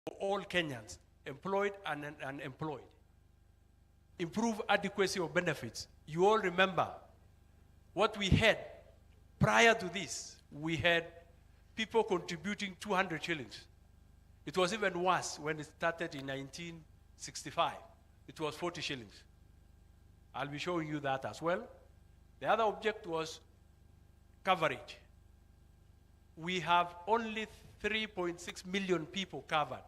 for all Kenyans, employed and unemployed. Improve adequacy of benefits. You all remember what we had prior to this. We had people contributing 200 shillings. It was even worse when it started in 1965. It was 40 shillings. I'll be showing you that as well. The other object was coverage. We have only 3.6 million people covered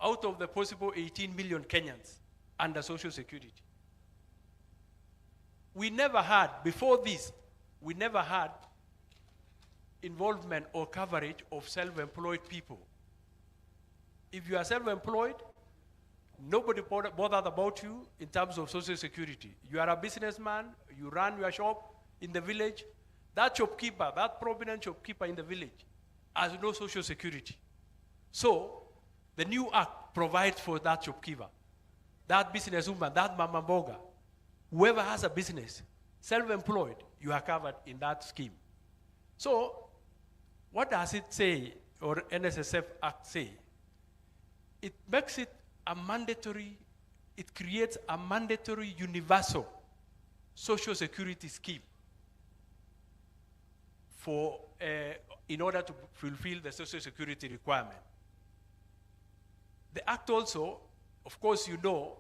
out of the possible 18 million Kenyans under Social Security. We never had, before this, we never had involvement or coverage of self-employed people. If you are self-employed, nobody bothered about you in terms of Social Security. You are a businessman, you run your shop in the village. That shopkeeper, that prominent shopkeeper in the village has no Social Security. So the new act provides for that shopkeeper, that businesswoman, that mama boga, whoever has a business, self-employed, you are covered in that scheme. So what does it say, or NSSF Act say? It makes it a mandatory, it creates a mandatory universal Social Security scheme for, in order to fulfill the Social Security requirement. The Act also, of course you know,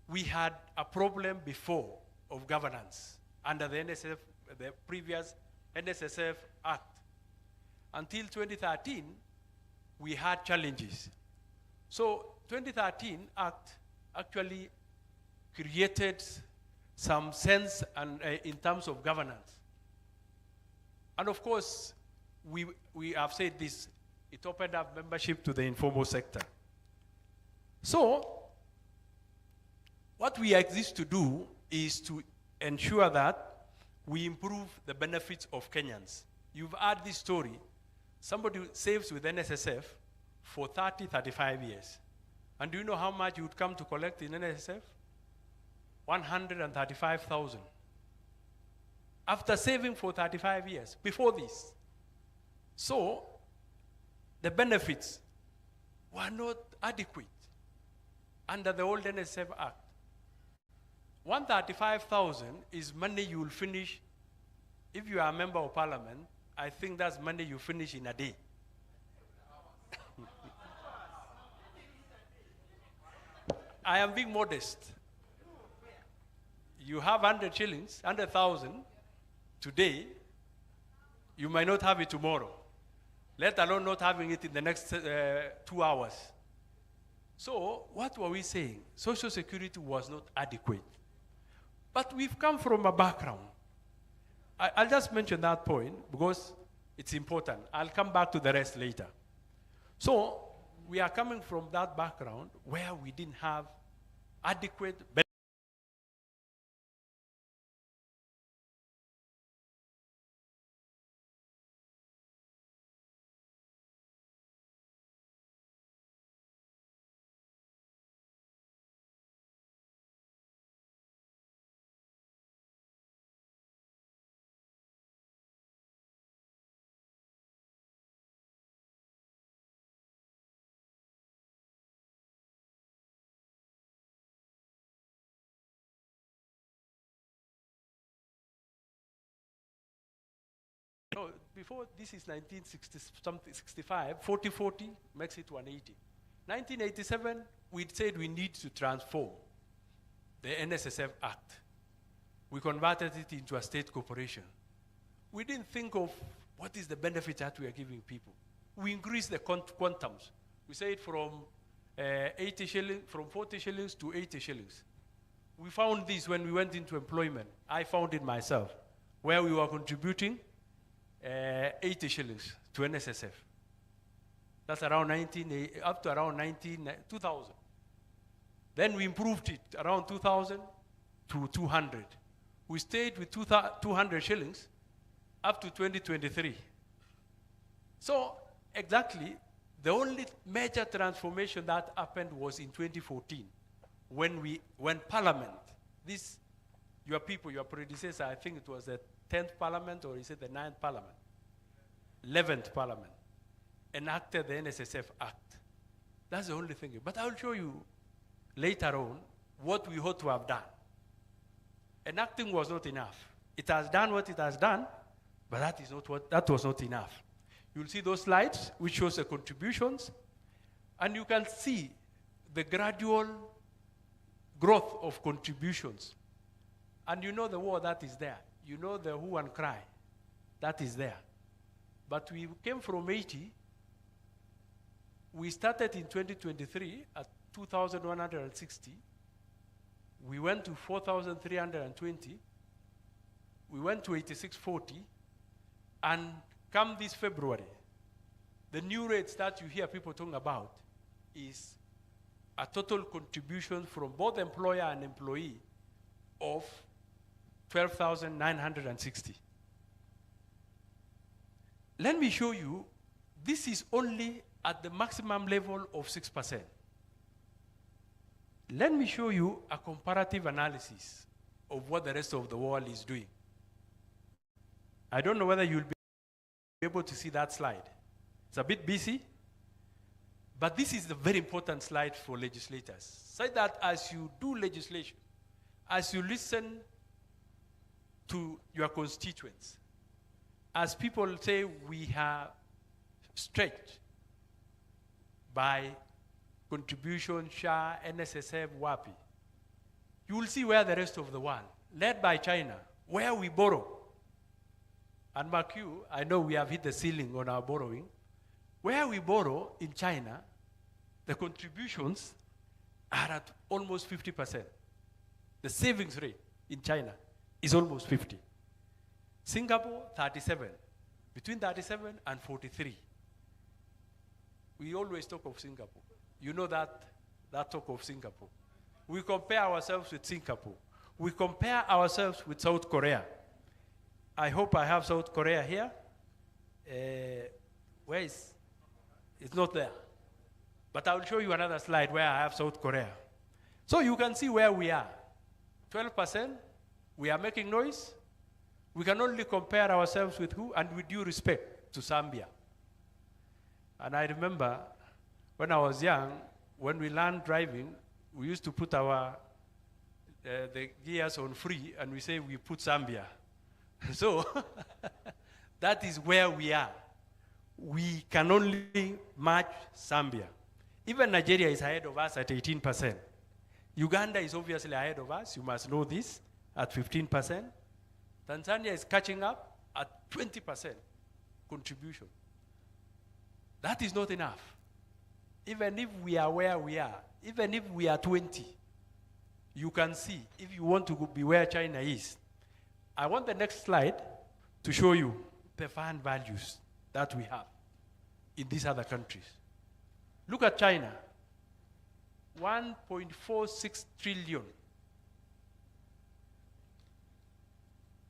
we had a problem before of governance under the NSF, the previous NSSF Act. Until 2013, we had challenges. So 2013 Act actually created some sense and, in terms of governance. And of course, we have said this, it opened up membership to the informal sector. So, what we exist to do is to ensure that we improve the benefits of Kenyans. You've heard this story. Somebody saves with NSSF for 30, 35 years. And do you know how much you would come to collect in NSSF? 135,000. After saving for 35 years, before this. So, the benefits were not adequate under the old NSSF Act. 135,000 is money you will finish. If you are a member of parliament, I think that's money you finish in a day. I am being modest. You have 100 shillings, 100,000 today, you might not have it tomorrow, let alone not having it in the next 2 hours. So what were we saying? Social Security was not adequate. But we've come from a background. I'll just mention that point because it's important. I'll come back to the rest later. So we are coming from that background where we didn't have adequate benefits. No, before this is 1965, 40-40 makes it 180. 1987, we said we need to transform the NSSF Act. We converted it into a state corporation. We didn't think of what is the benefit that we are giving people. We increased the quantums. We said from 80 shillings, from 40 shillings to 80 shillings. We found this when we went into employment. I found it myself, where we were contributing 80 shillings to NSSF. That's around up to around 2000. Then we improved it around 2000 to 200. We stayed with 200 shillings up to 2023. So exactly, the only major transformation that happened was in 2014 when Parliament, your people, your predecessor, I think it was the 10th Parliament, or is it the 9th Parliament? 11th Parliament, enacted the NSSF Act. That's the only thing. But I'll show you later on what we ought to have done. Enacting was not enough. It has done what it has done, but that was not enough. You'll see those slides which shows the contributions, and you can see the gradual growth of contributions. And you know the war that is there. You know the hue and cry that is there. But we came from 80. We started in 2023 at 2,160. We went to 4,320. We went to 8640. And come this February, the new rates that you hear people talking about is a total contribution from both employer and employee of 12,960. Let me show you, this is only at the maximum level of 6%. Let me show you a comparative analysis of what the rest of the world is doing. I don't know whether you'll be able to see that slide. It's a bit busy, but this is the very important slide for legislators. So that as you do legislation, as you listen to your constituents, as people say we are stretched by contribution, SHA, NSSF, WAPI, you will see where the rest of the world, led by China, where we borrow. And mark you, I know we have hit the ceiling on our borrowing. Where we borrow in China, the contributions are at almost 50%. The savings rate in China is almost 50. Singapore, 37. Between 37 and 43. We always talk of Singapore. You know that talk of Singapore. We compare ourselves with Singapore. We compare ourselves with South Korea. I hope I have South Korea here. Where is? It's not there. But I will show you another slide where I have South Korea. So you can see where we are. 12%, we are making noise. We can only compare ourselves with who? And with due respect to Zambia. And I remember when I was young, when we learned driving, we used to put our the gears on free, and we say we put Zambia. So that is where we are. We can only match Zambia. Even Nigeria is ahead of us at 18%. Uganda is obviously ahead of us, you must know this, at 15%. Tanzania is catching up at 20% contribution. That is not enough. Even if we are where we are, even if we are 20, you can see, if you want to be where China is. I want the next slide to show you the fund values that we have in these other countries. Look at China, 1.46 trillion.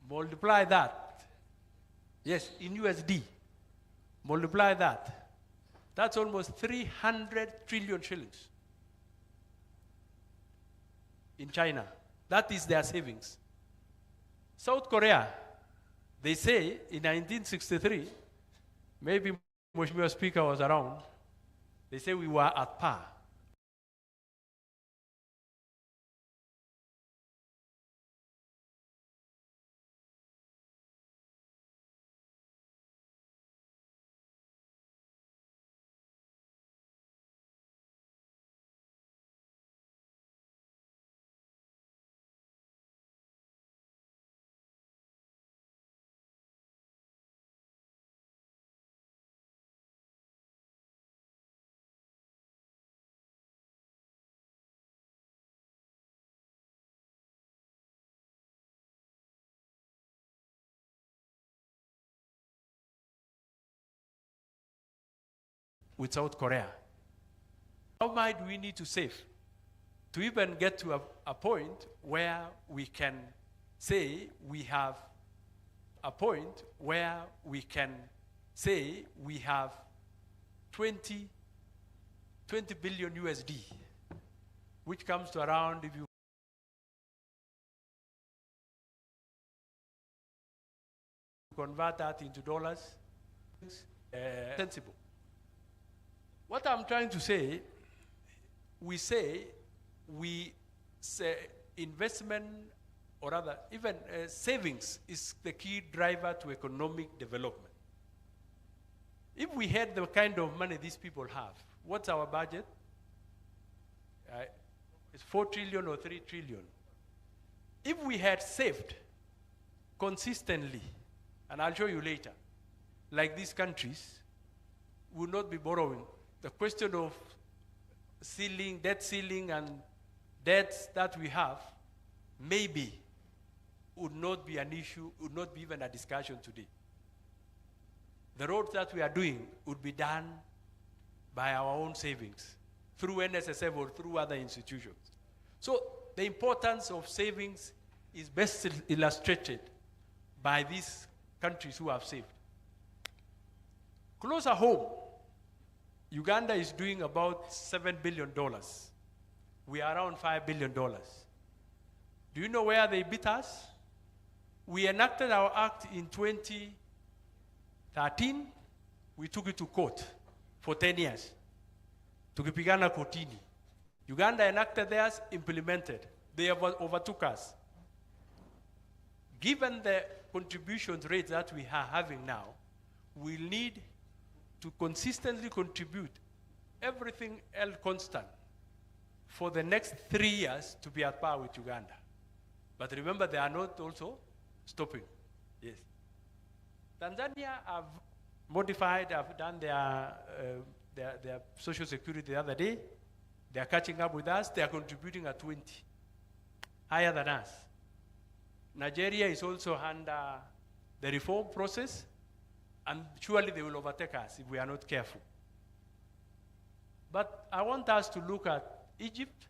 Multiply that. Yes, in USD. Multiply that. That's almost 300 trillion shillings in China. That is their savings. South Korea, they say in 1963, maybe Mheshimiwa Speaker was around, they say we were at par. With South Korea. How much do we need to save to even get to a point where we can say we have a point where we can say we have 20 billion USD, which comes to around, if you convert that into dollars, sensible. What I'm trying to say we say investment, or rather, even savings is the key driver to economic development. If we had the kind of money these people have, what's our budget? It's 4 trillion or 3 trillion. If we had saved consistently, and I'll show you later, like these countries, we would not be borrowing. The question of debt ceiling and debts that we have, maybe would not be an issue, would not be even a discussion today. The roads that we are doing would be done by our own savings, through NSSF or through other institutions. So the importance of savings is best illustrated by these countries who have saved. Closer home, Uganda is doing about $7 billion. We are around $5 billion. Do you know where they beat us? We enacted our act in 2013. We took it to court for 10 years. Tukipigana kotini. Uganda enacted theirs, implemented. They overtook us. Given the contribution rate that we are having now, we need to consistently contribute everything else constant for the next 3 years to be at par with Uganda. But remember, they are not also stopping. Yes. Tanzania have modified, have done their social security the other day. They are catching up with us. They are contributing at 20, higher than us. Nigeria is also under the reform process, and surely they will overtake us if we are not careful. But I want us to look at Egypt,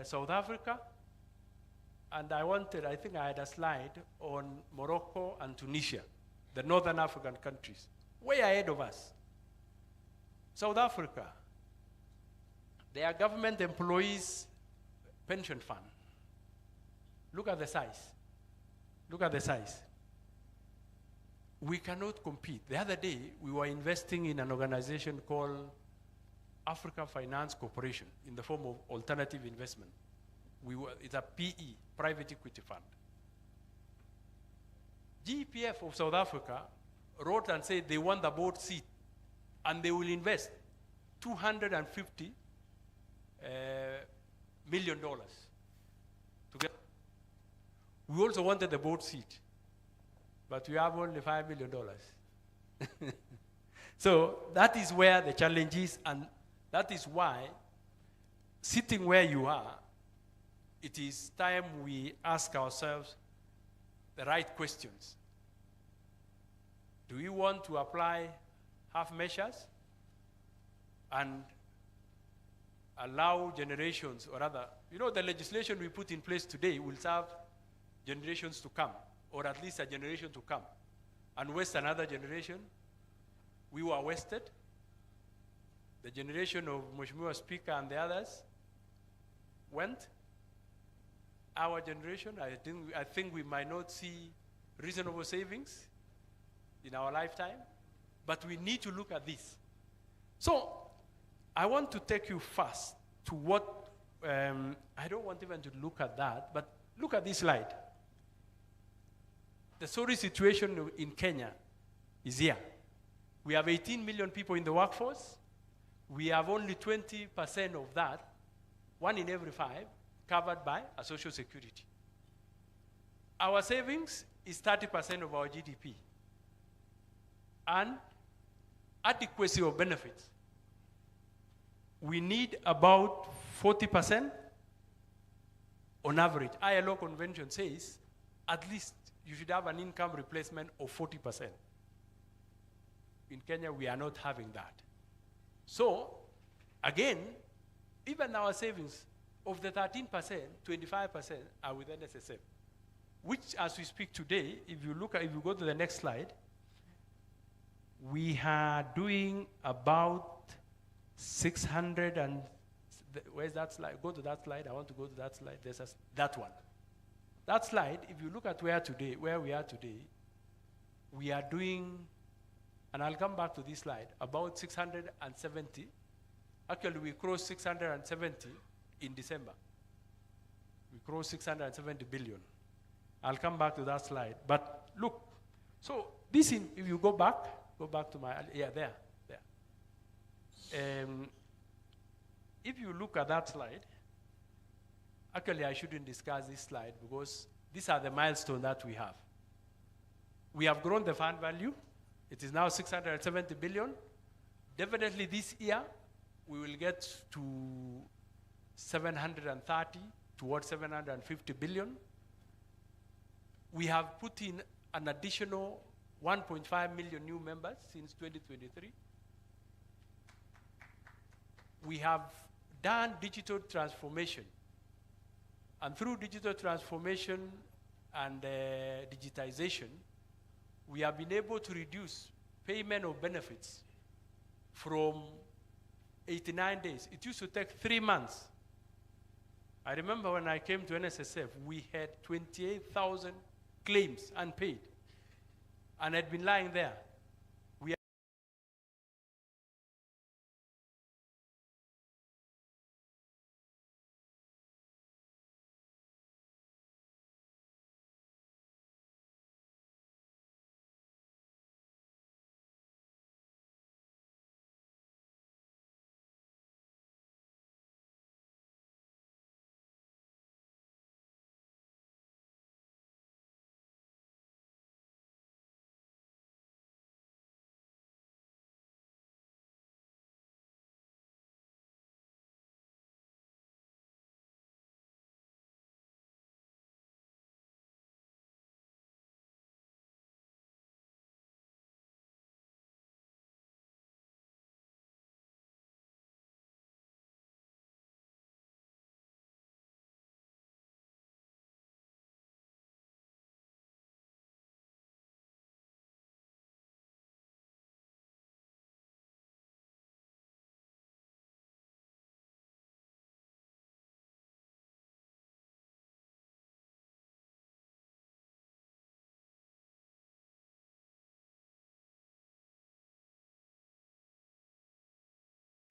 South Africa, and I think I had a slide on Morocco and Tunisia, the northern African countries, way ahead of us. South Africa, their government employees pension fund. Look at the size. Look at the size. We cannot compete. The other day, we were investing in an organization called Africa Finance Corporation in the form of alternative investment. It's a PE, private equity fund. GPF of South Africa wrote and said they want the board seat, and they will invest $250 million together. We also wanted the board seat, but we have only $5 million. So that is where the challenge is, and that is why, sitting where you are, it is time we ask ourselves the right questions. Do we want to apply half measures and allow generations, or rather, the legislation we put in place today will serve generations to come, or at least a generation to come, and waste another generation? We were wasted. The generation of Mheshimiwa Speaker and the others went. Our generation, I think we might not see reasonable savings in our lifetime, but we need to look at this. So I want to take you first to what, I don't want even to look at that, but look at this slide. The sorry situation in Kenya is here. We have 18 million people in the workforce. We have only 20% of that, 1 in every 5, covered by a social security. Our savings is 30% of our GDP. And adequacy of benefits, we need about 40% on average. ILO convention says at least you should have an income replacement of 40%. In Kenya, we are not having that. So, again, even our savings of the 13%, 25% are with NSSF, which, as we speak today, if you go to the next slide, we are doing about 600 and, where's that slide? Go to that slide. I want to go to that slide. There's that one. That slide, if you look at where we are today, we are doing, and I'll come back to this slide, about 670 Actually, we crossed 670 in December. We crossed 670 billion. I'll come back to that slide. But look, so this, if you go back to my, yeah, there. If you look at that slide, actually I shouldn't discuss this slide because these are the milestones that we have. We have grown the fund value. It is now 670 billion. Definitely this year, we will get to 730 towards 750 billion. We have put in an additional 1.5 million new members since 2023. We have done digital transformation. And through digital transformation and digitization, we have been able to reduce payment of benefits from 89 days. It used to take 3 months. I remember when I came to NSSF, we had 28,000 claims unpaid and had been lying there.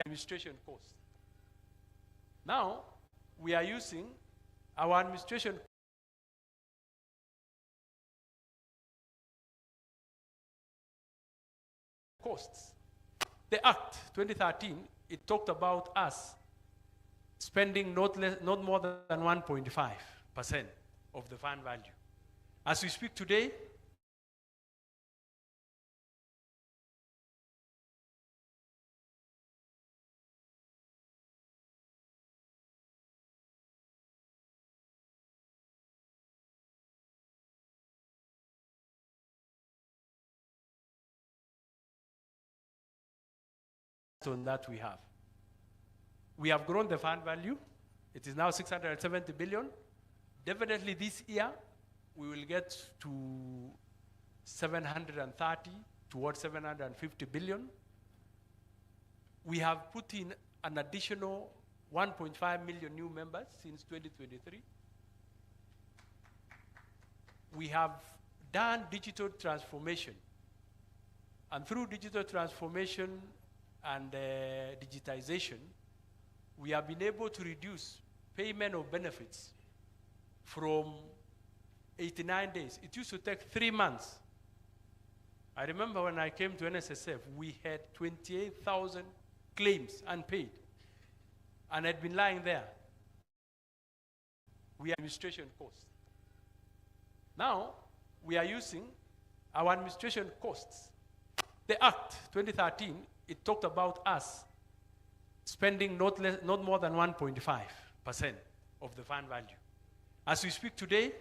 Administration cost. Now, we are using our administration costs. The Act 2013, it talked about us spending not more than 1.5% of the fund value. As we speak today, that we have. We have grown the fund value. It is now 670 billion. Definitely this year, we will get to 730 towards 750 billion. We have put in an additional 1.5 million new members since 2023. We have done digital transformation. And through digital transformation and digitization, we have been able to reduce payment of benefits from 89 days. It used to take 3 months. I remember when I came to NSSF, we had 28,000 claims unpaid and had been lying there. We have administration costs. Now, we are using our administration costs. The Act 2013, it talked about us spending not more than 1.5% of the fund value. As we speak today,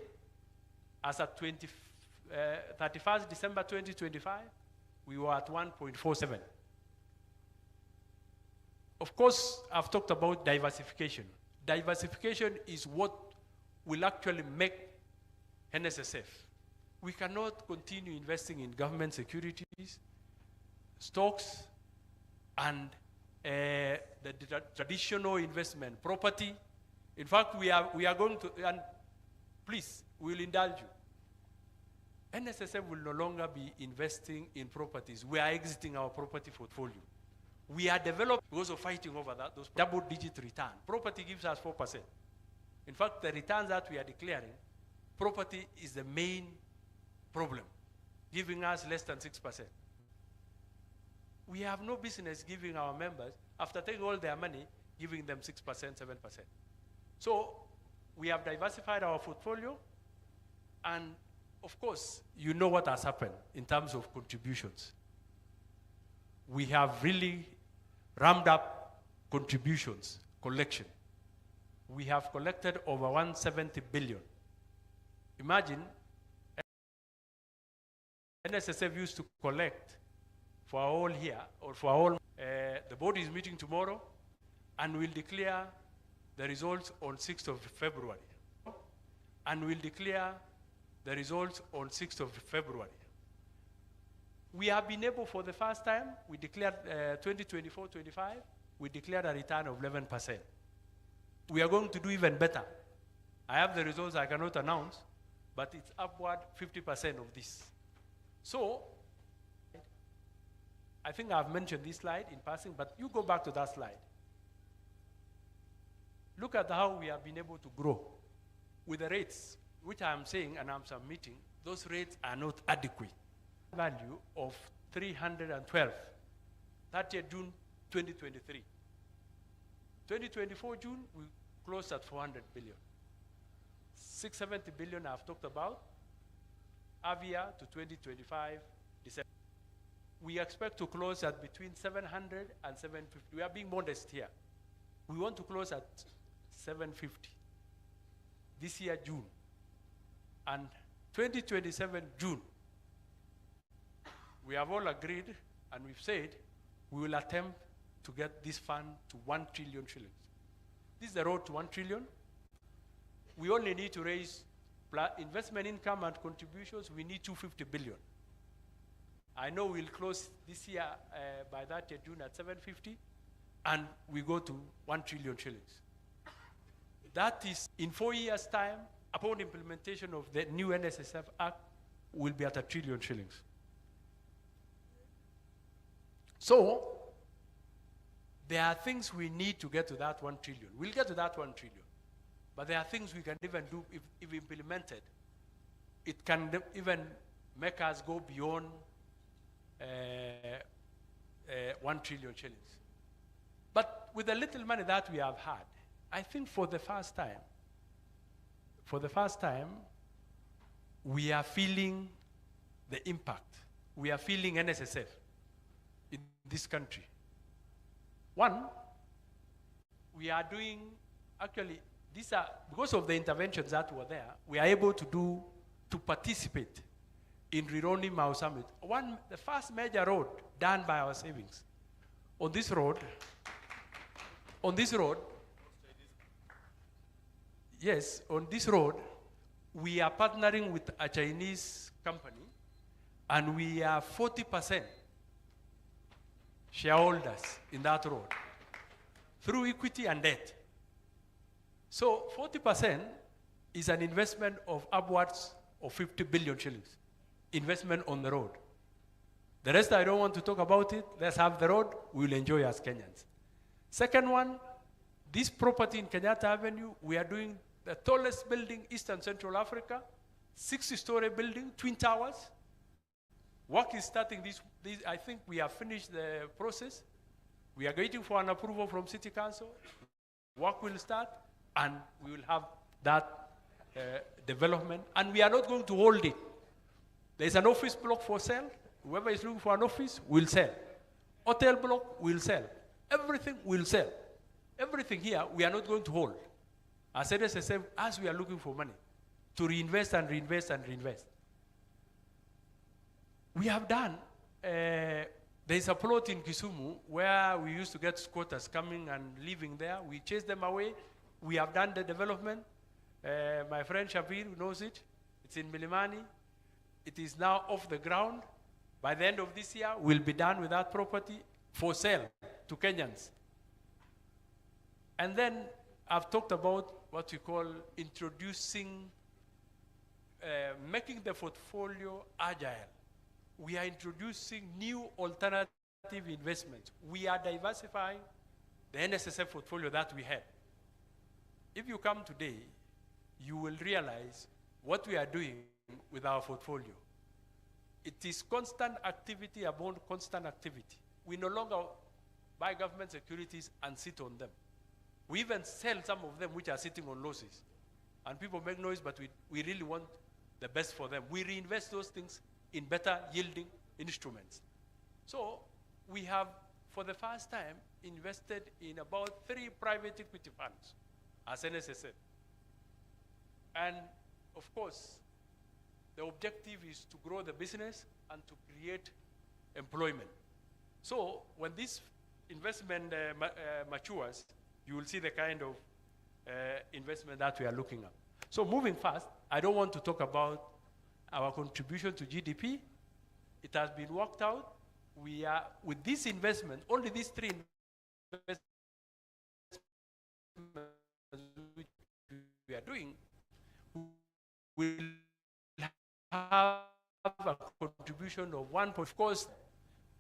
as at 31st December 2025, we were at 1.47. Of course, I've talked about diversification. Diversification is what will actually make NSSF. We cannot continue investing in government securities, stocks, and the traditional investment, property. In fact, we are going to, and please, we'll indulge you. NSSF will no longer be investing in properties. We are exiting our property portfolio. We are developing because of fighting over that, those double-digit return. Property gives us 4%. In fact, the returns that we are declaring, property is the main problem, giving us less than 6%. We have no business giving our members, after taking all their money, giving them 6%, 7%. So we have diversified our portfolio, and of course, you know what has happened in terms of contributions. We have really ramped up contributions, collection. We have collected over 170 billion. Imagine, NSSF used to collect for a whole year, or for a whole, the board is meeting tomorrow, and we'll declare the results on 6th of February. And we'll declare the results on 6th of February. We have been able, for the first time, we declared 2024-25, we declared a return of 11%. We are going to do even better. I have the results I cannot announce, but it's upward 50% of this. So, I think I've mentioned this slide in passing, but you go back to that slide. Look at how we have been able to grow with the rates, which I'm saying and I'm submitting, those rates are not adequate. Value of 312, 30th June 2023. 2024 June, we closed at 400 billion. 670 billion I've talked about. Avia to 2025 December. We expect to close at between 700 and 750. We are being modest here. We want to close at 750 this year, June. And 2027 June, we have all agreed, and we've said, we will attempt to get this fund to 1 trillion shillings. This is the road to 1 trillion. We only need to raise investment income and contributions. We need 250 billion. I know we'll close this year by that year, June, at 750, and we go to 1 trillion shillings. That is, in 4 years' time, upon implementation of the new NSSF Act, will be at 1 trillion shillings. So, there are things we need to get to that 1 trillion. We'll get to that 1 trillion. But there are things we can even do if implemented. It can even make us go beyond 1 trillion shillings. But with the little money that we have had, I think for the first time, we are feeling the impact. We are feeling NSSF in this country. One, we are doing, actually, these are, because of the interventions that were there, we are able to participate in rerunning Mau Summit. The first major road done by our savings. On this road, yes, on this road, we are partnering with a Chinese company, and we are 40% shareholders in that road through equity and debt. So 40% is an investment of upwards of 50 billion shillings, investment on the road. The rest I don't want to talk about it. Let's have the road. We'll enjoy as Kenyans. Second one, this property in Kenyatta Avenue, we are doing the tallest building Eastern Central Africa, 60-story building, twin towers. Work is starting this, I think we have finished the process. We are waiting for an approval from City Council. Work will start, and we will have that development, and we are not going to hold it. There's an office block for sale. Whoever is looking for an office will sell. Hotel block will sell. Everything will sell. Everything here we are not going to hold. As NSSF, as we are looking for money to reinvest and reinvest and reinvest. We have done, there's a plot in Kisumu where we used to get squatters coming and living there. We chased them away. We have done the development. My friend Shabir knows it. It's in Milimani. It is now off the ground. By the end of this year, we'll be done with that property for sale to Kenyans. And then I've talked about what we call introducing, making the portfolio agile. We are introducing new alternative investments. We are diversifying the NSSF portfolio that we had. If you come today, you will realize what we are doing with our portfolio. It is constant activity upon constant activity. We no longer buy government securities and sit on them. We even sell some of them which are sitting on losses. And people make noise, but we really want the best for them. We reinvest those things in better yielding instruments. So we have, for the first time, invested in about 3 private equity funds as NSSF. And of course, the objective is to grow the business and to create employment. So when this investment matures, you will see the kind of investment that we are looking at. So moving fast, I don't want to talk about our contribution to GDP. It has been worked out. We are, with this investment, only these 3 investments which we are doing, will have a contribution of 1. Of course,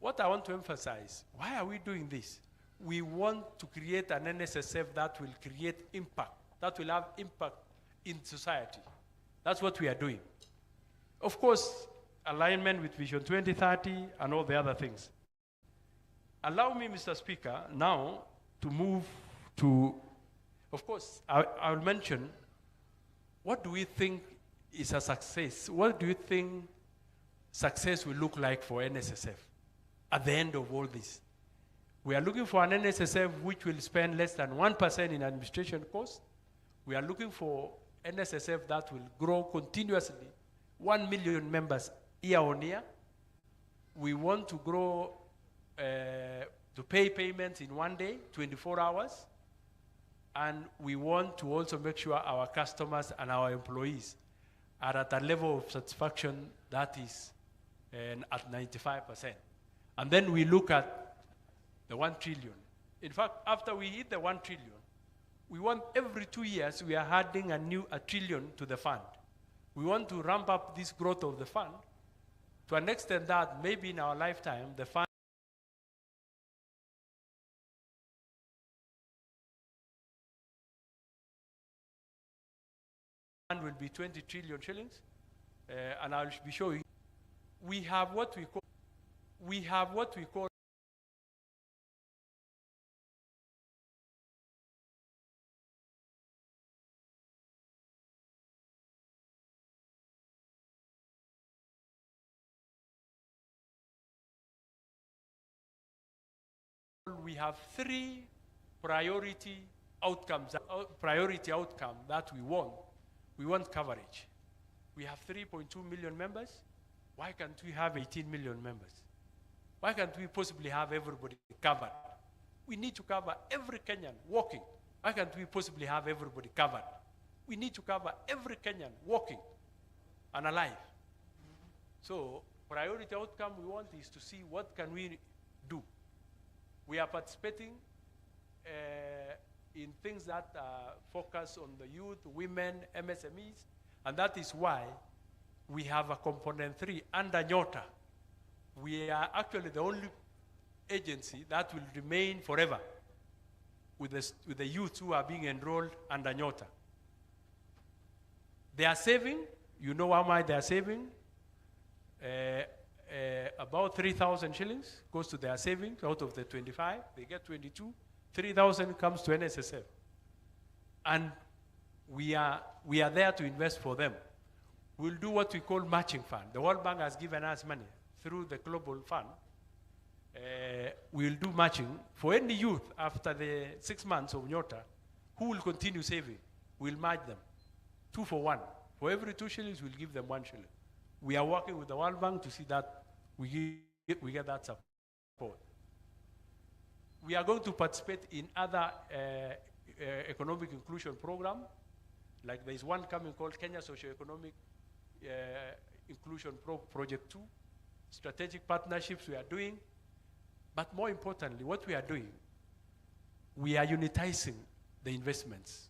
what I want to emphasize, why are we doing this? We want to create an NSSF that will create impact, that will have impact in society. That's what we are doing. Of course, alignment with Vision 2030 and all the other things. Allow me, Mr. Speaker, now to move to, of course, I'll mention, what do we think is a success? What do you think success will look like for NSSF at the end of all this? We are looking for an NSSF which will spend less than 1% in administration costs. We are looking for NSSF that will grow continuously, 1 million members year on year. We want to grow, to pay payments in 1 day, 24 hours. And we want to also make sure our customers and our employees are at a level of satisfaction that is at 95%. And then we look at the 1 trillion. In fact, after we hit the 1 trillion, we want every 2 years we are adding a trillion to the fund. We want to ramp up this growth of the fund to an extent that maybe in our lifetime, the fund will be 20 trillion shillings. And I'll be showing we have what we call we have 3 priority outcomes that we want. We want coverage. We have 3.2 million members. Why can't we have 18 million members? Why can't we possibly have everybody covered? We need to cover every Kenyan walking. Why can't we possibly have everybody covered? We need to cover every Kenyan walking and alive. So priority outcome we want is to see what can we do. We are participating in things that focus on the youth, women, MSMEs, and that is why we have a component 3 under Nyota. We are actually the only agency that will remain forever with the youth who are being enrolled under Nyota. They are saving, you know how much they are saving, about 3,000 shillings goes to their savings out of the 25. They get 22. 3,000 comes to NSSF. And we are there to invest for them. We'll do what we call matching fund. The World Bank has given us money through the Global Fund. We'll do matching for any youth after the 6 months of Nyota who will continue saving. We'll match them 2 for 1. For every 2 shillings, we'll give them 1 shilling. We are working with the World Bank to see that we get that support. We are going to participate in other economic inclusion program. Like there's one coming called Kenya Socio-Economic Inclusion Project 2. Strategic partnerships we are doing. But more importantly, what we are doing, we are unitizing the investments.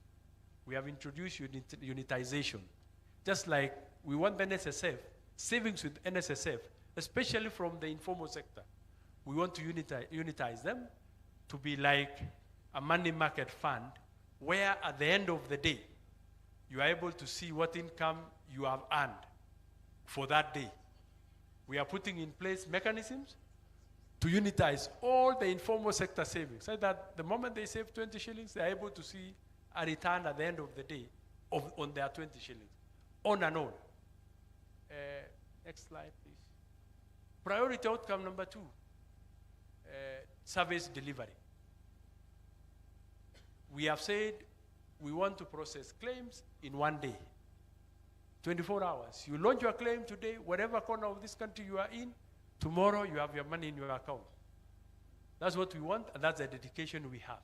We have introduced unitization. Just like we want the NSSF, savings with NSSF, especially from the informal sector. We want to unitize them to be like a money market fund where at the end of the day, you are able to see what income you have earned for that day. We are putting in place mechanisms to unitize all the informal sector savings so that the moment they save 20 shillings, they are able to see a return at the end of the day on their 20 shillings, on and on. Next slide, please. Priority outcome number 2, service delivery. We have said we want to process claims in 1 day, 24 hours. You launch your claim today, whatever corner of this country you are in, tomorrow you have your money in your account. That's what we want, and that's the dedication we have.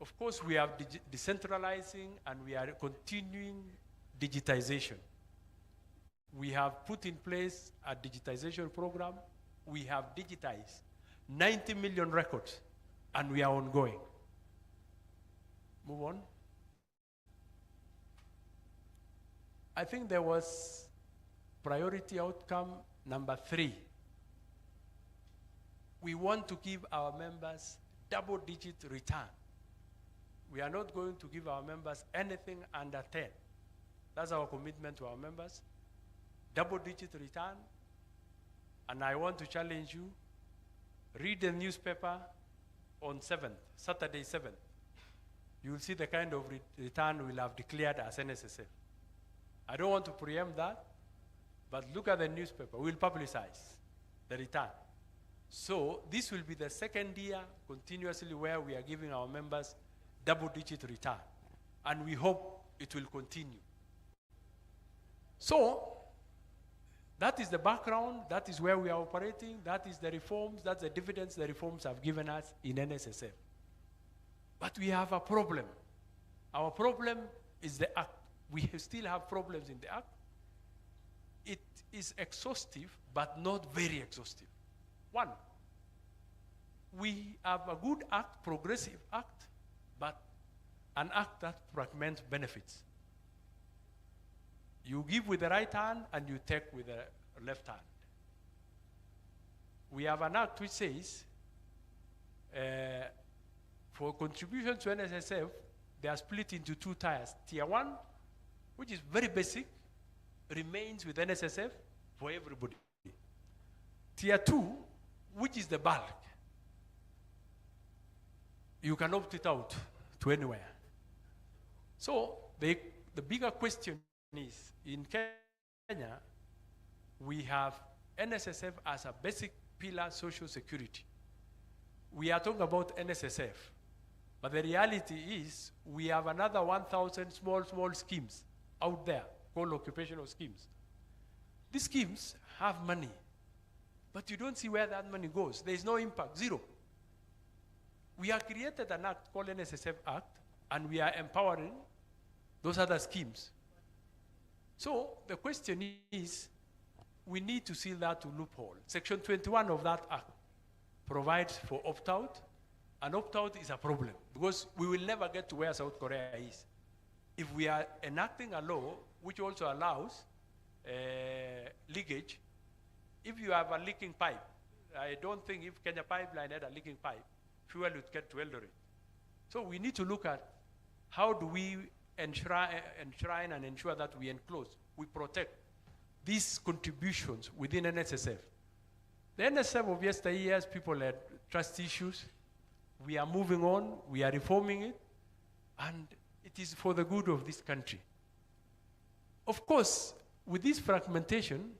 Of course, we are decentralizing and we are continuing digitization. We have put in place a digitization program. We have digitized 90 million records, and we are ongoing. Move on. I think there was priority outcome number 3. We want to give our members double-digit return. We are not going to give our members anything under 10. That's our commitment to our members. Double-digit return. And I want to challenge you, read the newspaper on 7th, Saturday 7th. You will see the kind of return we'll have declared as NSSF. I don't want to preempt that, but look at the newspaper. We'll publicize the return. So this will be the second year continuously where we are giving our members double-digit return. And we hope it will continue. So that is the background. That is where we are operating. That is the reforms. That's the dividends the reforms have given us in NSSF. But we have a problem. Our problem is the Act. We still have problems in the Act. It is exhaustive, but not very exhaustive. 1, we have a good Act, progressive Act, but an Act that fragments benefits. You give with the right hand and you take with the left hand. We have an Act which says for contributions to NSSF, they are split into 2 tiers. Tier 1, which is very basic, remains with NSSF for everybody. Tier 2, which is the bulk, you can opt it out to anywhere. So the bigger question is, in Kenya, we have NSSF as a basic pillar social security. We are talking about NSSF, but the reality is we have another 1,000 small schemes out there called occupational schemes. These schemes have money, but you don't see where that money goes. There is no impact, 0. We have created an act called NSSF Act, and we are empowering those other schemes. So the question is, we need to seal that loophole. Section 21 of that act provides for opt-out, and opt-out is a problem because we will never get to where South Korea is. If we are enacting a law which also allows leakage, if you have a leaking pipe, I don't think if Kenya Pipeline had a leaking pipe, fuel would get to Eldoret. So we need to look at how do we enshrine and ensure that we enclose, we protect these contributions within NSSF. The NSSF of yesteryears, people had trust issues. We are moving on, we are reforming it, and it is for the good of this country. Of course, with this fragmentation,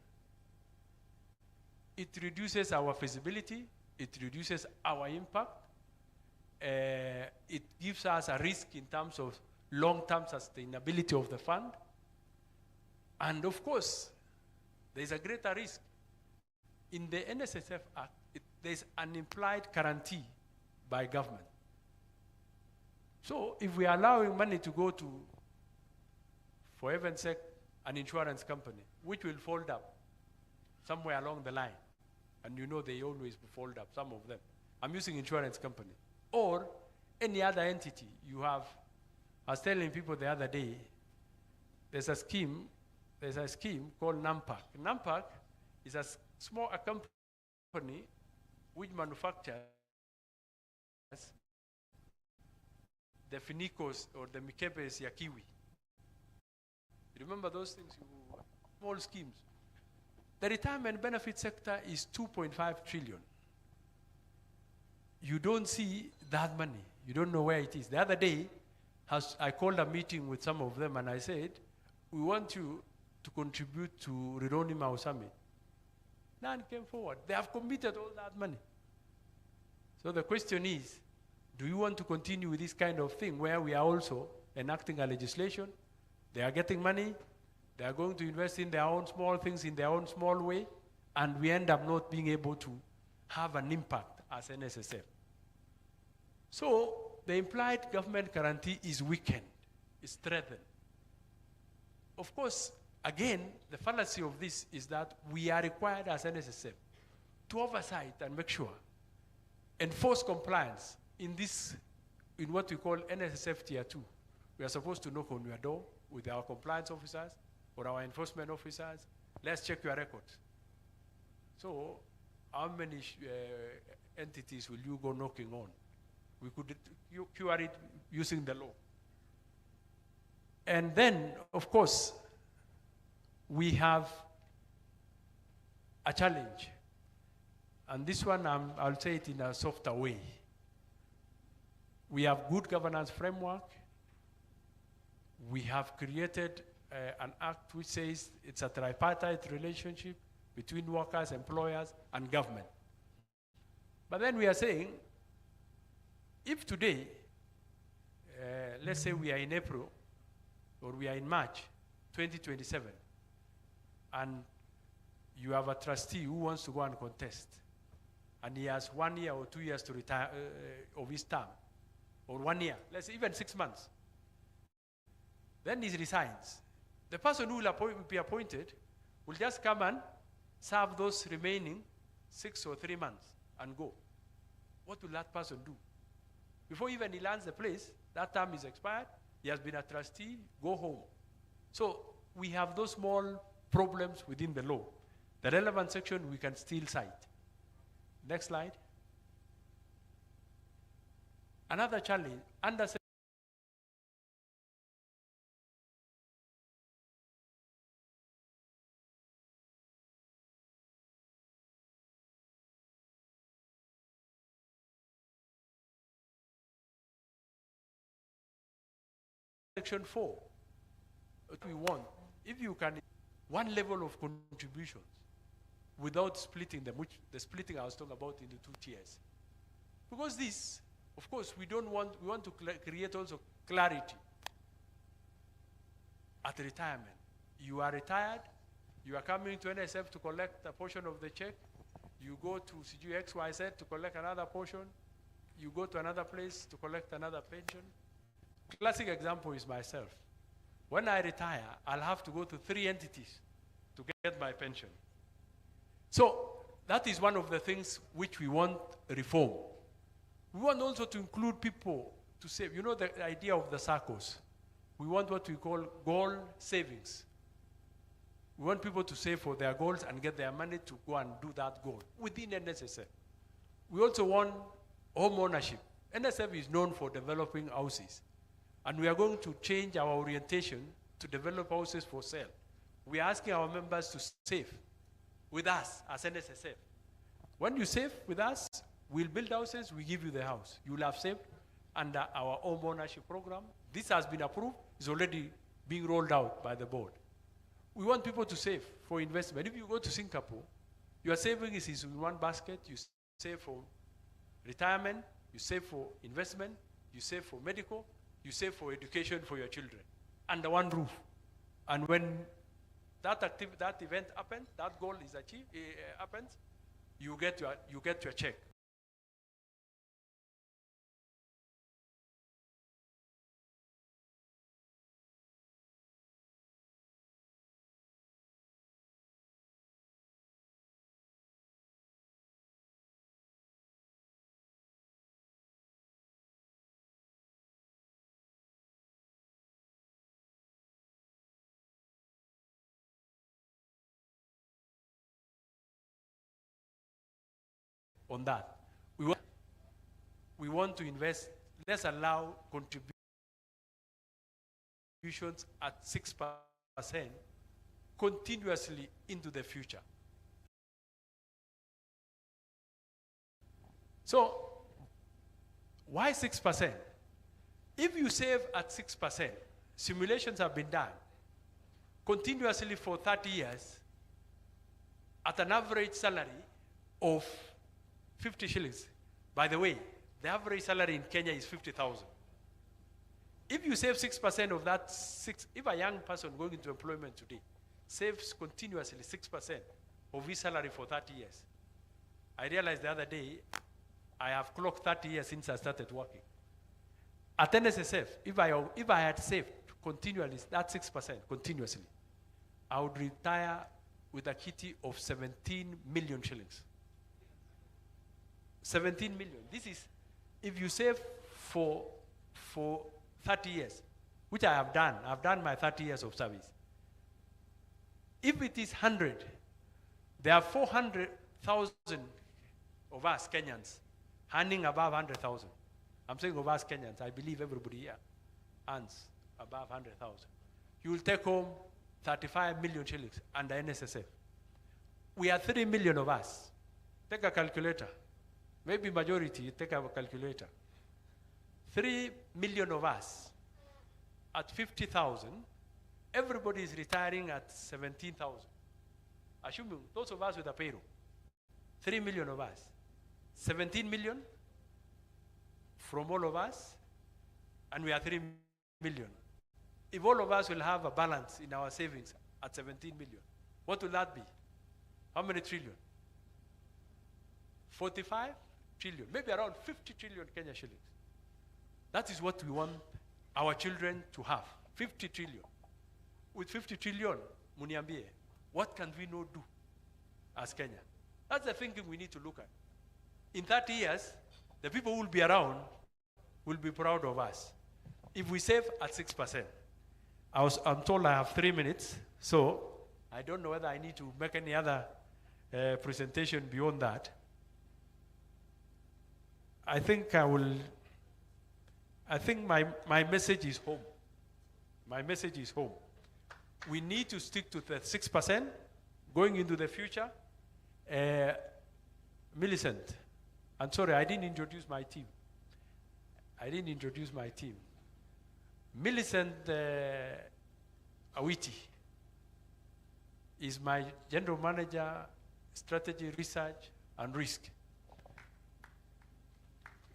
it reduces our feasibility, it reduces our impact, it gives us a risk in terms of long-term sustainability of the fund. And of course, there's a greater risk. In the NSSF Act, there's an implied guarantee by government. So if we are allowing money to go to, for heaven's sake, an insurance company, which will fold up somewhere along the line, and you know they always fold up, some of them. I'm using insurance company. Or any other entity you have. I was telling people the other day, there's a scheme called NAMPAC. NAMPAC is a company which manufactures the finicos or the mikebes ya kiwi. You remember those things? Small schemes. The retirement benefit sector is 2.5 trillion. You don't see that money. You don't know where it is. The other day, I called a meeting with some of them and I said, we want you to contribute to Rironi Mau Summit. None came forward. They have committed all that money. So the question is, do you want to continue with this kind of thing where we are also enacting a legislation? They are getting money. They are going to invest in their own small things in their own small way, and we end up not being able to have an impact as NSSF. So the implied government guarantee is weakened, is threatened. Of course, again, the fallacy of this is that we are required as NSSF to oversight and make sure, enforce compliance in what we call NSSF Tier 2. We are supposed to knock on your door with our compliance officers or our enforcement officers. Let's check your records. So how many entities will you go knocking on? We could cure it using the law. And then, of course, we have a challenge. And this one, I'll say it in a softer way. We have good governance framework. We have created an act which says it's a tripartite relationship between workers, employers, and government. But then we are saying, if today, let's say we are in April, or we are in March 2027, and you have a trustee who wants to go and contest, and he has 1 year or 2 years to retire of his term, or 1 year, let's say even 6 months, then he resigns. The person who will be appointed will just come and serve those remaining 6 or 3 months and go. What will that person do? Before even he lands the place, that term is expired, he has been a trustee, go home. So we have those small problems within the law. The relevant section we can still cite. Next slide. Another challenge, under Section 4, what we want, if you can, one level of contributions without splitting them, which the splitting I was talking about into 2 tiers. Because this, of course, we want to create also clarity at retirement. You are retired, you are coming to NSF to collect a portion of the check, you go to CG XYZ to collect another portion, you go to another place to collect another pension. Classic example is myself. When I retire, I'll have to go to 3 entities to get my pension. So that is one of the things which we want reform. We want also to include people to save. You know the idea of the SACCOs. We want what we call goal savings. We want people to save for their goals and get their money to go and do that goal within NSSF. We also want home ownership. NSF is known for developing houses. And we are going to change our orientation to develop houses for sale. We are asking our members to save with us as NSSF. When you save with us, we'll build houses, we give you the house. You will have saved under our home ownership program. This has been approved, it's already being rolled out by the board. We want people to save for investment. If you go to Singapore, your savings is in one basket. You save for retirement, you save for investment, you save for medical, you save for education for your children under one roof. And when that event happens, that goal is achieved, happens, you get your check. on that. We want to invest, let's allow contributions at 6% continuously into the future. So, why 6%? If you save at 6%, simulations have been done continuously for 30 years at an average salary of 50 shillings. By the way, the average salary in Kenya is 50,000. If you save 6% of that, if a young person going into employment today saves continuously 6% of his salary for 30 years, I realized the other day, I have clocked 30 years since I started working. At NSSF, if I had saved continually that 6% continuously, I would retire with a kitty of 17 million shillings. 17 million. This is, if you save for 30 years, which I have done. I've done my 30 years of service. If it is 100, there are 400,000 of us Kenyans earning above 100,000. I'm saying of us Kenyans. I believe everybody here earns above 100,000. You will take home 35 million shillings under NSSF. We are 3 million of us. Take a calculator. Maybe majority, you take a calculator. 3 million of us at 50,000, everybody is retiring at 17,000. Assuming those of us with a payroll, 3 million of us, 17 million from all of us, and we are 3 million. If all of us will have a balance in our savings at 17 million, what will that be? How many trillion? 45 trillion, maybe around 50 trillion Kenya shillings. That is what we want our children to have, 50 trillion. With 50 trillion, muniambie, what can we not do as Kenya? That's the thinking we need to look at. In 30 years, the people who will be around will be proud of us. If we save at 6%, I'm told I have 3 minutes, so I don't know whether I need to make any other presentation beyond that. I think my message is home. My message is home. We need to stick to the 6% going into the future. Millicent, I'm sorry, I didn't introduce my team. Millicent Awiti is my general manager, strategy, research, and risk.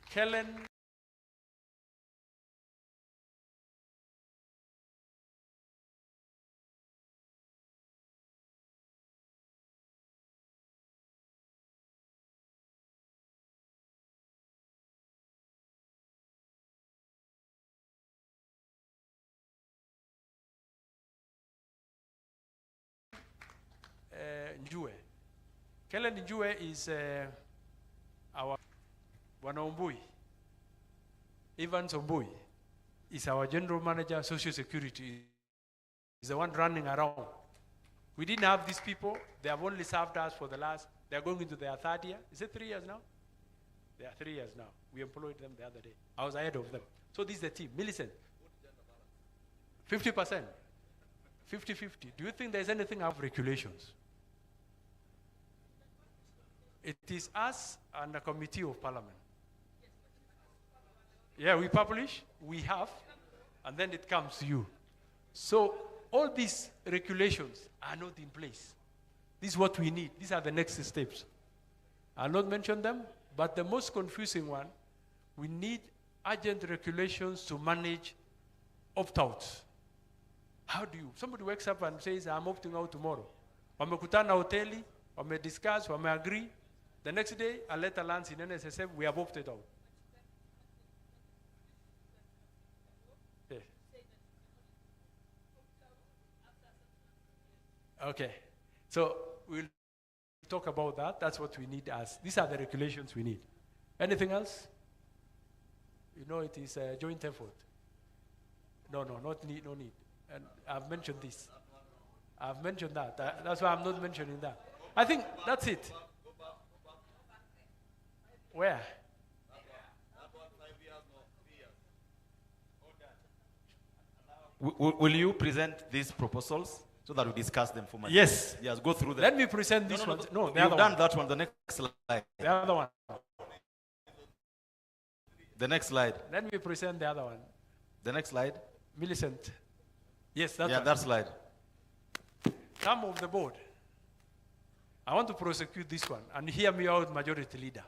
Kellen Njue. Kellen Njue is our Wanaombui. Evans Ombui is our general manager, social security. He's the one running around. We didn't have these people. They have only served us for they're going into their 3rd year. Is it 3 years now? They are 3 years now. We employed them the other day. I was ahead of them. So this is the team. Millicent. 50%. 50-50. Do you think there's anything out of regulations? It is us and a committee of parliament. Yeah, we publish, we have, and then it comes to you. So all these regulations are not in place. This is what we need. These are the next steps. I'll not mention them, but the most confusing one, we need urgent regulations to manage opt-outs. How do you? Somebody wakes up and says, I'm opting out tomorrow. Wamekutana hoteli, wame discuss, wame agree. The next day, a letter lands in NSSF, we have opted out. Yeah. Okay. So we'll talk about that. That's what we need these are the regulations we need. Anything else? You know, it is a joint effort. No need. And I've mentioned this. I've mentioned that. That's why I'm not mentioning that. I think that's it. Where? Will you present these proposals so that we discuss them for Yes. Yes, go through them. Let me present this one. No, the you've other done one. that one. The next slide. The other one. The next slide. Let me present the other one. The next slide. Millicent. Yes, that's Yeah, one. that slide. Come of the board. I want to prosecute this one and hear me out, majority leader.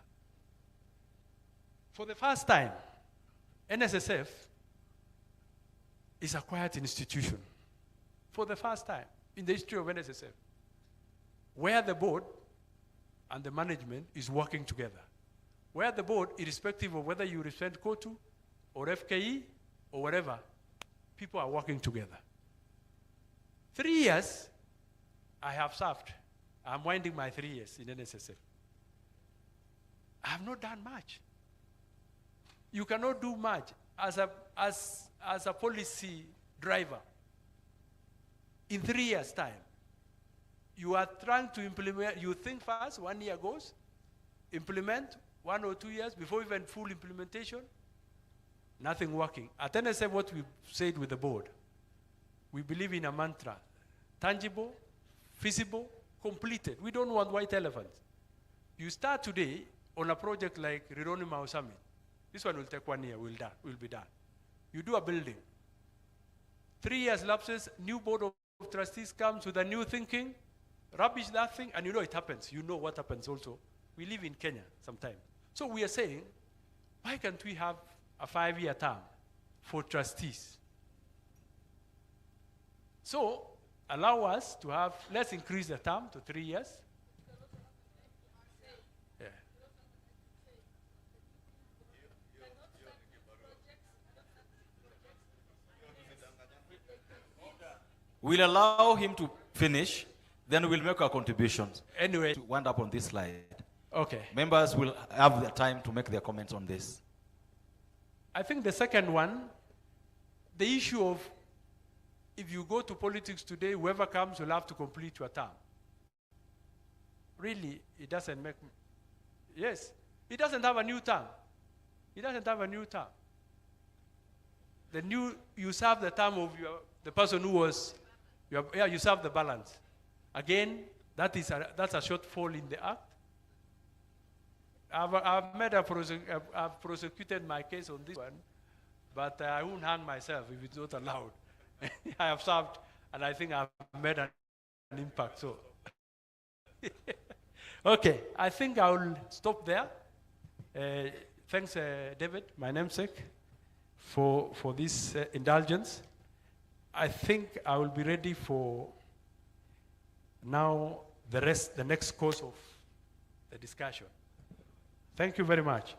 For the first time, NSSF is a quiet institution. For the first time in the history of NSSF, where the board and the management is working together. Where the board, irrespective of whether you represent KOTU or FKE or whatever, people are working together. 3 years I have served. I'm winding my 3 years in NSSF. I have not done much. You cannot do much as a policy driver. In 3 years' time, you are trying to implement, you think fast, 1 year goes, implement 1 or 2 years before even full implementation, nothing working. At NSF, what we said with the board, we believe in a mantra, tangible, feasible, completed. We don't want white elephants. You start today on a project like Rironi Mau Summit. This one will take 1 year, will be done. You do a building. 3 years lapses, new board of trustees comes with a new thinking, rubbish that thing, and you know it happens. You know what happens also. We live in Kenya sometimes. So we are saying, why can't we have a 5-year term for trustees? So allow us to have, let's increase the term to 3 years. Yeah. We'll allow him to finish, then we'll make our contributions. Anyway. To wind up on this slide. Okay. Members will have the time to make their comments on this. I think the second one, the issue of if you go to politics today, whoever comes will have to complete your term. Really, it doesn't make, yes, it doesn't have a new term. It doesn't have a new term. The new, you serve the term of the person who was, you serve the balance. Again, that's a shortfall in the act. I've prosecuted my case on this one, but I won't hang myself if it's not allowed. I have served, and I think I've made an impact. So, okay, I think I will stop there. Thanks, David, my namesake, for this indulgence. I think I will be ready for now the next course of the discussion. Thank you very much.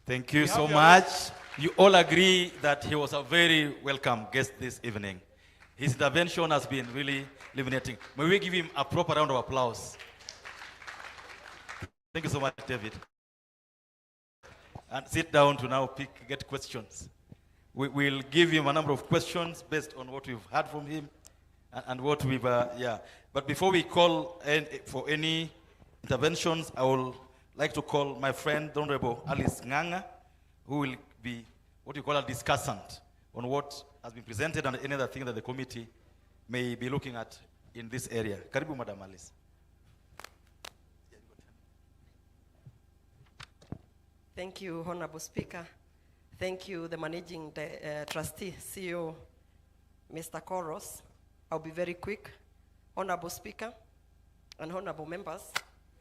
Thank you so much. You all agree that he was a very welcome guest this evening. His intervention has been really illuminating. May we give him a proper round of applause. Thank you so much, David. And sit down to now get questions. We will give him a number of questions based on what we've heard from him and what we've, yeah. But before we call for any interventions, I will like to call my friend, the Honorable Alice Nganga, who will be what you call a discussant on what has been presented and any other thing that the committee may be looking at in this area. Karibu, Madam Alice. Thank you, Honorable Speaker. Thank you, the Managing Trustee, CEO, Mr. Koros. I'll be very quick. Honorable Speaker and honorable members,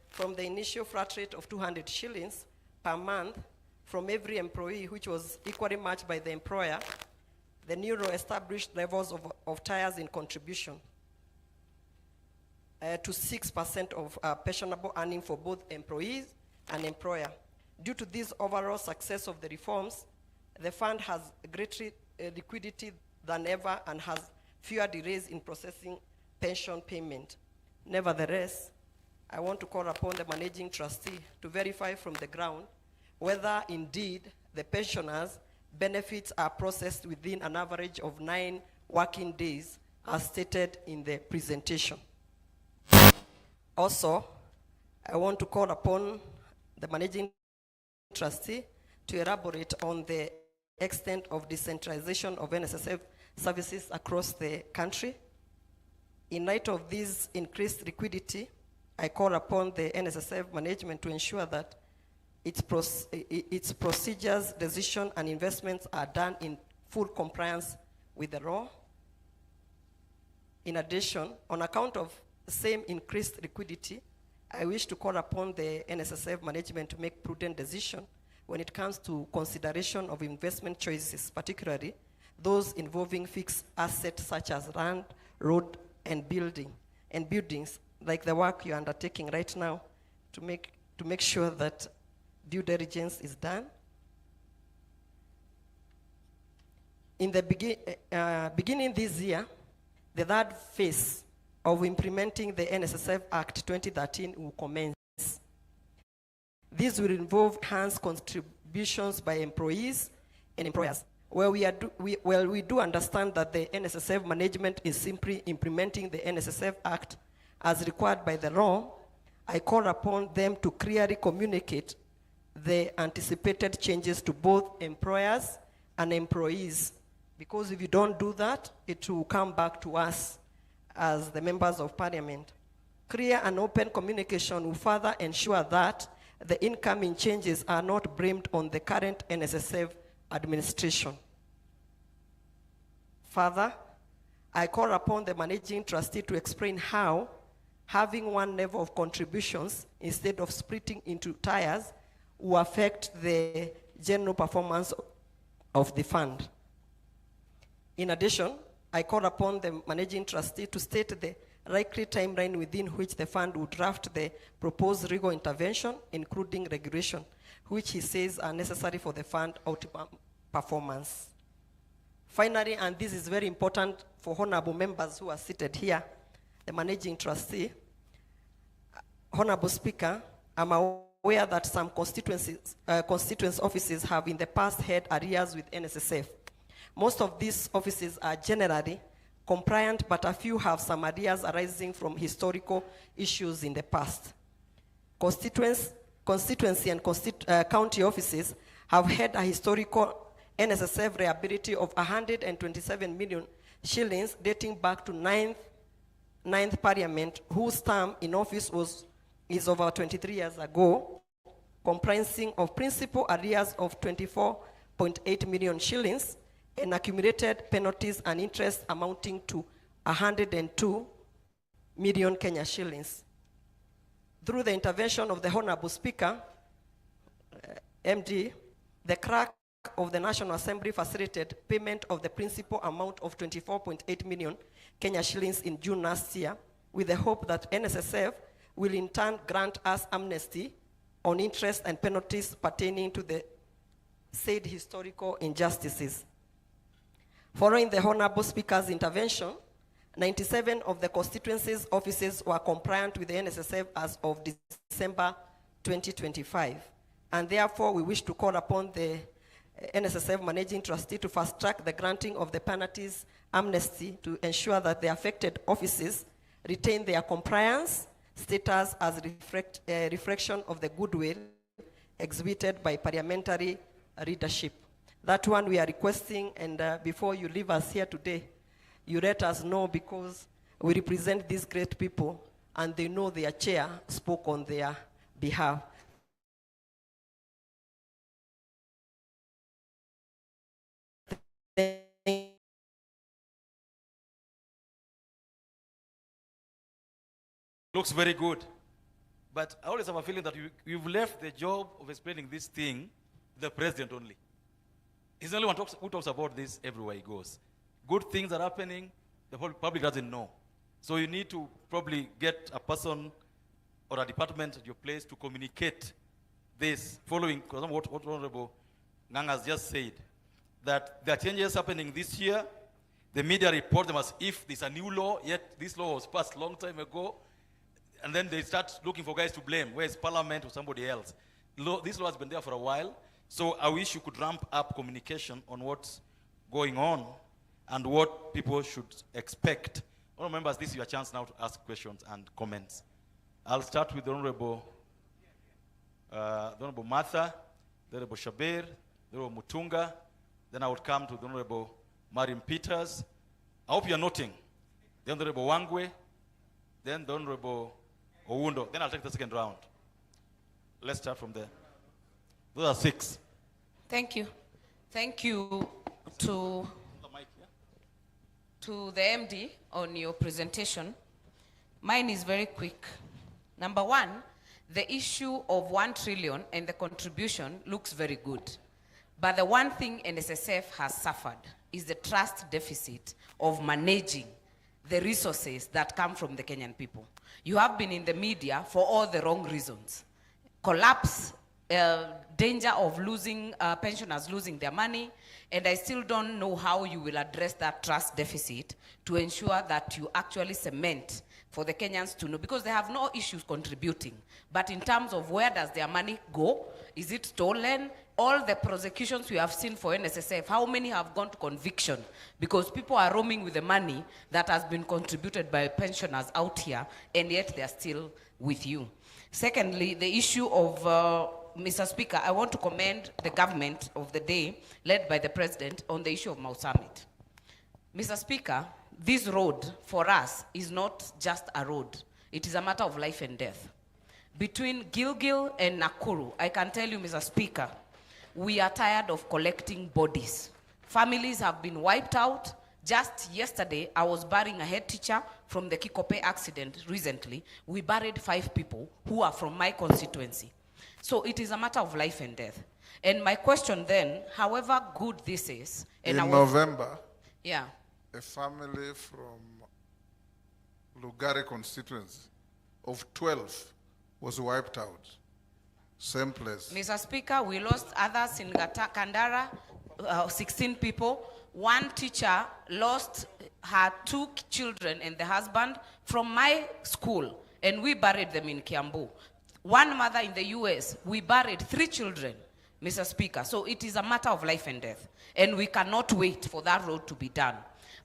from the initial flat rate of 200 shillings per month from every employee, which was equally matched by the employer, the new law established levels of tiers in contribution to 6% of pensionable earning for both employees and employer. Due to this overall success of the reforms, the fund has greater liquidity than ever and has fewer delays in processing pension payment. Nevertheless, I want to call upon the managing trustee to verify from the ground whether indeed the pensioners' benefits are processed within an average of 9 working days as stated in the presentation. Also, I want to call upon the managing Trustee to elaborate on the extent of decentralization of NSSF services across the country. In light of this increased liquidity, I call upon the NSSF management to ensure that its procedures, decisions, and investments are done in full compliance with the law. In addition, on account of the same increased liquidity, I wish to call upon the NSSF management to make prudent decisions when it comes to consideration of investment choices, particularly those involving fixed assets such as land, road, and buildings, like the work you're undertaking right now, to make sure that due diligence is done. In the beginning this year, the third phase of implementing the NSSF Act 2013 will commence. This will involve enhanced contributions by employees and employers. While we do understand that the NSSF management is simply implementing the NSSF Act as required by the law, I call upon them to clearly communicate the anticipated changes to both employers and employees. Because if you don't do that, it will come back to us as the members of parliament. Clear and open communication will further ensure that the incoming changes are not blamed on the current NSSF administration. Further, I call upon the managing trustee to explain how having one level of contributions instead of splitting into tiers will affect the general performance of the fund. In addition, I call upon the managing trustee to state the likely timeline within which the fund will draft the proposed legal intervention, including regulation, which he says are necessary for the fund optimum performance. Finally, and this is very important for honorable members who are seated here, the managing trustee, Honorable Speaker, I'm aware that some constituency offices have in the past had arrears with NSSF. Most of these offices are generally compliant, but a few have some arrears arising from historical issues in the past. Constituency and county offices have had a historical NSSF liability of 127 million shillings dating back to 9th Parliament, whose term in office is over 23 years ago, comprising of principal arrears of 24.8 million shillings and accumulated penalties and interest amounting to 102 million Kenya shillings. Through the intervention of the Honorable Speaker, MD, the clerk of the National Assembly facilitated payment of the principal amount of 24.8 million Kenya shillings in June last year, with the hope that NSSF will in turn grant us amnesty on interest and penalties pertaining to the said historical injustices. Following the Honorable Speaker's intervention, 97 of the constituencies' offices were compliant with the NSSF as of December 2025. And therefore, we wish to call upon the NSSF managing trustee to fast track the granting of the penalties amnesty to ensure that the affected offices retain their compliance status as reflection of the goodwill exhibited by parliamentary leadership. That one we are requesting, and before you leave us here today, you let us know, because we represent these great people and they know their chair spoke on their behalf. Looks very good. But I always have a feeling that you've left the job of explaining this thing to the president only. He's the only one who talks about this everywhere he goes. Good things are happening, the whole public doesn't know. So you need to probably get a person or a department at your place to communicate this, following what Honorable Ngang has just said, that there are changes happening this year. The media report them as if there's a new law, yet this law was passed a long time ago. And then they start looking for guys to blame. Where's Parliament or somebody else? This law has been there for a while. So I wish you could ramp up communication on what's going on and what people should expect. Honourable members, this is your chance now to ask questions and comments. I'll start with the Honourable Martha, the Honorable Shabir, the Honorable Mutunga, then I would come to the Honorable Marim Peters. I hope you are noting. The Honorable Wangwe, then the Honorable Owundo. Then I'll take the second round. Let's start from there. Those are 6. Thank you. Thank you to the MD on your presentation. Mine is very quick. Number one, the issue of 1 trillion and the contribution looks very good. But the one thing NSSF has suffered is the trust deficit of managing the resources that come from the Kenyan people. You have been in the media for all the wrong reasons. Collapse, danger of losing, pensioners losing their money, and I still don't know how you will address that trust deficit to ensure that you actually cement for the Kenyans to know, because they have no issues contributing. But in terms of where does their money go, is it stolen? All the prosecutions we have seen for NSSF, how many have gone to conviction? Because people are roaming with the money that has been contributed by pensioners out here, and yet they're still with you. Secondly, the issue of, Mr. Speaker, I want to commend the government of the day, led by the President, on the issue of Mau Summit. Mr. Speaker, this road for us is not just a road. It is a matter of life and death. Between Gilgil and Nakuru, I can tell you, Mr. Speaker, we are tired of collecting bodies. Families have been wiped out. Just yesterday, I was burying a head teacher from the Kikope accident recently. We buried 5 people who are from my constituency. So it is a matter of life and death. And my question then, however good this is... In November, yeah, a family from Lugari constituency of 12 was wiped out. Same place. Mr. Speaker, we lost others in Kandara, 16 people. One teacher lost her 2 children and the husband from my school, and we buried them in Kiambu. One mother in the US, we buried 3 children, Mr. Speaker. So it is a matter of life and death, and we cannot wait for that road to be done.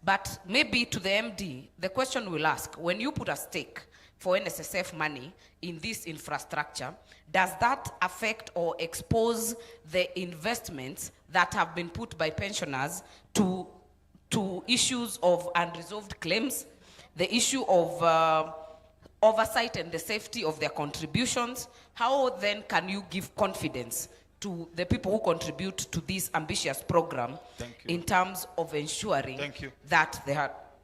But maybe to the MD, the question we'll ask, when you put a stake for NSSF money in this infrastructure, does that affect or expose the investments that have been put by pensioners to issues of unresolved claims, the issue of oversight and the safety of their contributions? How then can you give confidence to the people who contribute to this ambitious program in terms of ensuring that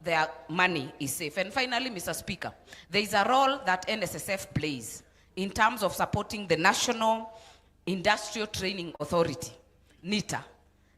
their money is safe? And finally, Mr. Speaker, there is a role that NSSF plays in terms of supporting the National Industrial Training Authority, NITA.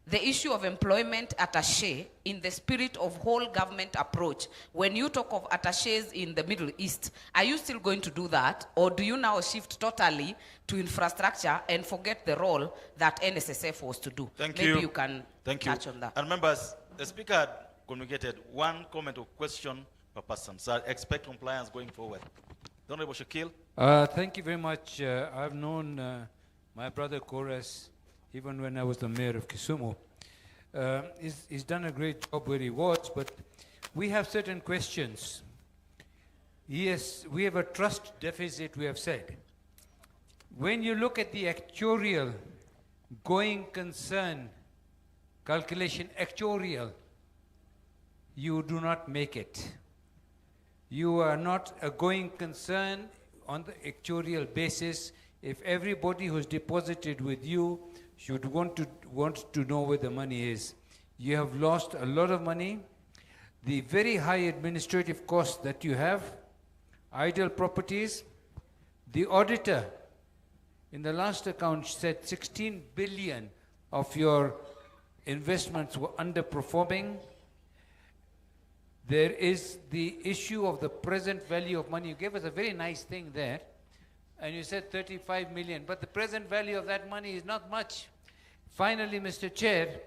The issue of employment attaché in the spirit of whole government approach. When you talk of attachés in the Middle East, are you still going to do that? Or do you now shift totally to infrastructure and forget the role that NSSF was to do? Maybe you can touch on that. And members, the Speaker had communicated 1 comment or question per person. So I expect compliance going forward. The Honorable Shakil. Thank you very much. I've known my brother Koras even when I was the mayor of Kisumu. He's done a great job where he was, but we have certain questions. Yes, we have a trust deficit, we have said. When you look at the actuarial going concern calculation, actuarial, you do not make it. You are not a going concern on the actuarial basis. If everybody who's deposited with you should want to know where the money is. You have lost a lot of money. The very high administrative costs that you have, idle properties. The auditor in the last account said 16 billion of your investments were underperforming. There is the issue of the present value of money. You gave us a very nice thing there, and you said 35 million, but the present value of that money is not much. Finally, Mr. Chair,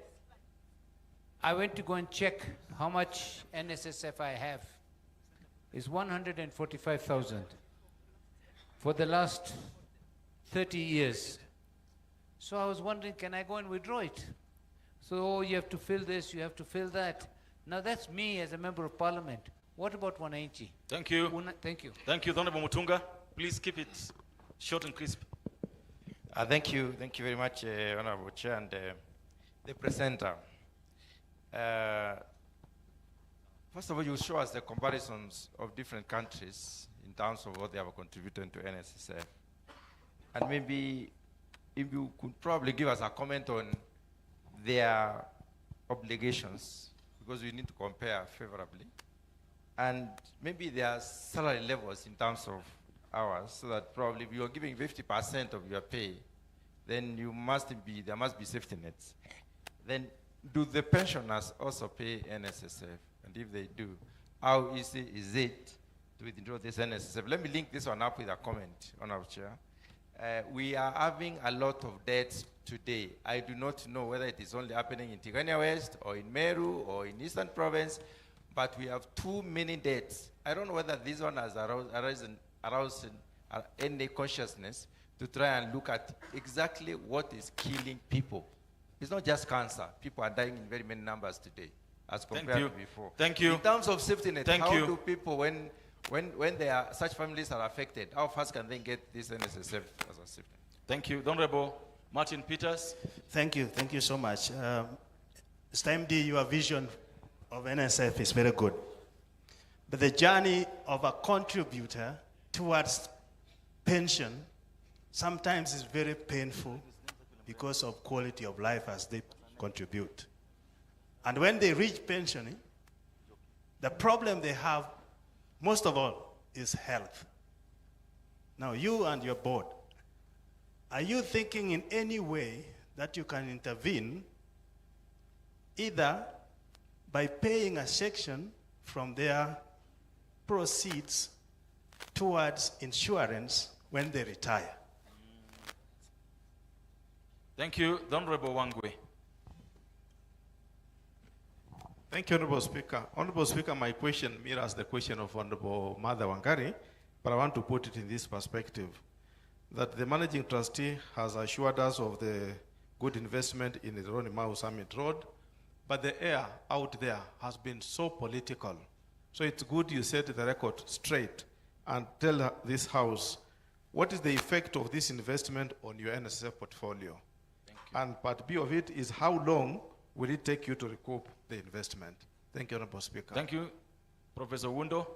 I went to go and check how much NSSF I have. It's 145,000 for the last 30 years. So I was wondering, can I go and withdraw it? So you have to fill this, you have to fill that. Now that's me as a member of parliament. What about 180? Thank you. Thank you. Thank you, Honorable Mutunga. Please keep it short and crisp. Thank you very much, Honorable Chair and the presenter. First of all, you show us the comparisons of different countries in terms of what they have contributed to NSSF. And maybe if you could probably give us a comment on their obligations, because we need to compare favorably. And maybe their salary levels in terms of hours, so that probably if you're giving 50% of your pay, then there must be safety nets. Then do the pensioners also pay NSSF? And if they do, how easy is it to withdraw this NSSF? Let me link this one up with a comment, Honorable Chair. We are having a lot of debts today. I do not know whether it is only happening in Tigania West or in Meru or in Eastern Province, but we have too many debts. I don't know whether this one has aroused any consciousness to try and look at exactly what is killing people. It's not just cancer. People are dying in very many numbers today as compared to before. Thank you. In terms of safety net, Thank how you. do people, when such families are affected, how fast can they get this NSSF as a safety net? Thank you. The Honorable Martin Peters. Thank you so much. Mr. MD, your vision of NSF is very good. But the journey of a contributor towards pension sometimes is very painful because of quality of life as they contribute. And when they reach pensioning, the problem they have, most of all, is health. Now, you and your board, are you thinking in any way that you can intervene either by paying a section from their proceeds towards insurance when they retire? Thank you. The Honorable Wangwe. Thank you, Honorable Speaker. Honorable Speaker, my question mirrors the question of Honorable Mother Wangari, but I want to put it in this perspective, that the managing trustee has assured us of the good investment in the Ronnie Mau Summit Road, but the air out there has been so political. So it's good you set the record straight and tell this House, what is the effect of this investment on your NSSF portfolio? And part B of it is, how long will it take you to recoup the investment? Thank you, Honorable Speaker. Thank you. Professor Wundo.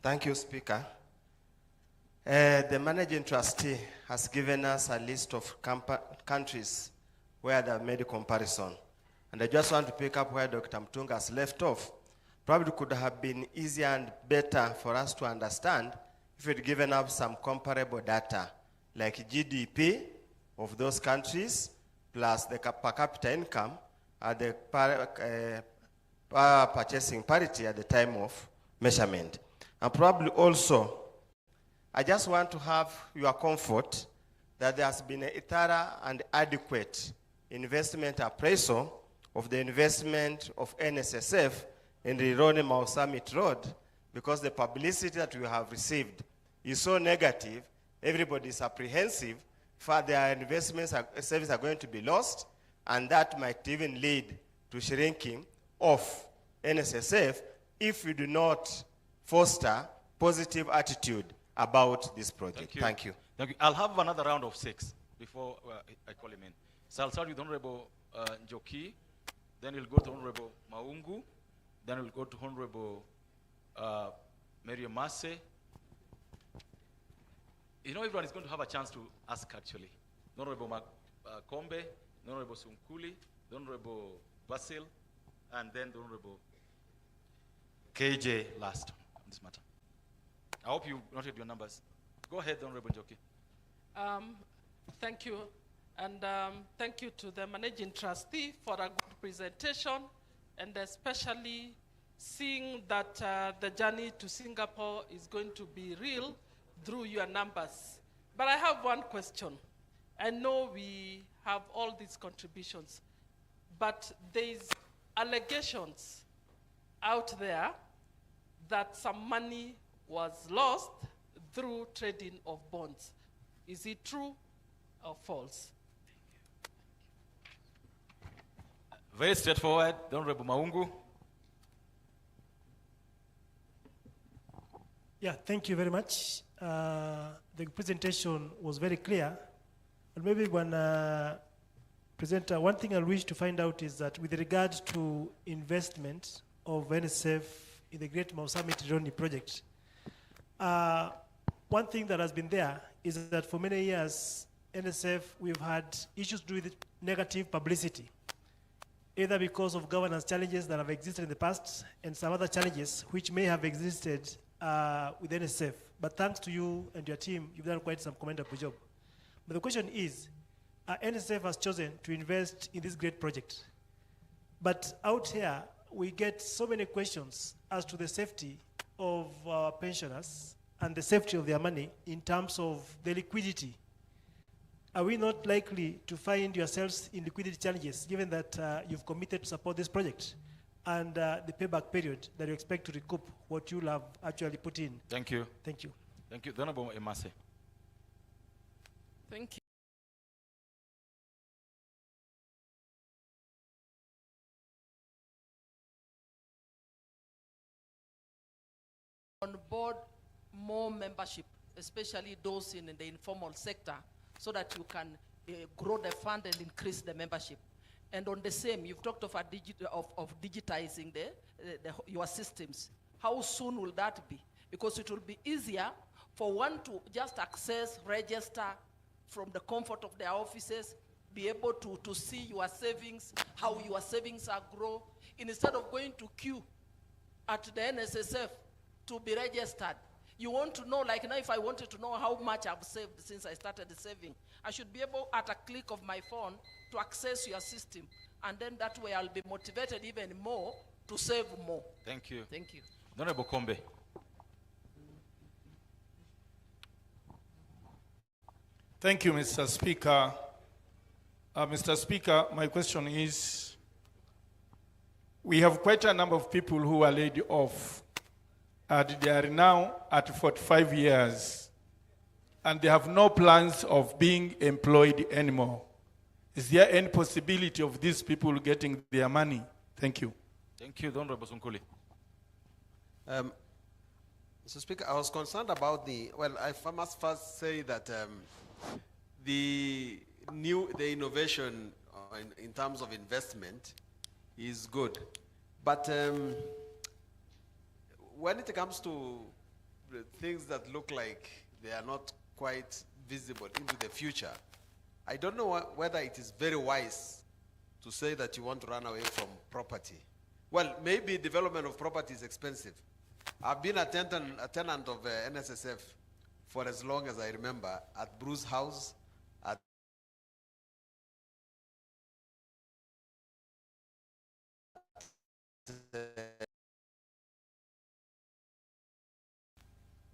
Thank you, Speaker. The managing trustee has given us a list of countries where they have made a comparison. And I just want to pick up where Dr. Mtunga has left off. Probably could have been easier and better for us to understand if we'd given up some comparable data, like GDP of those countries, plus the per capita income, at the power purchasing parity at the time of measurement. And probably also, I just want to have your comfort that there has been a thorough and adequate investment appraisal of the investment of NSSF in the Ronnie Mau Summit Road, because the publicity that we have received is so negative, everybody is apprehensive for their investments services are going to be lost, and that might even lead to shrinking of NSSF if we do not foster positive attitude about this project. Thank you. Thank you. I'll have another round of 6 before I call him in. So I'll start with Honorable Njoki, then we'll go to Honorable Maungu, then we'll go to Honorable Mary Mase. You know, everyone is going to have a chance to ask, actually. The Honorable Kombe, the Honorable Sunkuli, the Honorable Basil, and then the Honorable KJ last on this matter. I hope you noted your numbers. Go ahead, Honorable Njoki. Thank you. And thank you to the managing trustee for a good presentation, and especially seeing that the journey to Singapore is going to be real through your numbers. But I have one question. I know we have all these contributions, but there's allegations out there that some money was lost through trading of bonds. Is it true or false? Very straightforward. The Honorable Maungu. Yeah, thank you very much. The presentation was very clear. And maybe one presenter, one thing I wish to find out is that with regard to investment of NSF in the Great Mau Summit Ironi project, one thing that has been there is that for many years, NSF, we've had issues to do with negative publicity, either because of governance challenges that have existed in the past and some other challenges which may have existed with NSF. But thanks to you and your team, you've done quite some commendable job. But the question is, NSF has chosen to invest in this great project. But out here, we get so many questions as to the safety of our pensioners and the safety of their money in terms of the liquidity. Are we not likely to find yourselves in liquidity challenges given that you've committed to support this project and the payback period that you expect to recoup what you'll have actually put in? Thank you. Thank you. Thank you. Honorable Emase. Thank you. On board more membership, especially those in the informal sector, so that you can grow the fund and increase the membership. And on the same, you've talked of digitizing your systems. How soon will that be? Because it will be easier for one to just access, register from the comfort of their offices, be able to see your savings, how your savings are grow, instead of going to queue at the NSSF to be registered. You want to know, like now if I wanted to know how much I've saved since I started the saving, I should be able at a click of my phone to access your system. And then that way I'll be motivated even more to save more. Thank you. Thank you. Honorable Kombe. Thank you, Mr. Speaker. Mr. Speaker, my question is, we have quite a number of people who are laid off, and they are now at 45 years, and they have no plans of being employed anymore. Is there any possibility of these people getting their money? Thank you. Thank you, Honorable Sunkuli. Mr. Speaker, I was concerned about I must first say that the innovation in terms of investment is good. But when it comes to the things that look like they are not quite visible into the future, I don't know whether it is very wise to say that you want to run away from property. Well, maybe development of property is expensive. I've been a tenant of NSSF for as long as I remember, at Bruce House, at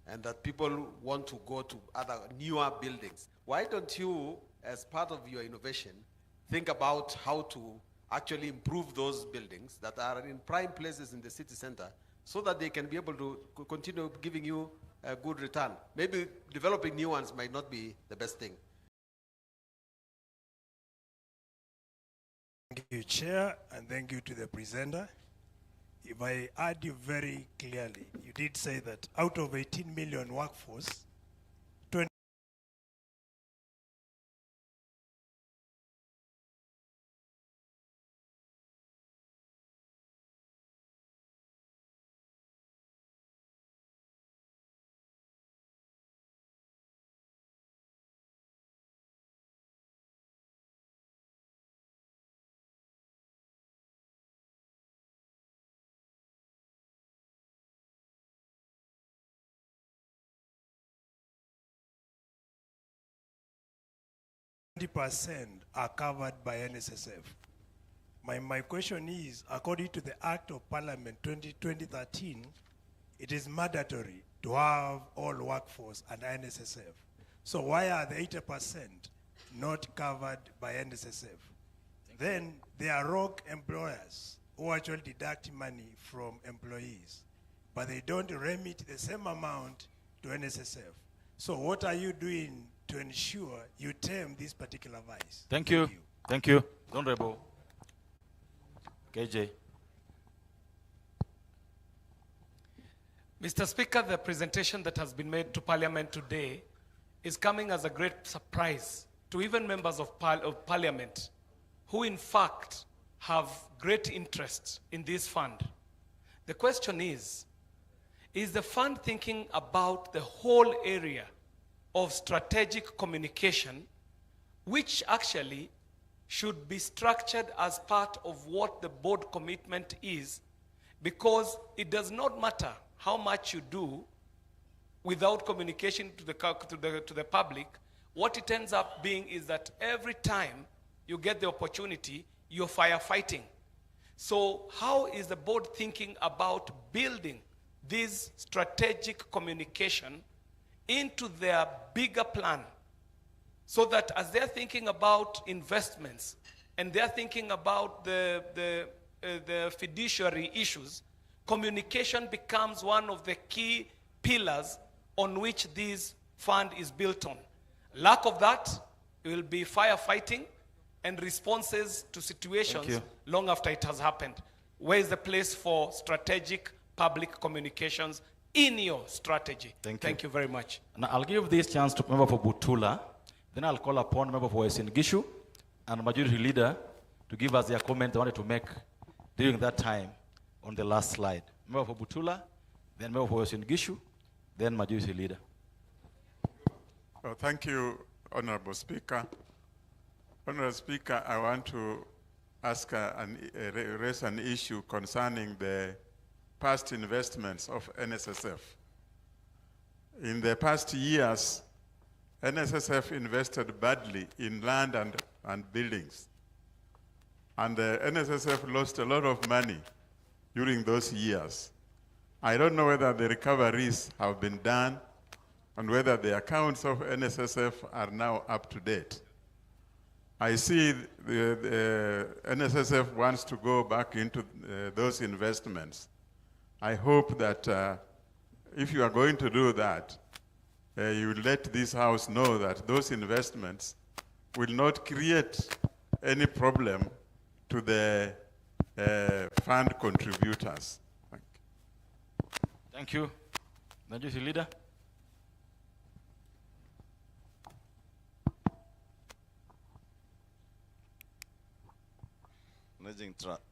and that people want to go to other newer buildings. Why don't you, as part of your innovation, think about how to actually improve those buildings that are in prime places in the city center so that they can be able to continue giving you a good return? Maybe developing new ones might not be the best thing. Thank you, Chair, and thank you to the presenter. If I heard you very clearly, you did say that out of 18 million workforce, 20 20% are covered by NSSF. My question is, according to the Act of Parliament 2013, it is mandatory to have all workforce under NSSF. So why are the 80% not covered by NSSF? Then there are rogue employers who actually deduct money from employees, but they don't remit the same amount to NSSF. So what are you doing to ensure you tame this particular vice? Thank you. Thank you. Honorable KJ. Mr. Speaker, the presentation that has been made to Parliament today is coming as a great surprise to even members of Parliament who in fact have great interest in this fund. The question is the fund thinking about the whole area of strategic communication, which actually should be structured as part of what the board commitment is, because it does not matter how much you do without communication to the public. What it ends up being is that every time you get the opportunity, you're firefighting. So how is the board thinking about building this strategic communication into their bigger plan, so that as they're thinking about investments and they're thinking about the fiduciary issues, communication becomes one of the key pillars on which this fund is built on. Lack of that will be firefighting and responses to situations long after it has happened. Where is the place for strategic public communications in your strategy? Thank you very much. Now I'll give this chance to member for Butula, then I'll call upon member for Western Gishu and majority leader to give us their comment they wanted to make during that time on the last slide. Member for Butula, then member for Western Gishu, then majority leader. Well, thank you, Honorable Speaker. Honorable Speaker, I want to ask raise an issue concerning the past investments of NSSF. In the past years, NSSF invested badly in land and buildings. And the NSSF lost a lot of money during those years. I don't know whether the recoveries have been done and whether the accounts of NSSF are now up to date. I see the NSSF wants to go back into those investments. I hope that if you are going to do that, you will let this House know that those investments will not create any problem to the fund contributors. Thank you. Majority leader.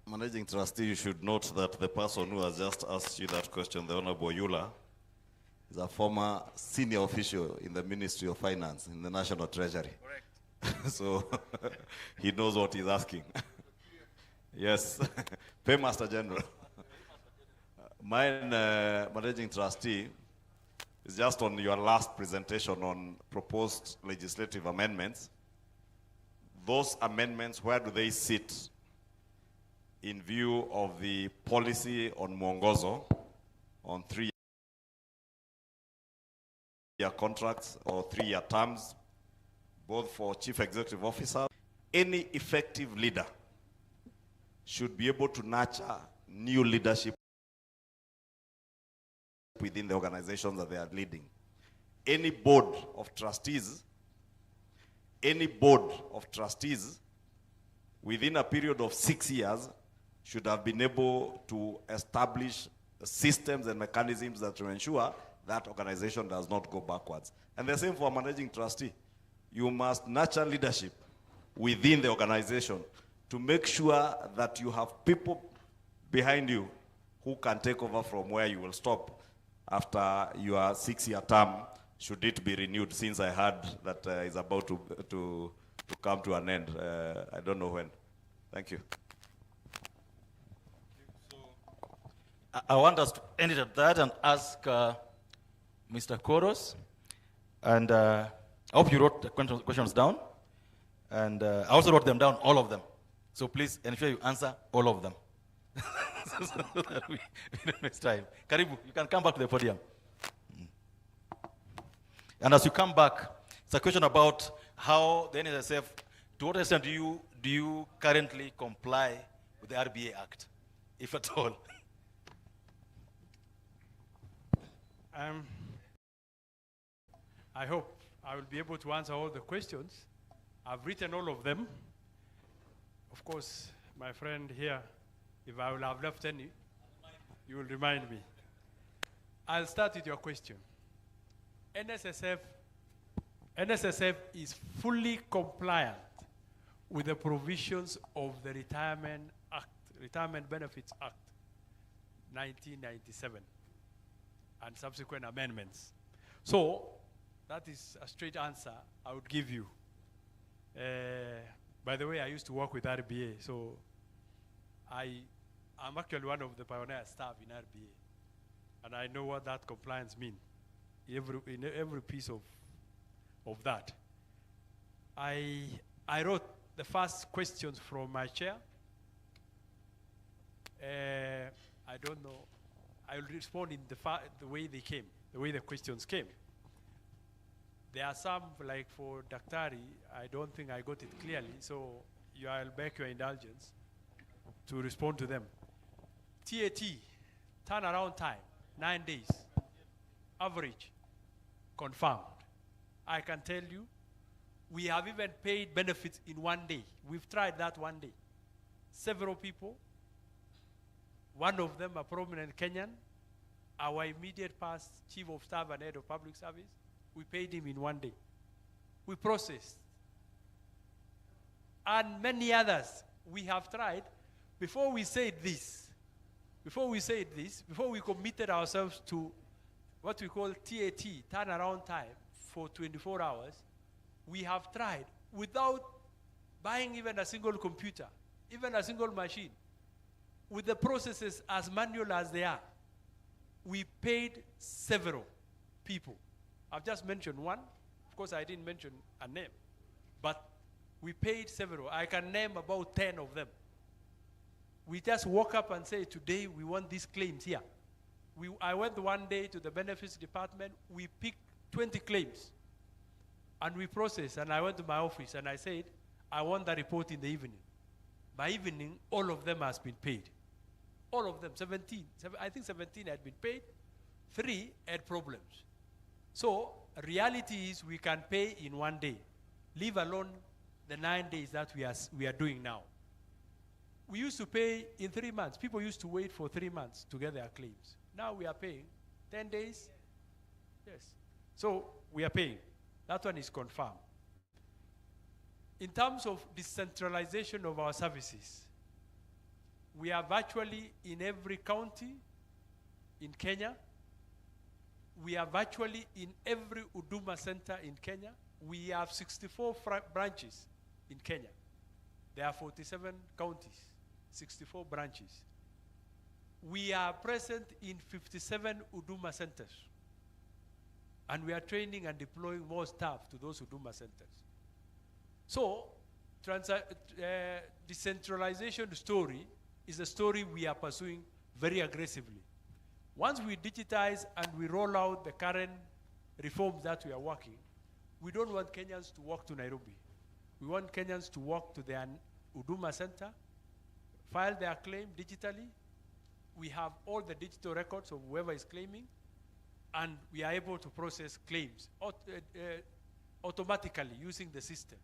Managing trustee, you should note that the person who has just asked you that question, the Honorable Yula, is a former senior official in the Ministry of Finance in the National Treasury. Correct. So he knows what he's asking. Yes, Paymaster General. Mine, Managing Trustee, is just on your last presentation on proposed legislative amendments. Those amendments, where do they sit in view of the policy on Mwongozo on 3-year contracts or 3-year terms, both for chief executive officer? Any effective leader should be able to nurture new leadership within the organizations that they are leading. Any board of trustees within a period of 6 years should have been able to establish systems and mechanisms that will ensure that organization does not go backwards. And the same for a managing trustee. You must nurture leadership within the organization to make sure that you have people behind you who can take over from where you will stop after your 6-year term, should it be renewed, since I heard that is about to come to an end. I don't know when. Thank you. I want us to end it at that and ask Mr. Koros. And I hope you wrote the questions down. And I also wrote them down, all of them. So please ensure you answer all of them. So that we don't waste time. Karibu, you can come back to the podium. And as you come back, it's a question about how the NSSF, to what extent do you currently comply with the RBA Act, if at all? I hope I will be able to answer all the questions. I've written all of them. Of course, my friend here, if I will have left any, you will remind me. I'll start with your question. NSSF is fully compliant with the provisions of the Retirement Benefits Act 1997 and subsequent amendments. So that is a straight answer I would give you. By the way, I used to work with RBA, so I'm actually one of the pioneer staff in RBA, and I know what that compliance means. In every piece of that. I wrote the first questions from my chair. I don't know. I will respond in the way they came, the way the questions came. There are some, like for Daktari, I don't think I got it clearly, so I'll beg your indulgence to respond to them. TAT, turnaround time, 9 days, average, confirmed. I can tell you, we have even paid benefits in 1 day. We've tried that 1 day. Several people, one of them a prominent Kenyan, our immediate past chief of staff and head of public service, we paid him in 1 day. We processed. And many others we have tried. Before we before we committed ourselves to what we call TAT, turnaround time, for 24 hours, we have tried without buying even a single computer, even a single machine, with the processes as manual as they are. We paid several people. I've just mentioned one. Of course, I didn't mention a name, but we paid several. I can name about 10 of them. We just woke up and say, today we want these claims here. I went 1 day to the benefits department. We picked 20 claims, and we processed. And I went to my office and I said, I want the report in the evening. By evening, all of them has been paid. All of them, 17. I think 17 had been paid. 3 had problems. So reality is we can pay in 1 day, leave alone the 9 days that we are doing now. We used to pay in 3 months. People used to wait for 3 months to get their claims. Now we are paying 10 days. Yes. So we are paying. That one is confirmed. In terms of decentralization of our services, we are virtually in every county in Kenya. We are virtually in every Huduma center in Kenya. We have 64 branches in Kenya. There are 47 counties, 64 branches. We are present in 57 Huduma centers. And we are training and deploying more staff to those Huduma centers. So, decentralization story is a story we are pursuing very aggressively. Once we digitize and we roll out the current reforms that we are working, we don't want Kenyans to walk to Nairobi. We want Kenyans to walk to their Huduma center, file their claim digitally. We have all the digital records of whoever is claiming, and we are able to process claims automatically using the system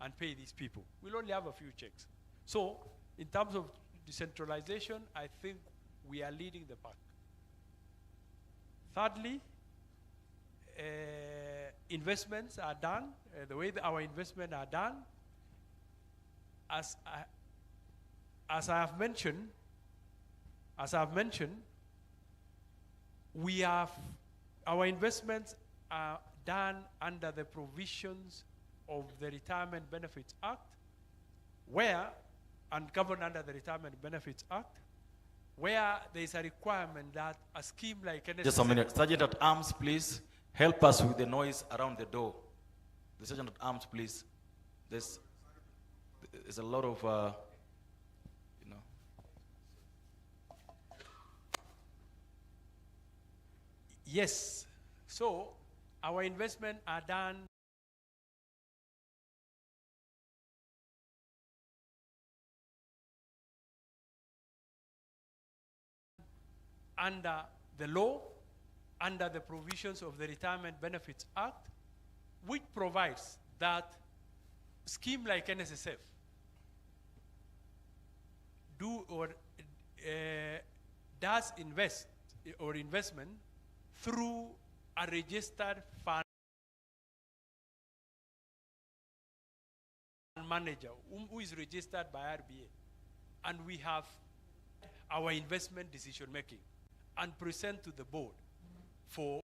and pay these people. We'll only have a few checks. So, in terms of decentralization, I think we are leading the pack. Thirdly, investments are done. The way that our investments are done, as I have mentioned, we have our investments are done under the provisions of the Retirement Benefits Act, and governed under the Retirement Benefits Act, where there is a requirement that a scheme like NSSF... Just a minute. Sergeant at Arms, please help us with the noise around the door. The Sergeant at Arms, please. There's a lot of, Yes. So, our investments are done under the law, under the provisions of the Retirement Benefits Act, which provides that scheme like NSSF does investment through a registered fund manager who is registered by RBA. And we have our investment decision making and present to the board for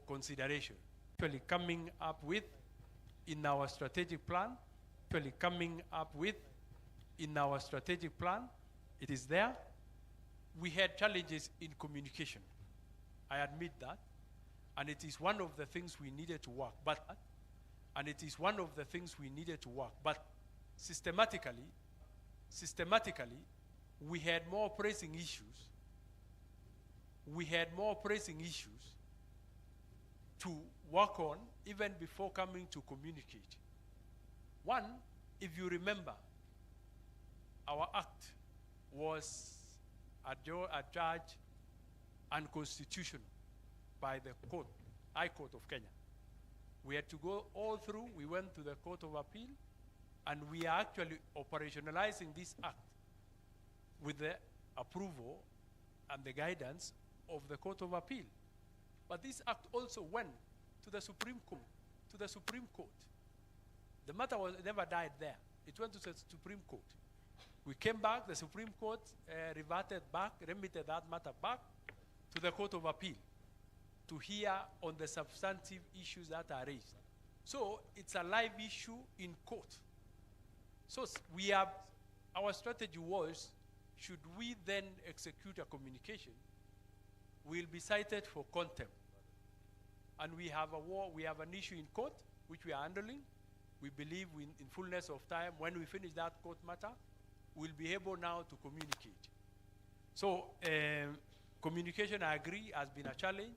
consideration. Actually coming up with in our strategic plan, it is there. We had challenges in communication. I admit that. And it is one of the things we needed to work. But systematically, we had more pressing issues. To work on even before coming to communicate. One, if you remember, our act was adjudged unconstitutional by the court, High Court of Kenya. We had to go all through. We went to the Court of Appeal, and we are actually operationalizing this act with the approval and the guidance of the Court of Appeal. But this act also went to the Supreme Court. The matter never died there. It went to the Supreme Court. We came back, the Supreme Court remitted that matter back to the Court of Appeal to hear on the substantive issues that are raised. So it's a live issue in court. So our strategy was, should we then execute a communication, we'll be cited for contempt. And we have an issue in court, which we are handling. We believe in fullness of time, when we finish that court matter, we'll be able now to communicate. So communication, I agree, has been a challenge.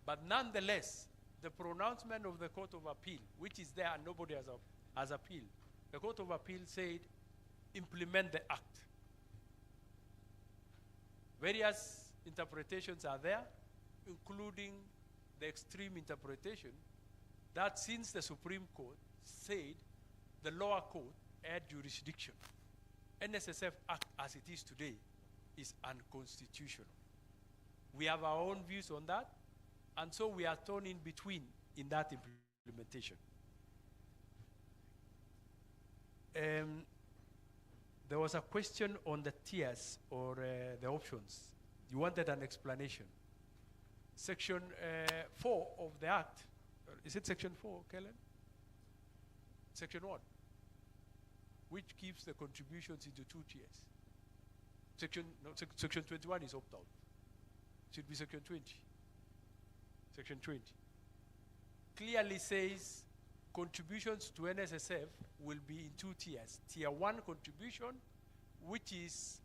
But nonetheless, the pronouncement of the Court of Appeal, which is there and nobody has appealed, the Court of Appeal said, implement the act. Various interpretations are there, including the extreme interpretation that since the Supreme Court said the lower court had jurisdiction, NSSF Act as it is today is unconstitutional. We have our own views on that, and so we are torn in between in that implementation. There was a question on the tiers or the options. You wanted an explanation. Section 4 of the Act, is it Section 4, Kellen? Section 1, which keeps the contributions into 2 tiers. Section 21 is opt-out. Should be Section 20. Section 20 clearly says contributions to NSSF will be in 2 tiers. Tier 1 contribution, which is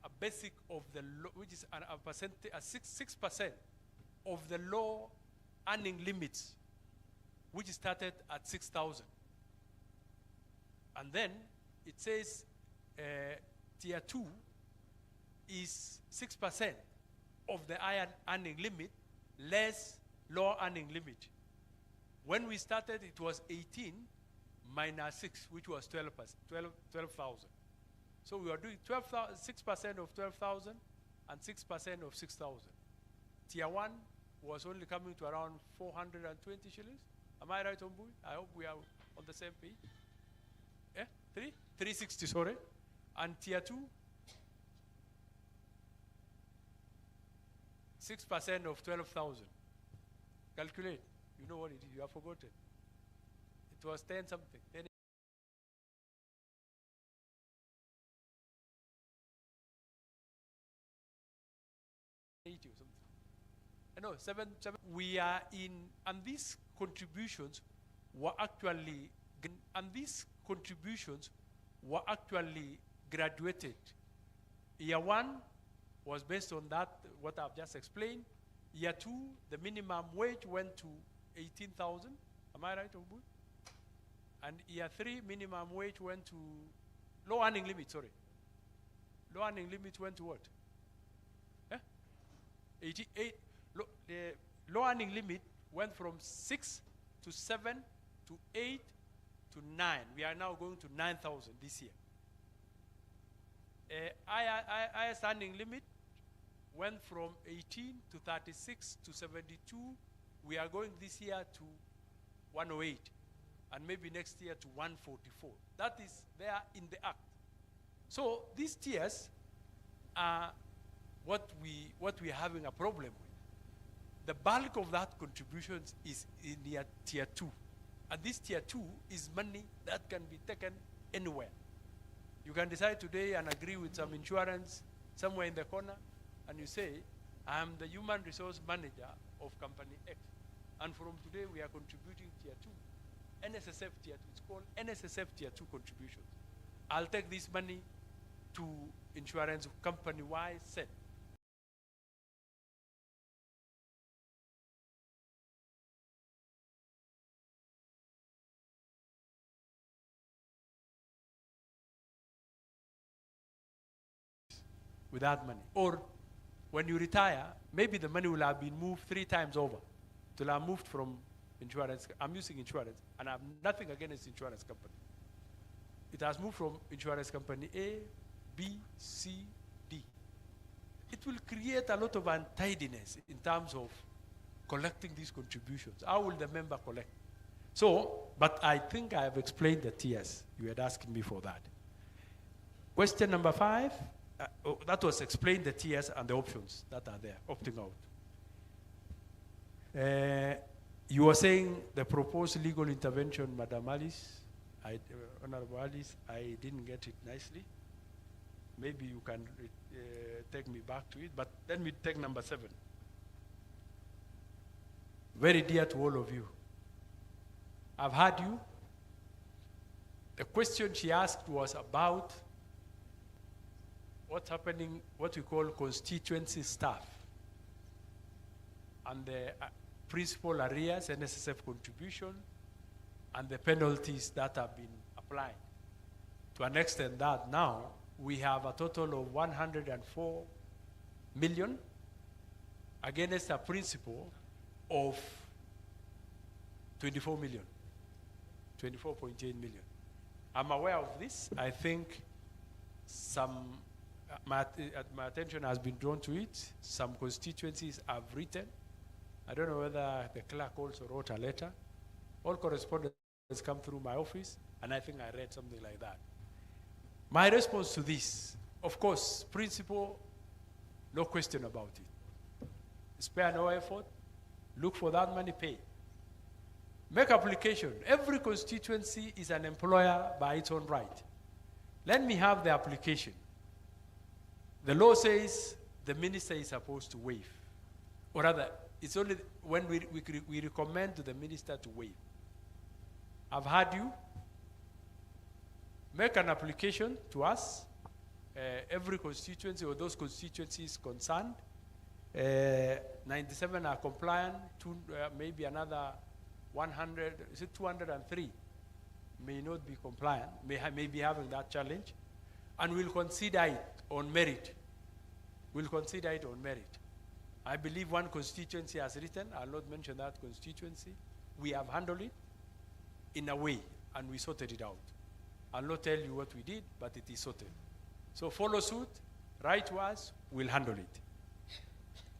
a basic of the law, which is a percentage, 6% of the law earning limits, which started at 6,000. And then it says tier 2 is 6% of the earning limit less law earning limit. When we started, it was 18 minus 6, which was 12,000. So we are doing 6% of 12,000 and 6% of 6,000. Tier 1 was only coming to around 420 shillings. Am I right, Ombui? I hope we are on the same page. 360, sorry. And tier 2, 6% of 12,000. Calculate. You know what it is. You have forgotten. It was 10 something. 10 80 or something. No, 7. We are in, and these contributions were actually graduated. Year 1 was based on that, what I've just explained. Year 2, the minimum wage went to 18,000. Am I right, Obu? And year 3, minimum wage went to low earning limit, sorry. Low earning limit went to what? 88. The low earning limit went from 6 to 7 to 8 to 9. We are now going to 9,000 this year. Highest earning limit went from 18 to 36 to 72. We are going this year to 108, and maybe next year to 144. That is there in the act. So these tiers are what we are having a problem with. The bulk of that contributions is in the tier 2. And this tier 2 is money that can be taken anywhere. You can decide today and agree with some insurance somewhere in the corner, and you say, I am the human resource manager of company X. And from today we are contributing tier 2. NSSF tier 2, it's called NSSF tier 2 contributions. I'll take this money to insurance company Y set. With that money. Or when you retire, maybe the money will have been moved 3 times over. It will have moved from insurance. I'm using insurance, and I have nothing against insurance company. It has moved from insurance company A, B, C, D. It will create a lot of untidiness in terms of collecting these contributions. How will the member collect? So, but I think I have explained the tiers. You had asking me for that. Question number 5. That was explain the tiers and the options that are there, opting out. You were saying the proposed legal intervention, Madam Alice, Honorable Alice, I didn't get it nicely. Maybe you can take me back to it, but let me take number 7. Very dear to all of you. I've heard you. The question she asked was about what's happening, what we call constituency staff, and the principal arrears, NSSF contribution, and the penalties that have been applied. To an extent that now we have a total of 104 million against a principal of 24 million, 24.8 million. I'm aware of this. I think my attention has been drawn to it. Some constituencies have written. I don't know whether the clerk also wrote a letter. All correspondence has come through my office, and I think I read something like that. My response to this, of course, principle, no question about it. Spare no effort, look for that money, pay. Make application. Every constituency is an employer by its own right. Let me have the application. The law says the minister is supposed to waive. Or rather, it's only when we recommend to the minister to waive. I've heard you. Make an application to us, every constituency or those constituencies concerned. 97 are compliant, maybe another 100, is it 203 may not be compliant, may be having that challenge, and we'll consider it on merit. We'll consider it on merit. I believe one constituency has written, I'll not mention that constituency. We have handled it in a way, and we sorted it out. I'll not tell you what we did, but it is sorted. So follow suit, write to us, we'll handle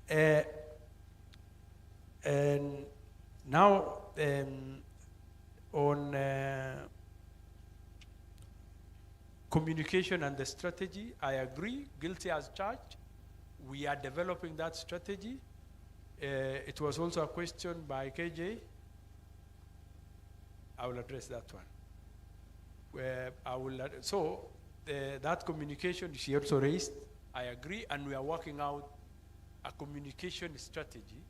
it. And now, on communication and the strategy, I agree, guilty as charged. We are developing that strategy. It was also a question by KJ. I will address that one. That communication she also raised, I agree, and we are working out a communication strategy,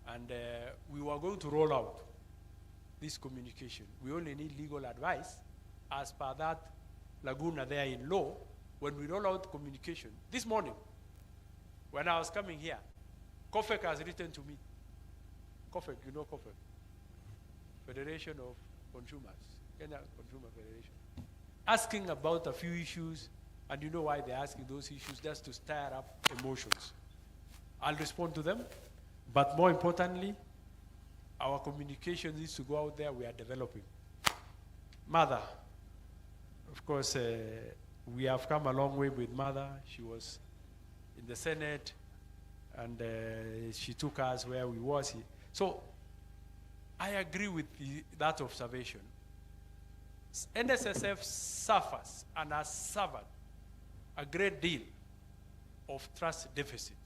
and we were going to roll out this communication. We only need legal advice as per that laguna there in law when we roll out communication. This morning, when I was coming here, COFEC has written to me. COFEC, you know COFEC? Federation of Consumers, Kenya Consumer Federation. Asking about a few issues, and you know why they're asking those issues, just to stir up emotions. I'll respond to them, but more importantly, our communication needs to go out there, we are developing. Mother, of course, we have come a long way with Mother. She was in the Senate, and she took us where we was. So, I agree with that observation. NSSF suffers and has suffered a great deal of trust deficit.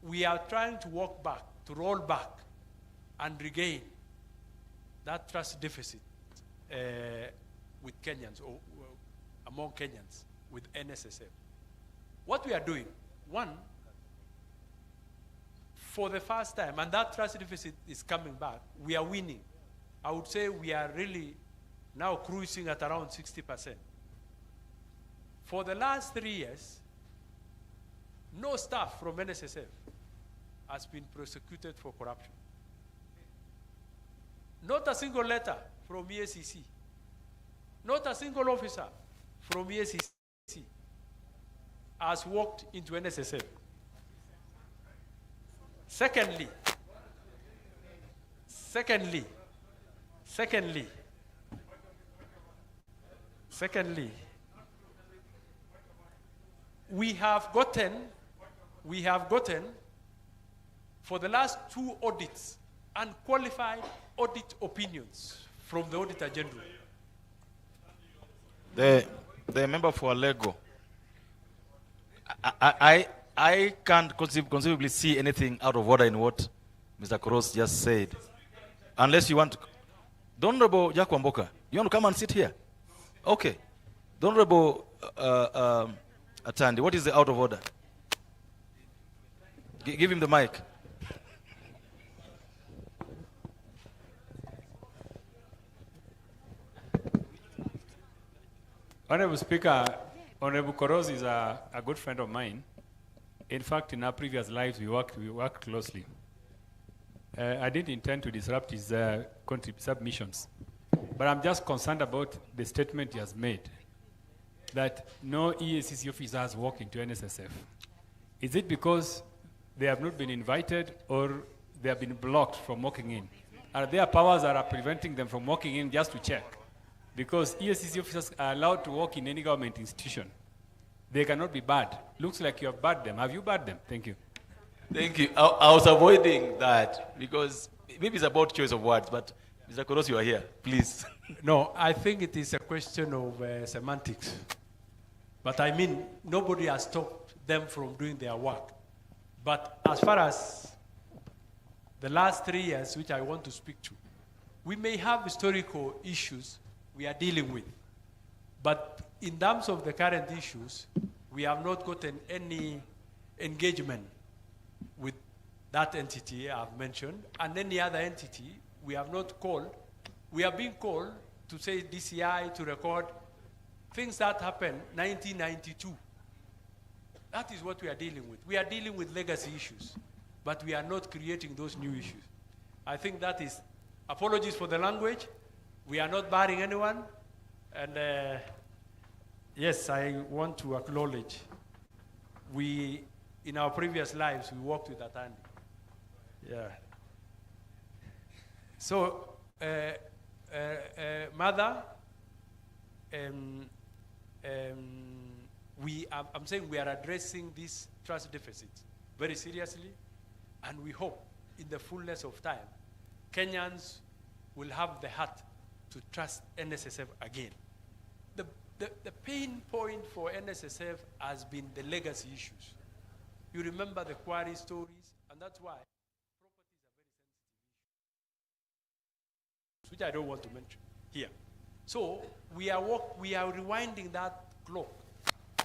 We are trying to walk back, to roll back, and regain that trust deficit with Kenyans, or among Kenyans, with NSSF. What we are doing, one, for the first time, and that trust deficit is coming back, we are winning. I would say we are really now cruising at around 60%. For the last 3 years, no staff from NSSF has been prosecuted for corruption. Not a single letter from EACC. Not a single officer from EACC has walked into NSSF. Secondly, we have gotten for the last 2 audits unqualified audit opinions from the Auditor General. The member for Lego. I can't conceivably see anything out of order in what Mr. Koros just said. Unless you want to. The Honorable Jakwamboka, you want to come and sit here? Okay. The Honorable Atandi, what is the out of order? Give him the mic. Honorable Speaker, Honorable Koros is a good friend of mine. In fact, in our previous lives, we worked closely. I didn't intend to disrupt his submissions, but I'm just concerned about the statement he has made, that no EACC officer has walked into NSSF. Is it because they have not been invited, or they have been blocked from walking in? Are there powers that are preventing them from walking in just to check? Because EACC officers are allowed to walk in any government institution. They cannot be bad. Looks like you have barred them. Have you barred them? Thank you. Thank you. I was avoiding that because maybe it's about choice of words, but Mr. Koros, you are here. Please. No, I think it is a question of semantics. But I mean, nobody has stopped them from doing their work. But as far as the last 3 years, which I want to speak to, we may have historical issues we are dealing with. But in terms of the current issues, we have not gotten any engagement with that entity I've mentioned, and any other entity we have not called. We are being called to say DCI to record things that happened 1992. That is what we are dealing with. We are dealing with legacy issues, but we are not creating those new issues. I think that is, apologies for the language. We are not barring anyone, and yes, I want to acknowledge in our previous lives, we worked with Atandi. Yeah. So, Mother, I'm saying we are addressing this trust deficit very seriously, and we hope in the fullness of time, Kenyans will have the heart to trust NSSF again. The pain point for NSSF has been the legacy issues. You remember the quarry stories, and that's why property is a very sensitive issue, which I don't want to mention here. So we are rewinding that clock,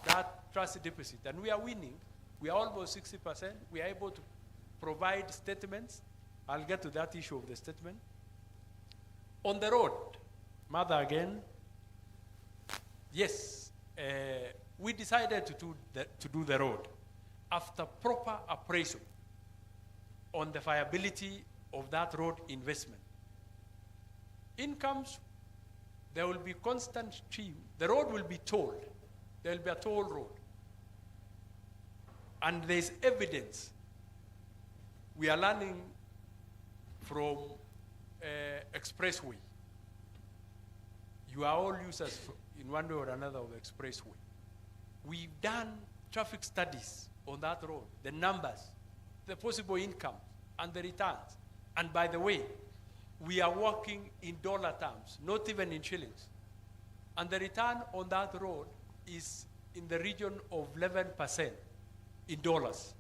that trust deficit, and we are winning. We are almost 60%. We are able to provide statements. I'll get to that issue of the statement. On the road, Mother again, yes, we decided to do the road after proper appraisal on the viability of that road investment. Incomes, there will be constant stream. The road will be tolled. There will be a toll road. And there's evidence. We are learning from expressway. You are all users in one way or another of the expressway. We've done traffic studies on that road, the numbers, the possible income, and the returns. And by the way, we are working in dollar terms, not even in shillings. And the return on that road is in the region of 11% in dollars.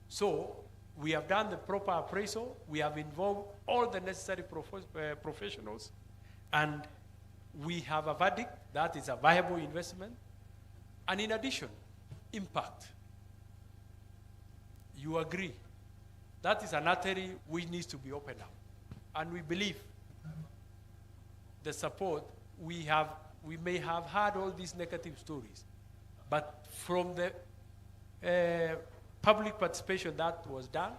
So we have done the proper appraisal. We have involved all the necessary professionals. And we have a verdict that is a viable investment. And in addition, impact. You agree. That is an artery which needs to be opened up. And we believe the support we may have had all these negative stories, but from the public participation that was done,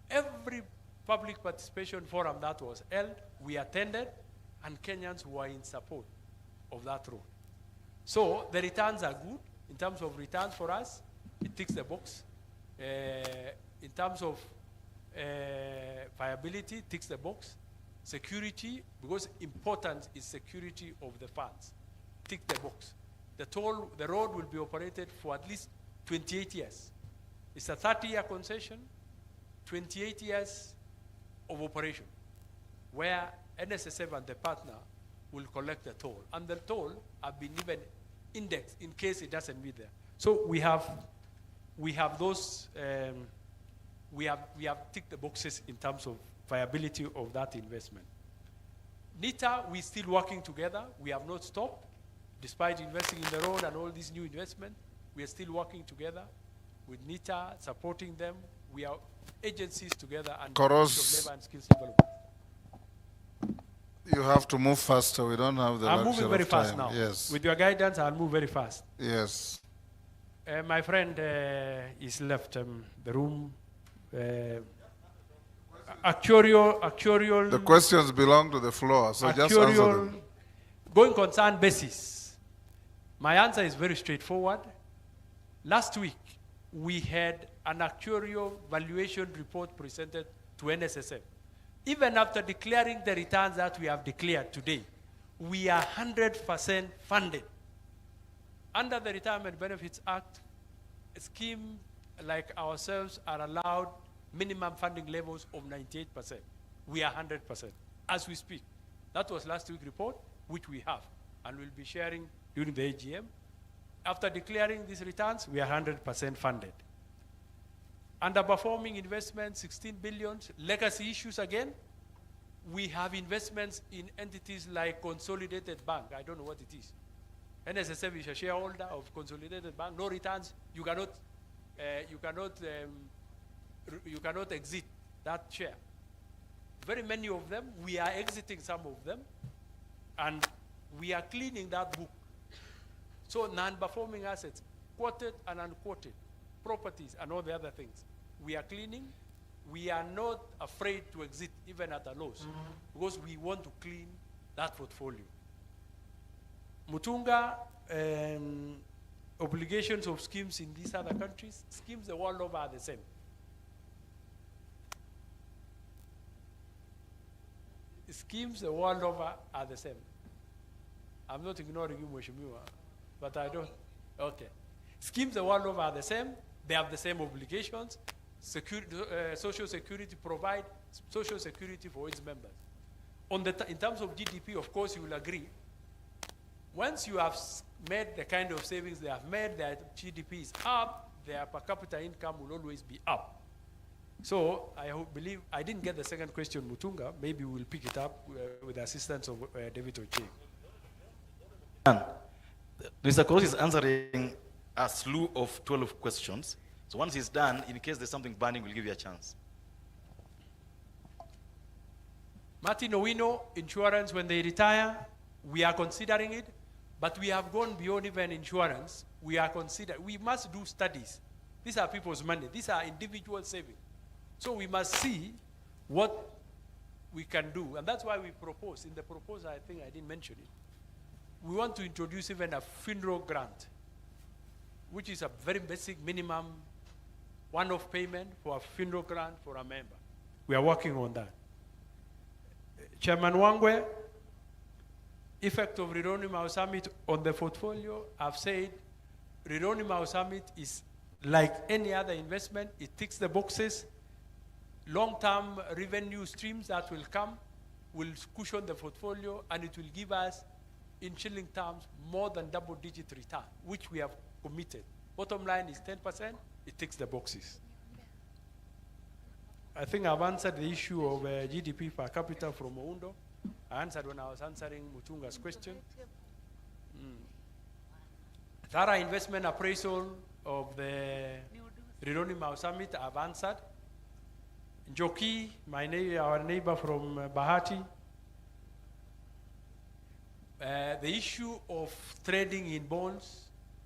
every public participation forum that was held, we attended, and Kenyans were in support of that road. So the returns are good. In terms of returns for us, it ticks the box. In terms of viability, ticks the box. Security, because important is security of the funds, tick the box. The road will be operated for at least 28 years. It's a 30-year concession, 28 years of operation, where NSSF and the partner will collect the toll. And the toll have been even indexed in case it doesn't meet there. So we have those, we have ticked the boxes in terms of viability of that investment. NITA, we're still working together. We have not stopped. Despite investing in the road and all these new investment, we are still working together with NITA, supporting them. We are agencies together and Koros, labor and skills development. You have to move faster. We don't have the I'm luxury moving very of fast time. now. Yes. With your guidance, I'll move very fast. Yes. My friend is left the room. Actuarial. The questions belong to the floor, so just answer them. Going concern basis. My answer is very straightforward. Last week, we had an actuarial valuation report presented to NSSF. Even after declaring the returns that we have declared today, we are 100% funded. Under the Retirement Benefits Act, a scheme like ourselves are allowed minimum funding levels of 98%. We are 100% as we speak. That was last week's report, which we have, and we'll be sharing during the AGM. After declaring these returns, we are 100% funded. Underperforming investments, 16 billion. Legacy issues again. We have investments in entities like Consolidated Bank. I don't know what it is. NSSF is a shareholder of Consolidated Bank. No returns. You cannot exit that share. Very many of them, we are exiting some of them, and we are cleaning that book. So non-performing assets, quoted and unquoted, properties and all the other things, we are cleaning. We are not afraid to exit even at a loss, because we want to clean that portfolio. Mutunga, obligations of schemes in these other countries, schemes the world over are the same. Schemes the world over are the same. I'm not ignoring you, Mheshimiwa, but I don't. Okay. Schemes the world over are the same. They have the same obligations. Social Security provide social security for its members. In terms of GDP, of course, you will agree. Once you have made the kind of savings they have made, their GDP is up, their per capita income will always be up. So believe, I didn't get the second question, Mutunga. Maybe we'll pick it up with the assistance of David Oche. Mr. Koros is answering a slew of 12 questions. So once he's done, in case there's something burning, we'll give you a chance. Martin Owino, insurance when they retire, we are considering it, But we have gone beyond even insurance. We must do studies. These are people's money. These are individual savings. So we must see what we can do. And that's why we propose. In the proposal, I think I didn't mention it. We want to introduce even a funeral grant, which is a very basic minimum one-off payment for a funeral grant for a member. We are working on that. Chairman Wangwe, effect of Rironi Summit on the portfolio, I've said Rironi Summit is like any other investment. It ticks the boxes. Long-term revenue streams that will come will cushion the portfolio, and it will give us, in shilling terms, more than double-digit return, which we have committed. Bottom line is 10%. It ticks the boxes. I think I've answered the issue of GDP per capita from Oundo. I answered when I was answering Mutunga's question. Thorough investment appraisal of the Rironi Mau Summit, I've answered. Njoki, our neighbor from Bahati. The issue of trading in bonds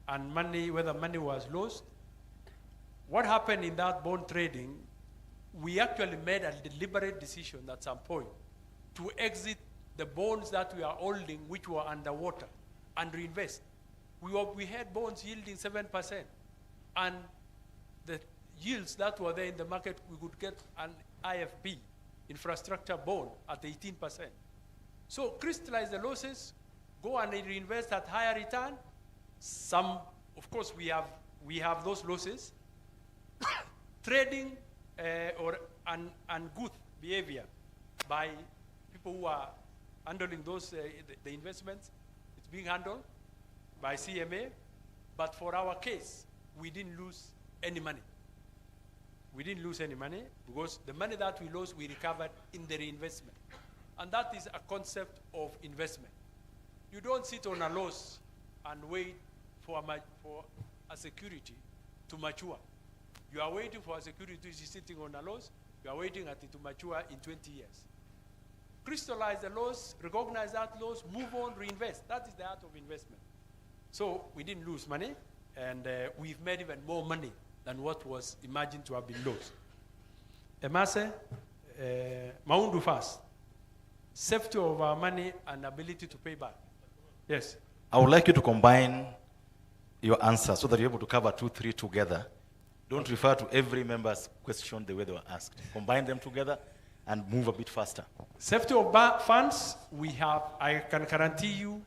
and money, whether money was lost. What happened in that bond trading, we actually made a deliberate decision at some point to exit the bonds that we are holding, which were underwater, and reinvest. We had bonds yielding 7%, and the yields that were there in the market, we could get an IFB, infrastructure bond, at 18%. So crystallize the losses, go and reinvest at higher return. Some, of course, we have those losses. Trading and good behavior by people who are handling those the investments, it's being handled by CMA. But for our case, we didn't lose any money. We didn't lose any money because the money that we lost, we recovered in the reinvestment. And that is a concept of investment. You don't sit on a loss and wait for a security to mature. You are waiting for a security to is sitting on a loss. You are waiting at it to mature in 20 years. Crystallize the loss, recognize that loss, move on, reinvest. That is the art of investment. So we didn't lose money, and we've made even more money than what was imagined to have been lost. Emase, Maundu first. Safety of our money and ability to pay back. Yes. I would like you to combine your answers so that you're able to cover 2, 3 together. Don't refer to every member's question the way they were asked. Combine them together and move a bit faster. Safety of funds, we have, I can guarantee you,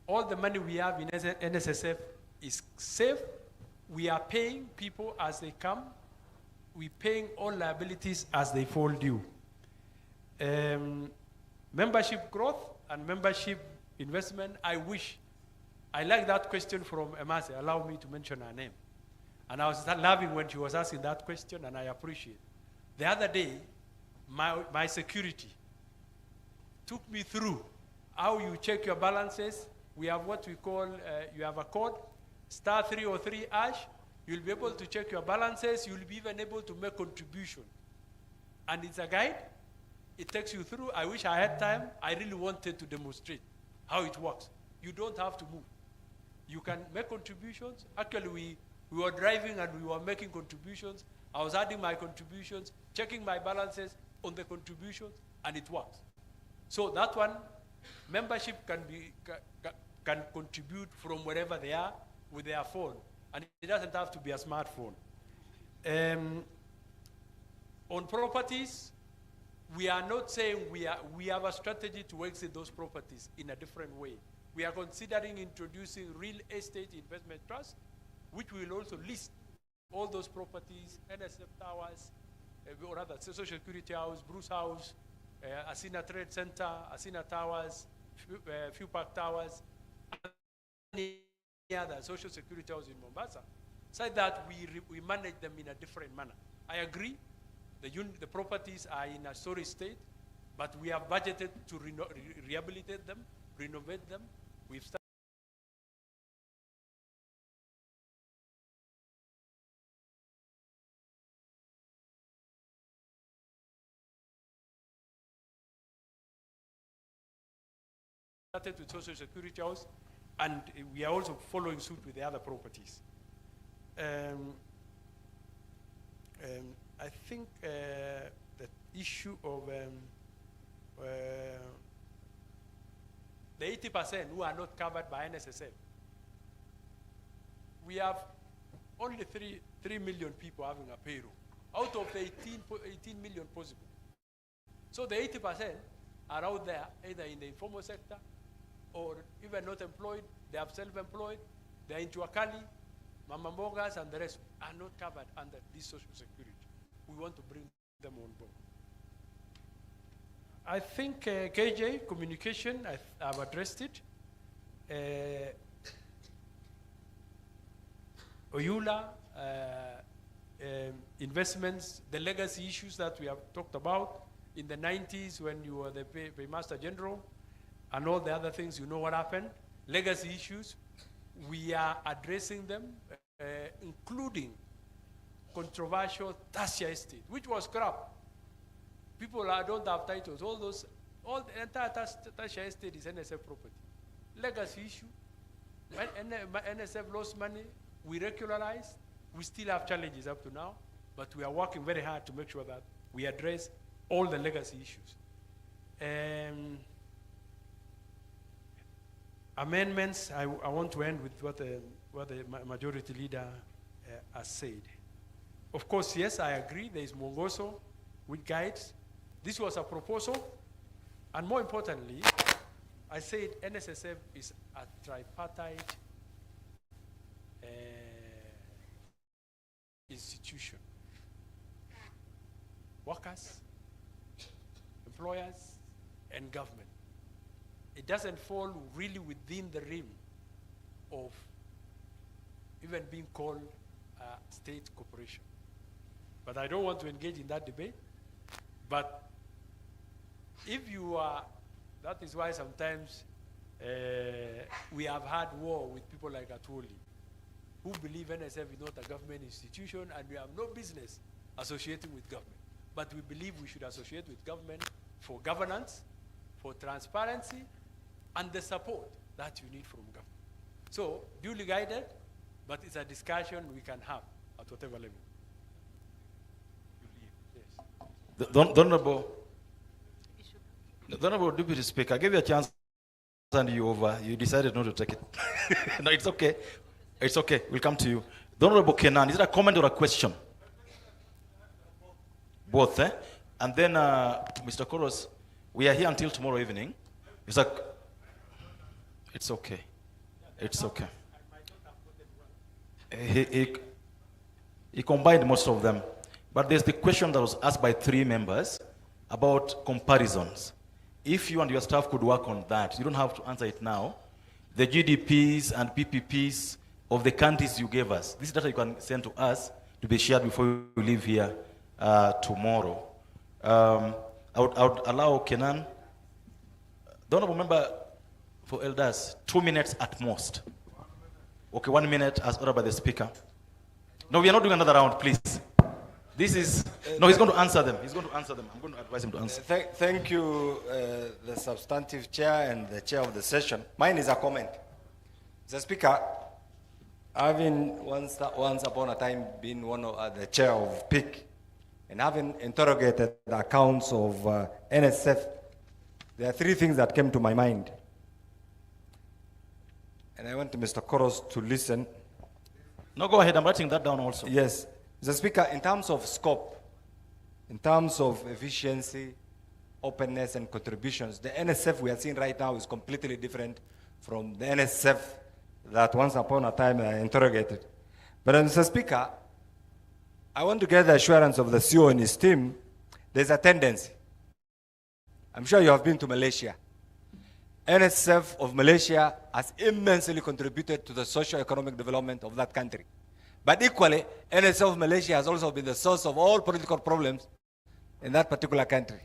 all the money we have in NSSF is safe. We are paying people as they come. We're paying all liabilities as they fall due. Membership growth and membership investment, I like that question from Emase. Allow me to mention her name. And I was laughing when she was asking that question, and I appreciate it. The other day, my security took me through how you check your balances. We have what we call, you have a code, *303#. You'll be able to check your balances. You'll be even able to make contribution. And it's a guide. It takes you through. I wish I had time. I really wanted to demonstrate how it works. You don't have to move. You can make contributions. Actually, we were driving and we were making contributions. I was adding my contributions, checking my balances on the contributions, and it works. So that one, membership can contribute from wherever they are with their phone, and it doesn't have to be a smartphone. On properties, we are not saying we have a strategy to exit those properties in a different way. We are considering introducing real estate investment trust, which will also list all those properties, NSF Towers, or rather Social Security House, Bruce House, Asina Trade Center, Asina Towers, Few Park Towers, and any other Social Security House in Mombasa, so that we manage them in a different manner. I agree, the properties are in a sorry state, but we have budgeted to rehabilitate them, renovate them. We've started with Social Security House. And we are also following suit with the other properties. I think the issue of the 80% who are not covered by NSSF. We have only 3 million people having a payroll out of the 18 million possible. So the 80% are out there, either in the informal sector or even not employed. They are self-employed. They are into Akali, Mama Mbogas, and the rest are not covered under this social security. We want to bring them on board. I think KJ, communication, I've addressed it. Oyula, investments, the legacy issues that we have talked about in the 90s when you were the Paymaster General, and all the other things, you know what happened. Legacy issues, we are addressing them, including controversial Tasha estate, which was crap. People don't have titles. All the entire Tasha estate is NSF property. Legacy issue, NSF lost money, we regularized. We still have challenges up to now, but we are working very hard to make sure that we address all the legacy issues. Amendments, I want to end with what the majority leader has said. Of course, yes, I agree, there is Mongoso with guides. This was a proposal, and more importantly, I said NSSF is a tripartite institution. Workers, employers, and government. It doesn't fall really within the realm of even being called a state corporation. But I don't want to engage in that debate. But if you are, that is why sometimes we have had war with people like Atwoli, who believe NSF is not a government institution and we have no business associating with government. But we believe we should associate with government for governance, for transparency, and the support that you need from government. So, duly guided, but it's a discussion we can have at whatever level. Yes. The Honorable Deputy Speaker, I gave you a chance to hand you over. You decided not to take it. No, it's okay. It's okay. We'll come to you. The Honorable Kenan, is it a comment or a question? Both, eh? And then, Mr. Koros, we are here until tomorrow evening. It's okay. It's okay. He combined most of them. But there's the question that was asked by 3 members about comparisons. If you and your staff could work on that, you don't have to answer it now. The GDPs and PPPs of the countries you gave us. This data you can send to us to be shared before you leave here tomorrow. I would allow Kenan, the honorable member for elders, 2 minutes at most. Okay, 1 minute as ordered by the speaker. No, we are not doing another round, please. This is, no, he's going to answer them. He's going to answer them. I'm going to advise him to answer. Thank you, the substantive chair and the chair of the session. Mine is a comment. Mr. Speaker, having once upon a time been one of the chair of PIC, and having interrogated the accounts of NSF, there are 3 things that came to my mind. And I want Mr. Koros to listen. No, go ahead. I'm writing that down also. Yes. Mr. Speaker, in terms of scope, in terms of efficiency, openness, and contributions, the NSF we are seeing right now is completely different from the NSF that once upon a time I interrogated. But Mr. Speaker, I want to get the assurance of the CEO and his team. There's a tendency. I'm sure you have been to Malaysia. NSF of Malaysia has immensely contributed to the socio-economic development of that country. But equally, NSF of Malaysia has also been the source of all political problems in that particular country.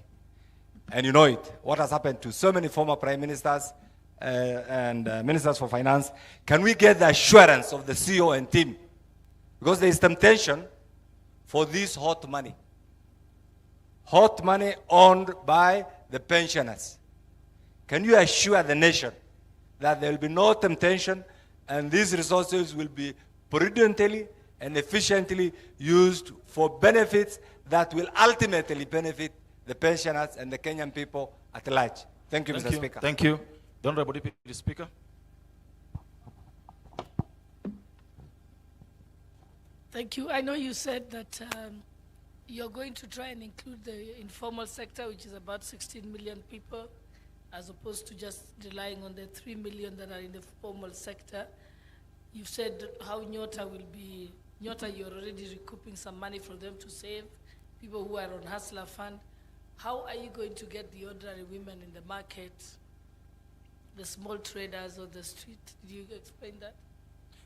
And you know it, what has happened to so many former prime ministers and ministers for finance. Can we get the assurance of the CEO and team? Because there is temptation for this hot money owned by the pensioners. Can you assure the nation that there will be no temptation, and these resources will be prudently and efficiently used for benefits that will ultimately benefit the pensioners and the Kenyan people at large. Thank you, Mr. Speaker. Thank you. The Honorable Deputy Speaker. Thank you. I know you said that you're going to try and include the informal sector, which is about 16 million people, as opposed to just relying on the 3 million that are in the formal sector. You've said how Nyota will be, Nyota, you're already recouping some money for them to save, people who are on Hustler Fund. How are you going to get the ordinary women in the market, the small traders on the street? Did you explain that?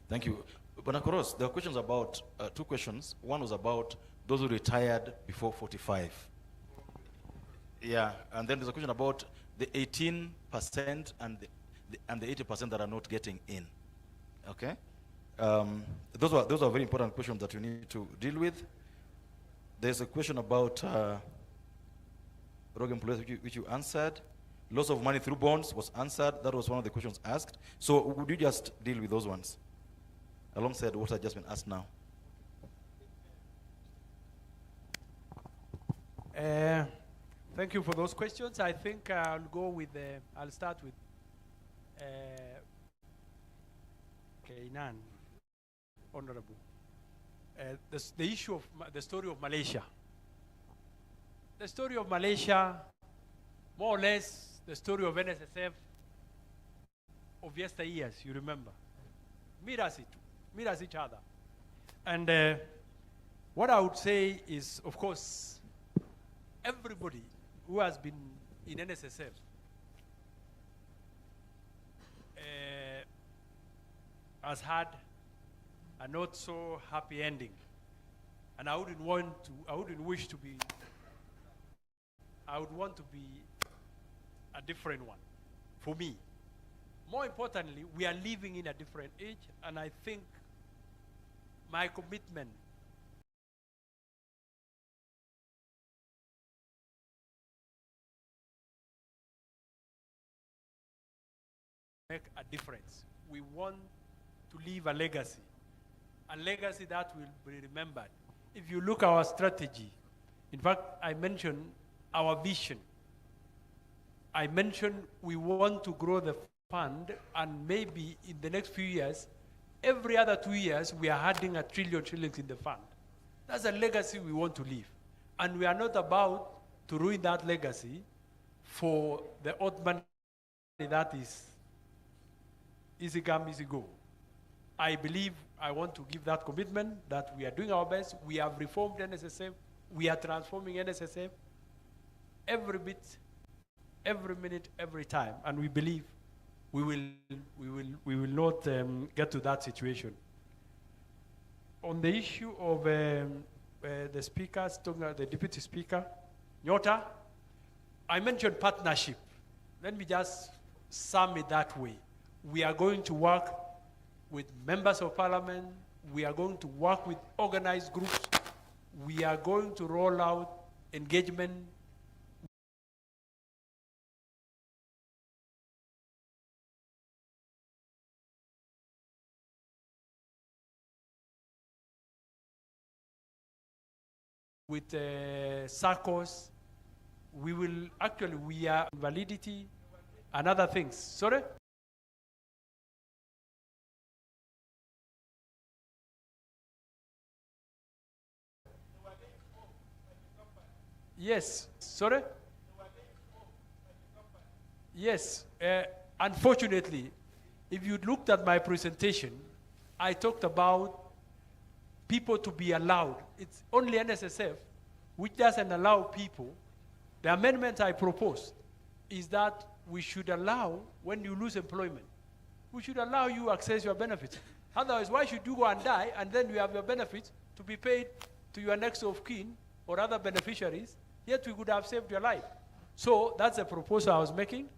Thank you. Bonakoros, there are questions about, two questions. One was about those who retired before 45. Yeah, and then there's a question about the 18% and the 80% that are not getting in. Okay? Those are very important questions that you need to deal with. There's a question about rogue employees, which you answered. Loss of money through bonds was answered. That was one of the questions asked. So would you just deal with those ones alongside what has just been asked now? Thank you for those questions. I think I'll go with, I'll start with Kainan, Honorable. The issue of the story of Malaysia. The story of Malaysia, more or less the story of NSSF of yesteryears, you remember. Mirrors each other. And what I would say is, of course, everybody who has been in NSSF has had a not so happy ending. And I wouldn't wish to be, I would want to be a different one for me. More importantly, we are living in a different age, and I think my commitment make a difference. We want to leave a legacy that will be remembered. If you look at our strategy, in fact, I mentioned our vision. I mentioned we want to grow the fund, and maybe in the next few years, every other 2 years, we are adding 1 trillion shillings in the fund. That's a legacy we want to leave. And we are not about to ruin that legacy for the odd money that is easy come, easy go. I believe I want to give that commitment that we are doing our best. We have reformed NSSF. We are transforming NSSF every bit, every minute, every time. And we believe we will not get to that situation. On the issue of the speakers, the deputy speaker, Nyota, I mentioned partnership. Let me just sum it that way. We are going to work with members of parliament. We are going to work with organized groups. We are going to roll out engagement with SACCOs. We are validity and other things. Sorry? Yes. Sorry? Yes. Unfortunately, if you looked at my presentation, I talked about people to be allowed. It's only NSSF which doesn't allow people. The amendment I proposed is that we should allow, when you lose employment, we should allow you access your benefits. Otherwise, why should you go and die and then you have your benefits to be paid to your next of kin or other beneficiaries, yet we could have saved your life. So that's a proposal I was making.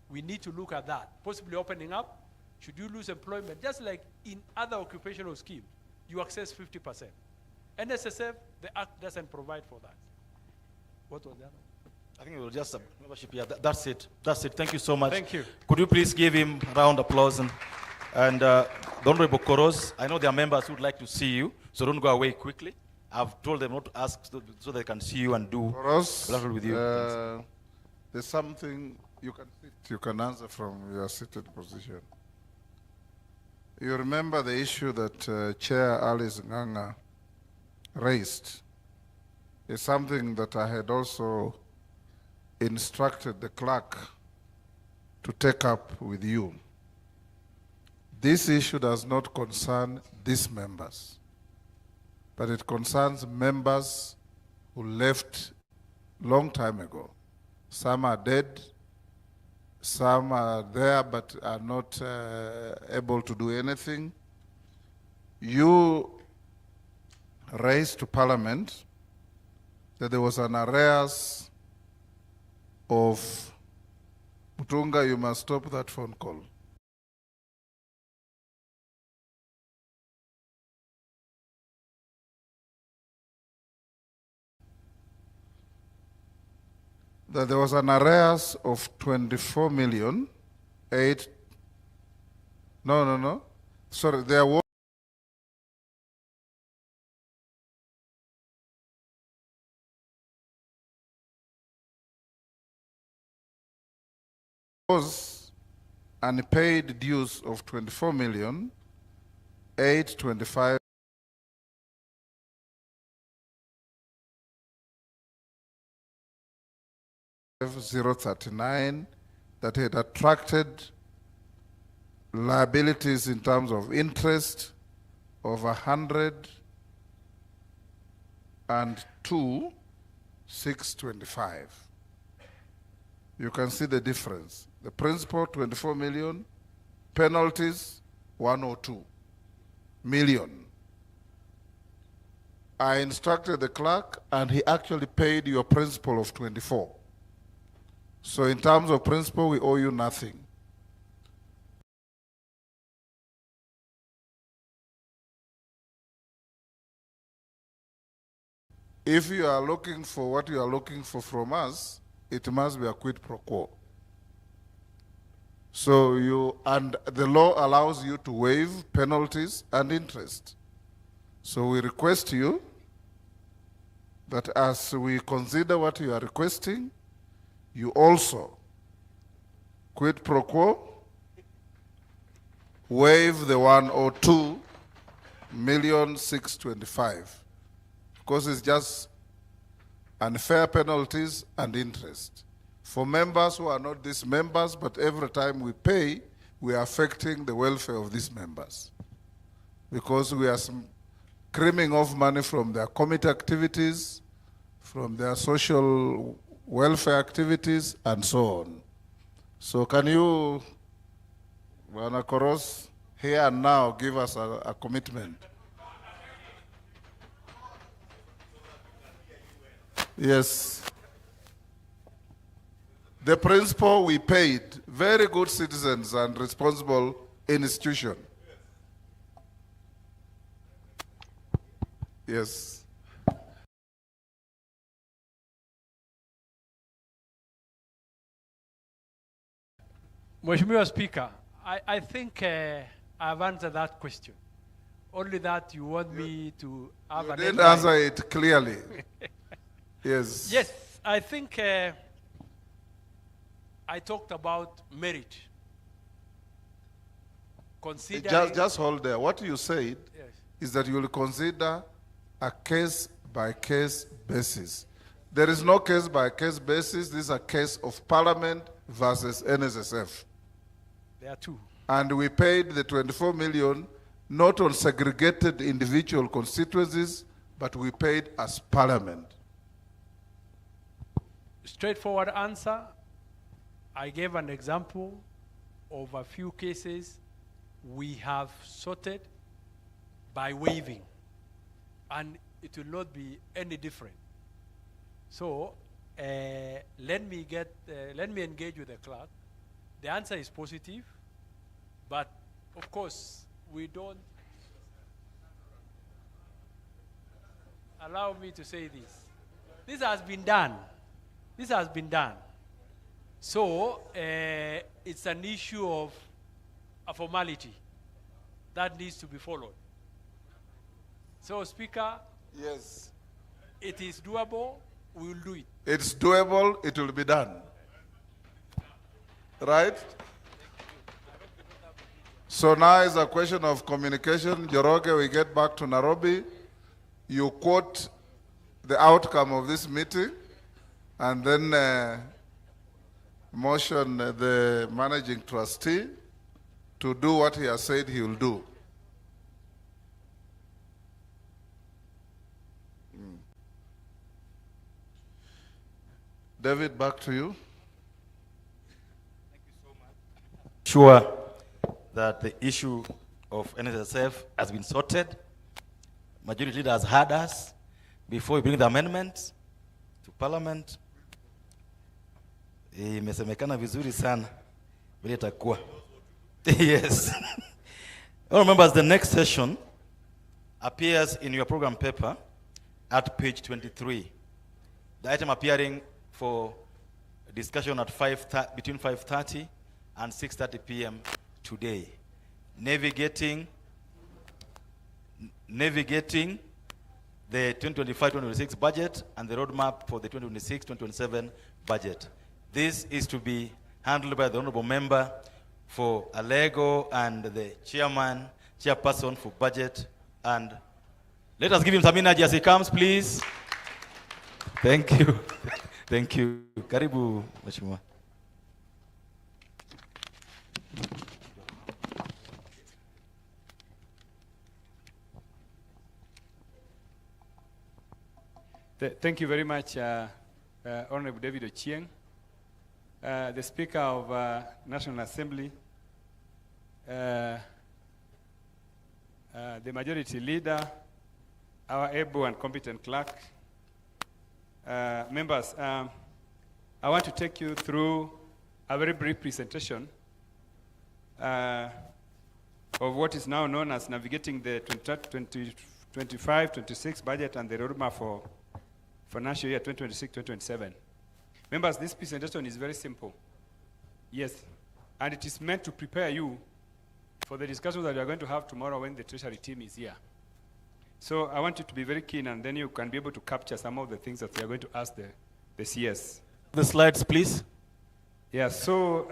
We need to look at that, possibly opening up. Should you lose employment, just like in other occupational schemes, you access 50%. NSSF, the Act doesn't provide for that. What was the other? I think it was just a membership. Yeah, that's it. That's it. Thank you so much. Thank you. Could you please give him a round of applause? And the Honorable Koros, I know there are members who would like to see you, so don't go away quickly. I've told them not to ask so they can see you and do Koros, collaborate with you. there's something you can sit, you can answer from your seated position. You remember the issue that Chair Alice Nganga raised is something that I had also instructed the clerk to take up with you. This issue does not concern these members, but it concerns members who left long time ago. Some are dead, some are there but are not able to do anything. You raised to Parliament that there was an arrears of Mutunga, you must stop that phone call. That there was an arrears of 24 million, sorry, there was unpaid dues of 24 million, 825 039 that had attracted liabilities in terms of interest of 102,625. You can see the difference. The principal 24 million, penalties 102 million. I instructed the clerk and he actually paid your principal of 24. So in terms of principal, we owe you nothing. If you are looking for what you are looking for from us, it must be a quid pro quo. So and the law allows you to waive penalties and interest. So we request you that as we consider what you are requesting, you also, quid pro quo, waive the 102,625,000 because it's just unfair penalties and interest. For members who are not these members, but every time we pay, we are affecting the welfare of these members because we are crimming off money from their committee activities, from their social welfare activities, and so on. So can you, Bwana Koros, here and now give us a commitment? Yes. The principal we paid, very good citizens and responsible institution. Yes. Mheshimiwa Speaker, I think I've answered that question. Only that you want me to have an didn't answer it clearly. Yes. Yes, I think I talked about merit. Considering Just hold there. What you said Yes. is that you will consider a case-by-case basis. There is no case-by-case basis. This is a case of Parliament versus NSSF. There are two. And we paid the 24 million not on segregated individual constituencies, but we paid as Parliament. Straightforward answer. I gave an example of a few cases we have sorted by waiving, and it will not be any different. So let me engage with the clerk. The answer is positive, but of course we don't. Allow me to say this. This has been done. This has been done. So it's an issue of a formality that needs to be followed. So, Speaker, yes, it is doable. We will do it. it's doable, it will be done. Right? So now it's a question of communication. Joroge, we get back to Nairobi. You quote the outcome of this meeting, and then motion the managing trustee to do what he has said he will do. David, back to you. Sure that the issue of NSSF has been sorted. Majority leader has heard us before we bring the amendments to Parliament. Imesemekana vizuri sana vile itakuwa. Yes. All members, the next session appears in your program paper at page 23. The item appearing for discussion at between 5:30 and 6:30 p.m. today. Navigating the 2025-2026 budget and the roadmap for the 2026-2027 budget. This is to be handled by the honorable member for Alego and the chairperson for budget. And let us give him some energy as he comes, please. Thank you. Thank you. Karibu, Mheshimiwa. Thank you very much, Honorable David Ochieng, the Speaker of National Assembly, the Majority Leader, our able and competent clerk. Members, I want to take you through a very brief presentation of what is now known as navigating the 2025-26 budget and the roadmap for financial year 2026-2027. Members, this presentation is very simple. Yes, and it is meant to prepare you for the discussions that we are going to have tomorrow when the Treasury team is here. So I want you to be very keen, and then you can be able to capture some of the things that we are going to ask the CS. The slides, please. Yeah, so,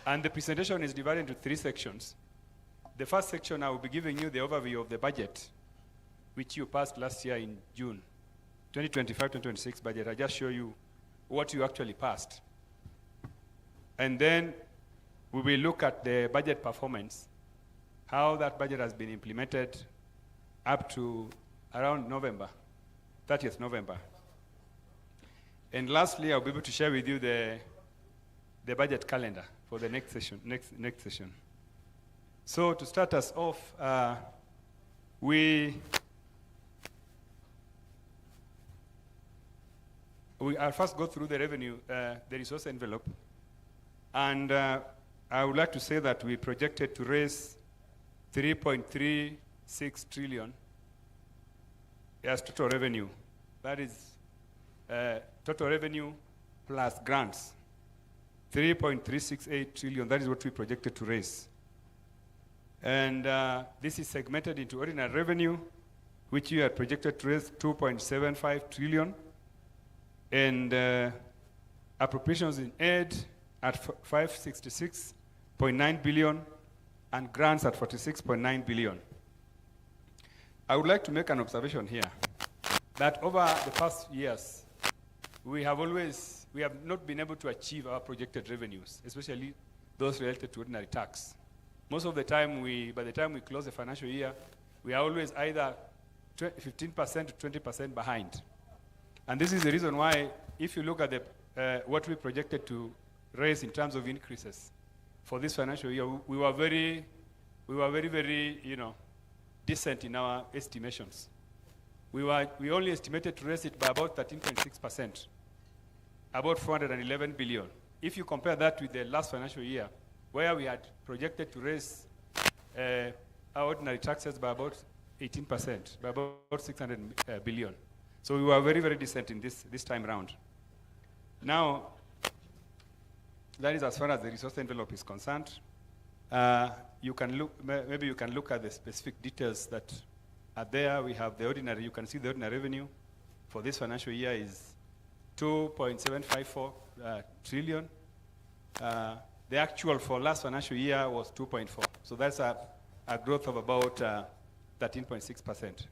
and the presentation is divided into 3 sections. The first section, I will be giving you the overview of the budget, which you passed last year in June. 2025-2026 budget. I just show you what you actually passed. And then we will look at the budget performance, how that budget has been implemented up to around November, 30th November. And lastly, I'll be able to share with you the budget calendar for the next session. Next session. So to start us off, I'll first go through the revenue, the resource envelope. And I would like to say that we projected to raise 3.36 trillion as total revenue. That is total revenue plus grants. 3.368 trillion, that is what we projected to raise. And this is segmented into ordinary revenue, which you had projected to raise 2.75 trillion. And appropriations in aid at 566.9 billion and grants at 46.9 billion. I would like to make an observation here that over the past years, we have not been able to achieve our projected revenues, especially those related to ordinary tax. Most of the time, by the time we close the financial year, we are always either 15% to 20% behind. And this is the reason why, if you look at what we projected to raise in terms of increases for this financial year, we were very, decent in our estimations. We only estimated to raise it by about 13.6%, about 411 billion. If you compare that with the last financial year, where we had projected to raise our ordinary taxes by about 18%, by about 600 billion. So we were very, very decent in this time round. Now, that is as far as the resource envelope is concerned. You can look, maybe you can look at the specific details that are there. We have the ordinary, you can see the ordinary revenue for this financial year is 2.754 trillion. The actual for last financial year was 2.4. So that's a growth of about 13.6%.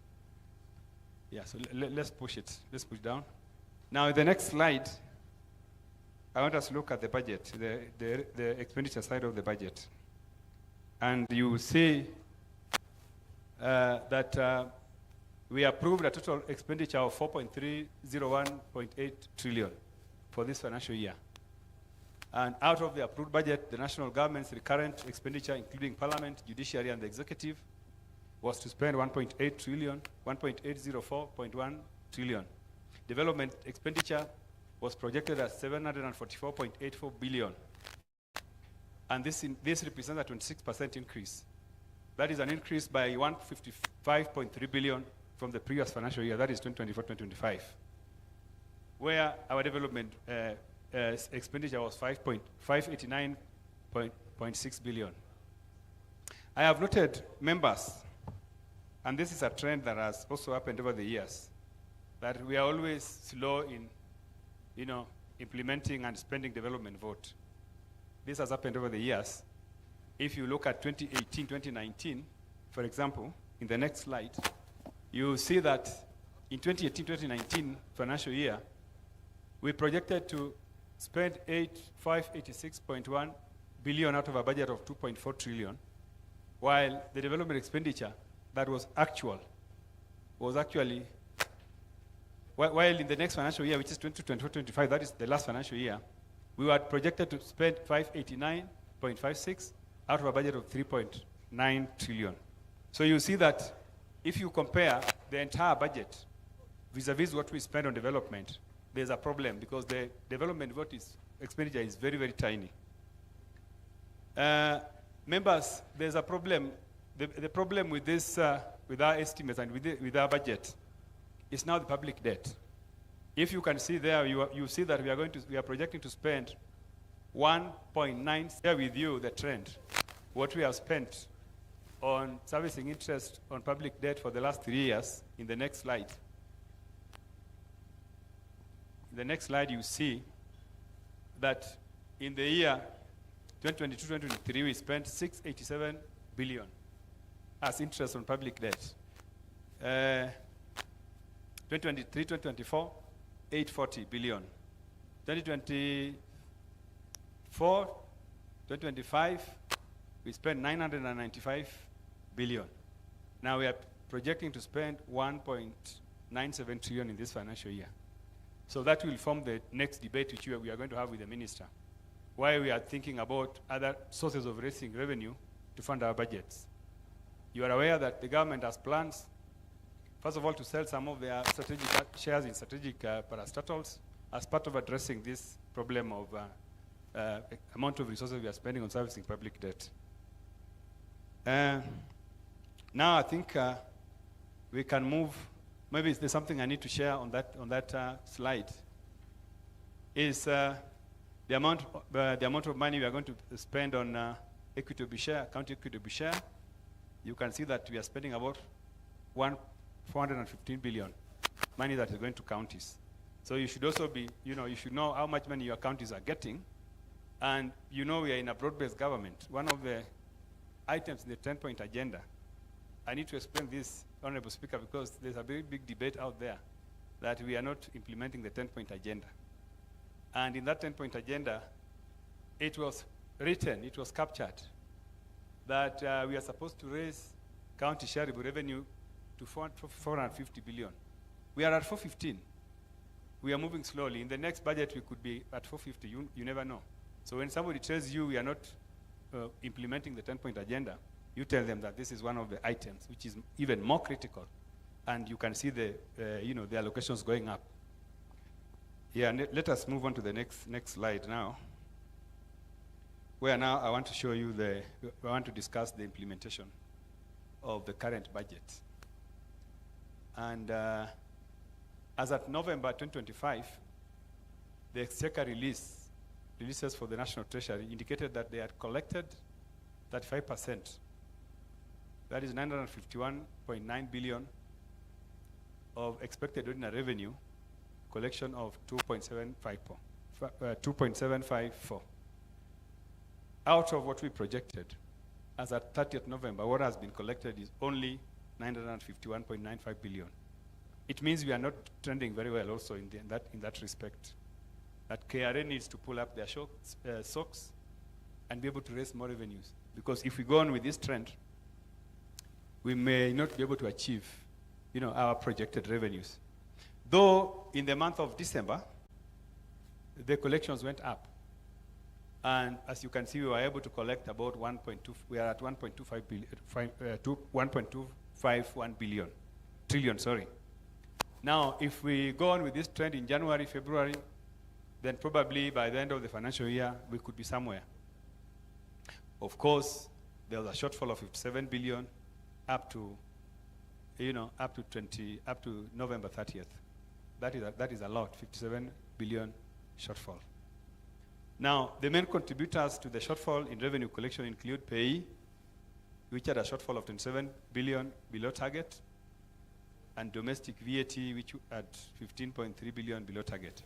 Yeah, so let's push it. Let's push down. Now, in the next slide, I want us to look at the budget, the expenditure side of the budget. And you see that we approved a total expenditure of 4.301.8 trillion for this financial year. And out of the approved budget, the national government's recurrent expenditure, including parliament, judiciary, and the executive, was to spend 1.8 trillion, 1.804.1 trillion. Development expenditure was projected at 744.84 billion. And this represents a 26% increase. That is an increase by 155.3 billion from the previous financial year, that is 2024-2025, where our development expenditure was 589.6 billion. I have noted, members, and this is a trend that has also happened over the years, that we are always slow in, implementing and spending development vote. This has happened over the years. If you look at 2018, 2019, for example, in the next slide, you see that in 2018, 2019 financial year, we projected to spend 586.1 billion out of a budget of 2.4 trillion, while the development expenditure that was actually, while in the next financial year, which is 2024-25, that is the last financial year, we were projected to spend 589.56 out of a budget of 3.9 trillion. So you see that if you compare the entire budget vis-a-vis what we spend on development, there's a problem because the development vote expenditure is very, very tiny. Members, there's a problem. The problem with this, with our estimates and with our budget, is now the public debt. If you can see there, you see that we are projecting to spend 1.9. Share with you the trend, what we have spent on servicing interest on public debt for the last 3 years. In the next slide. In the next slide, you see that in the year 2022-2023, we spent 687 billion as interest on public debt. 2023-2024, 840 billion. 2024-2025, we spent 995 billion. Now we are projecting to spend 1.97 trillion in this financial year. So that will form the next debate which we are going to have with the minister, why we are thinking about other sources of raising revenue to fund our budgets. You are aware that the government has plans, first of all, to sell some of their strategic shares in strategic parastatals as part of addressing this problem of amount of resources we are spending on servicing public debt. Now I think we can move. Maybe there's something I need to share on that slide. Is the amount of money we are going to spend on equitable share, county equitable share. You can see that we are spending about 415 billion money that is going to counties. So you should also be, you should know how much money your counties are getting, and we are in a broad-based government. One of the items in the 10-point agenda. I need to explain this, Honorable Speaker, because there's a very big debate out there that we are not implementing the 10-point agenda. And in that 10-point agenda, it was written, it was captured, that we are supposed to raise county shareable revenue to 450 billion. We are at 415. We are moving slowly. In the next budget, we could be at 450. You never know. So when somebody tells you we are not implementing the 10-point agenda, you tell them that this is one of the items which is even more critical, and you can see the the allocations going up. Yeah, let us move on to the next slide now, where now I want to show you I want to discuss the implementation of the current budget. And as at November 2025, the Exchequer releases for the National Treasury indicated that they had collected 35%. That is 951.9 billion of expected ordinary revenue, collection of 2.754. Out of what we projected, as at 30th November, what has been collected is only 951.95 billion. It means we are not trending very well also in that respect. That KRA needs to pull up their socks and be able to raise more revenues. Because if we go on with this trend, we may not be able to achieve, our projected revenues. Though in the month of December, the collections went up. And as you can see, we were able to collect about 1.2, we are at 1.251 trillion. Now, if we go on with this trend in January, February, then probably by the end of the financial year, we could be somewhere. Of course, there was a shortfall of 57 billion up to November 30th. That is a lot, 57 billion shortfall. Now, the main contributors to the shortfall in revenue collection include payee, which had a shortfall of 27 billion below target, and domestic VAT, which had 15.3 billion below target.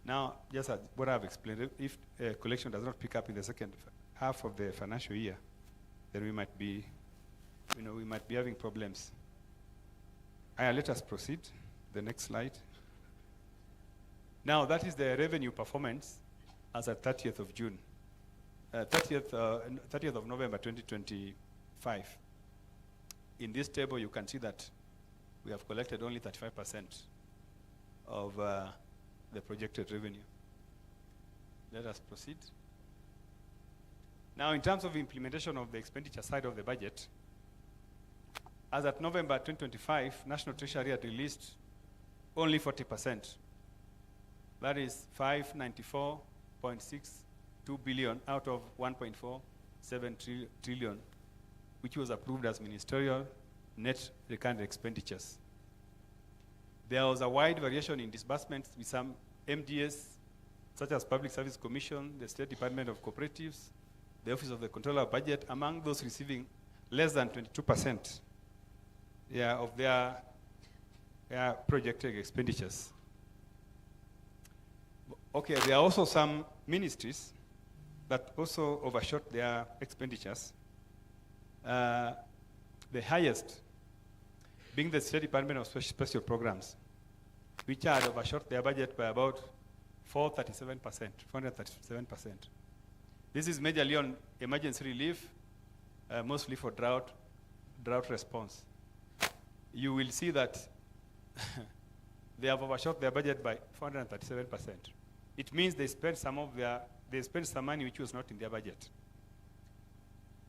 Now, just as what I've explained, if collection does not pick up in the second half of the financial year, then we might be having problems. Let us proceed. The next slide. Now, that is the revenue performance as at 30th of June, 30th of November 2025. In this table, you can see that we have collected only 35% of the projected revenue. Let us proceed. Now, in terms of implementation of the expenditure side of the budget, as at November 2025, National Treasury had released only 40%. That is 594.62 billion out of 1.47 trillion, which was approved as ministerial net recurrent expenditures. There was a wide variation in disbursements with some MDS, such as Public Service Commission, the State Department of Cooperatives, the Office of the Controller of Budget, among those receiving less than 22% of their projected expenditures. Okay, there are also some ministries that also overshot their expenditures. The highest being the State Department of Special Programs, which had overshot their budget by about 437%. This is majorly on emergency relief, mostly for drought response. You will see that they have overshot their budget by 437%. It means they spent some money which was not in their budget.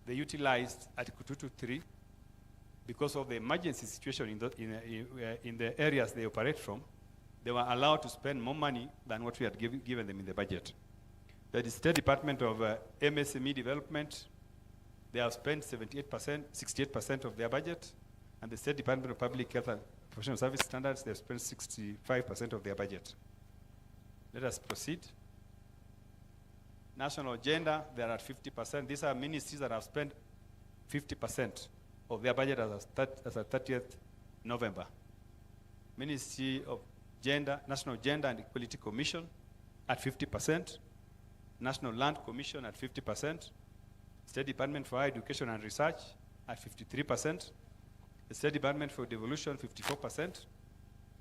They utilized Article 223 because of the emergency situation in the areas they operate from. They were allowed to spend more money than what we had given them in the budget. The State Department of MSME Development, they have spent 68% of their budget, and the State Department of Public Health and Professional Service Standards, they have spent 65% of their budget. Let us proceed. National Agenda, they are at 50%. These are ministries that have spent 50% of their budget as of 30th November. Ministry of Gender, National Gender and Equality Commission at 50%. National Land Commission at 50%. State Department for Higher Education and Research at 53%. The State Department for Devolution, 54%.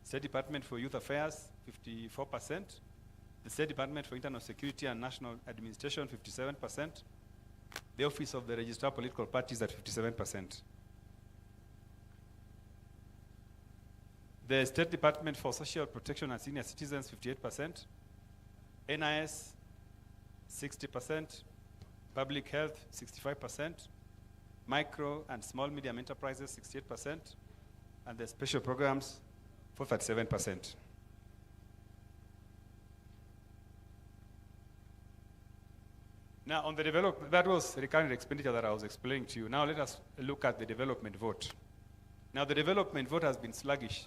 State Department for Youth Affairs, 54%. The State Department for Internal Security and National Administration, 57%. The Office of the Registrar of Political Parties at 57%. The State Department for Social Protection and Senior Citizens, 58%. NIS, 60%. Public Health, 65%. Micro and Small Medium Enterprises, 68%. And the Special Programs, for 37%. Now, on the development, that was recurrent expenditure that I was explaining to you. Now, let us look at the development vote. Now, the development vote has been sluggish.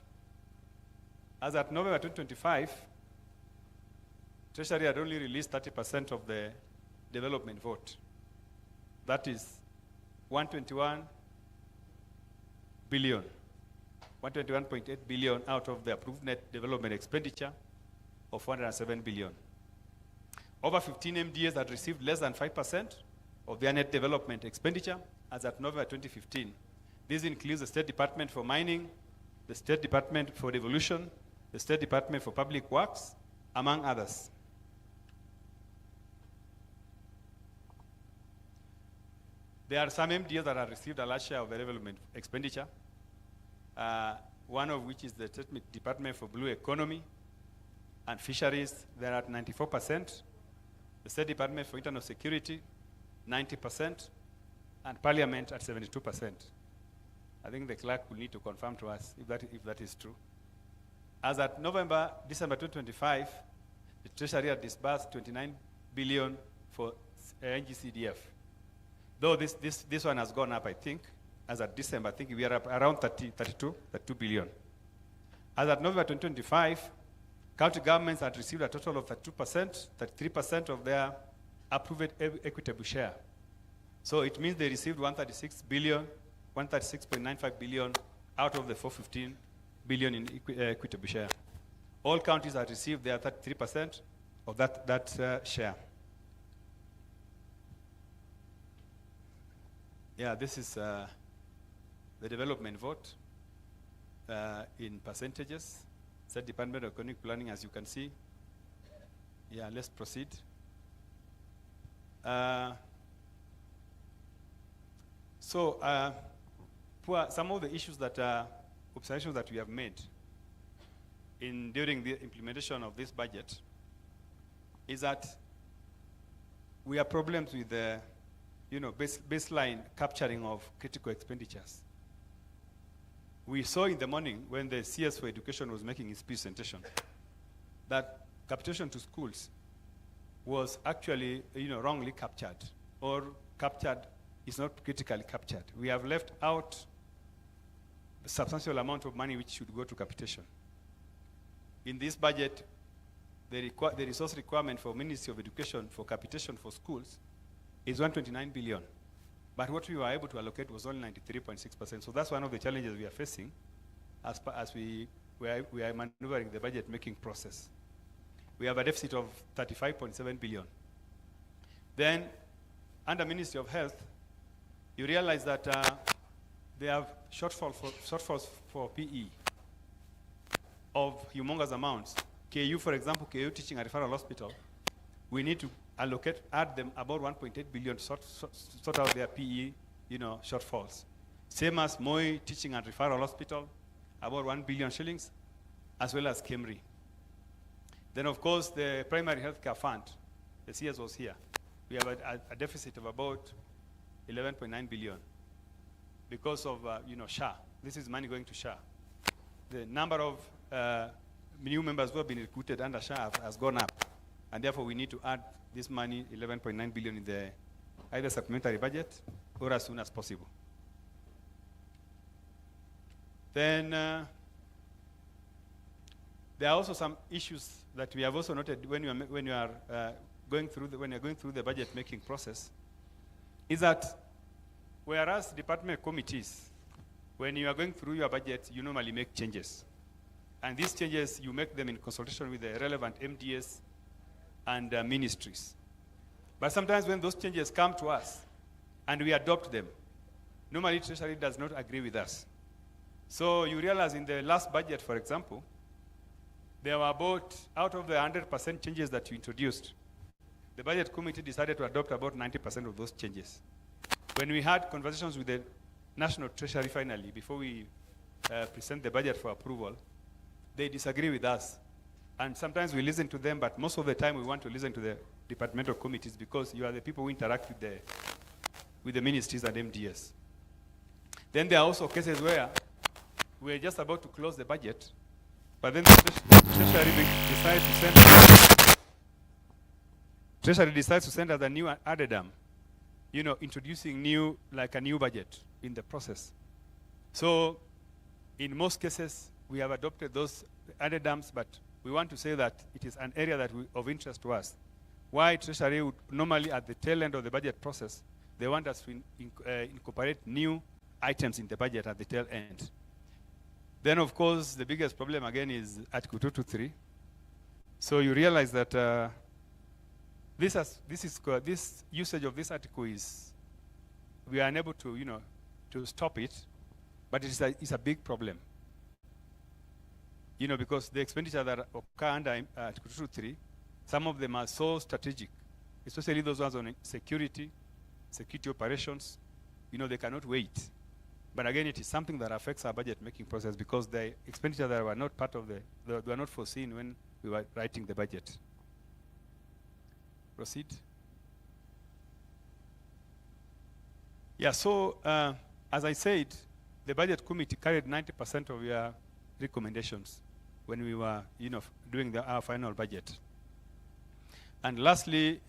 As at November 2025, Treasury had only released 30% of the development vote. That is 121 billion, 121.8 billion out of the approved net development expenditure of 407 billion. Over 15 MDAs had received less than 5% of their net development expenditure as at November 2015. This includes the State Department for Mining, the State Department for Devolution, the State Department for Public Works, among others. There are some MDAs that have received a large share of the development expenditure, one of which is the State Department for Blue Economy and Fisheries. They're at 94%. The State Department for Internal Security, 90%, and Parliament at 72%. I think the clerk will need to confirm to us if that is true. As at December 2025, the Treasury had disbursed 29 billion for NGCDF. Though this one has gone up, I think. As at December, I think we are up around 32 billion. As at November 2025, county governments had received a total of 33% of their approved equitable share. So it means they received 136.95 billion out of the 415 billion in equitable share. All counties had received their 33% of that share. Yeah, this is the development vote in percentages. State Department of Economic Planning, as you can see. Yeah, let's proceed. Some of the issues observations that we have made during the implementation of this budget is that we have problems with the baseline capturing of critical expenditures. We saw in the morning when the CS for Education was making his presentation that capitation to schools was actually wrongly captured, or captured is not critically captured. We have left out a substantial amount of money which should go to capitation. In this budget, the resource requirement for Ministry of Education for capitation for schools is 129 billion. But what we were able to allocate was only 93.6%. So that's one of the challenges we are facing as we are maneuvering the budget making process. We have a deficit of 35.7 billion. Then, under Ministry of Health, you realize that they have shortfalls for PE of humongous amounts. KU, for example, KU Teaching and Referral Hospital, we need to add them about 1.8 billion to sort out their PE, shortfalls. Same as Moi Teaching and Referral Hospital, about 1 billion shillings, as well as KEMRI. Then, of course, the Primary Healthcare Fund, the CS was here. We have a deficit of about 11.9 billion because of, SHA. This is money going to SHA. The number of new members who have been recruited under SHA has gone up, and therefore we need to add this money, 11.9 billion, in the either supplementary budget or as soon as possible. Then there are also some issues that we have also noted when you are going through the budget making process. Is that whereas department committees, when you are going through your budget, you normally make changes, and these changes you make them in consultation with the relevant MDAs and ministries. But sometimes when those changes come to us and we adopt them, normally Treasury does not agree with us. So you realize in the last budget, for example, there were about, out of the 100% changes that you introduced, the budget committee decided to adopt about 90% of those changes. When we had conversations with the National Treasury finally, before we present the budget for approval, they disagree with us. And sometimes we listen to them, but most of the time we want to listen to the departmental committees because you are the people who interact with the ministries and MDS. Then there are also cases where we're just about to close the budget, but then the Treasury decides to send us a new addendum, introducing a new budget in the process. So in most cases, we have adopted those addendums, but we want to say that it is an area that of interest to us. Why Treasury would normally at the tail end of the budget process, they want us to incorporate new items in the budget at the tail end. Then, of course, the biggest problem again is Article 223. So you realize that this usage of this article is, we are unable to, to stop it, but it's a big problem. Because the expenditure that occur under Article 223, some of them are so strategic, especially those ones on security operations. They cannot wait. But again, it is something that affects our budget making process because the expenditure that were not part of were not foreseen when we were writing the budget. Proceed. Yeah, so as I said, the budget committee carried 90% of your recommendations when we were, doing our final budget. And lastly,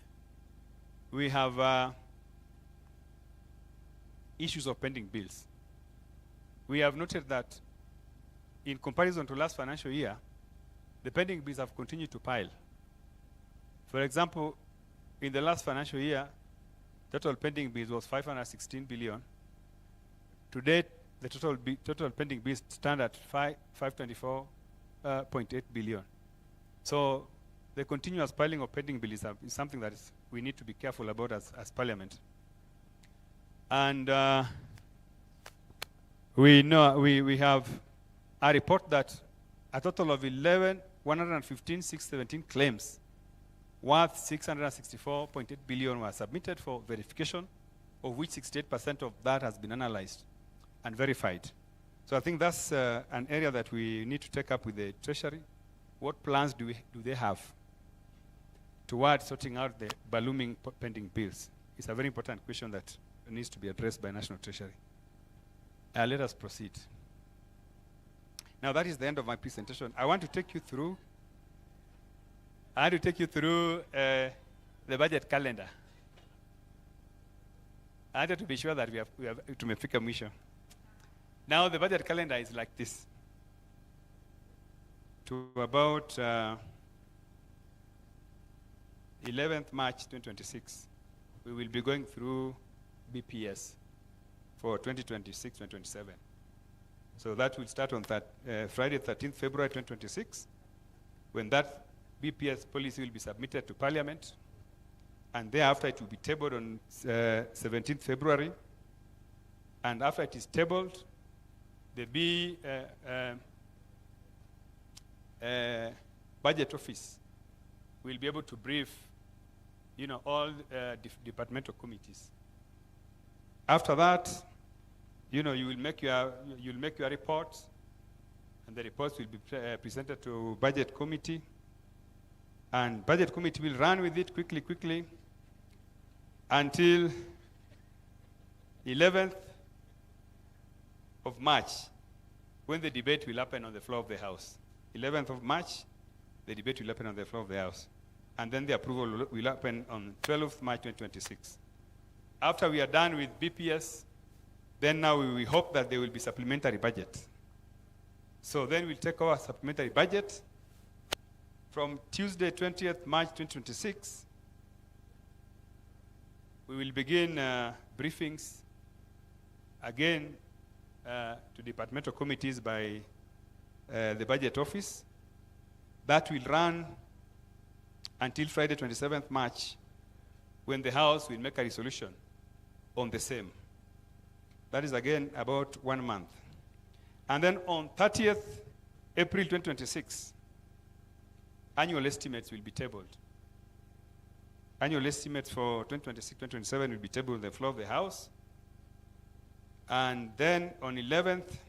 we have issues of pending bills. We have noted that in comparison to last financial year, the pending bills have continued to pile. For example, in the last financial year, total pending bills was 516 billion. To date, the total pending bills stand at 524.8 billion. So the continuous piling of pending bills is something that we need to be careful about as Parliament. And we know we have a report that a total of 115,617 claims worth 664.8 billion were submitted for verification, of which 68% of that has been analyzed and verified. So I think that's an area that we need to take up with the Treasury. What plans do they have towards sorting out the ballooning pending bills? It's a very important question that needs to be addressed by National Treasury. Let us proceed. Now that is the end of my presentation. I want to take you through the budget calendar. I wanted to be sure that we have tumefika mwisho. Now the budget calendar is like this. To about 11th March 2026, we will be going through BPS for 2026-2027. So that will start on Friday, 13th February 2026, when that BPS policy will be submitted to Parliament, and thereafter it will be tabled on 17th February. And after it is tabled, the budget office will be able to brief, all departmental committees. After that, you will make your reports, and the reports will be presented to budget committee, and budget committee will run with it quickly until 11th of March, when the debate will happen on the floor of the House. 11th of March, the debate will happen on the floor of the House, and then the approval will happen on 12th March 2026. After we are done with BPS, then now we hope that there will be supplementary budget. So then we'll take our supplementary budget from Tuesday, 20th March 2026. We will begin briefings again to departmental committees by the budget office. That will run until Friday, 27th March, when the House will make a resolution on the same. That is again about 1 month. And then on 30th April 2026, annual estimates will be tabled. Annual estimates for 2026-2027 will be tabled on the floor of the House. And then on 11th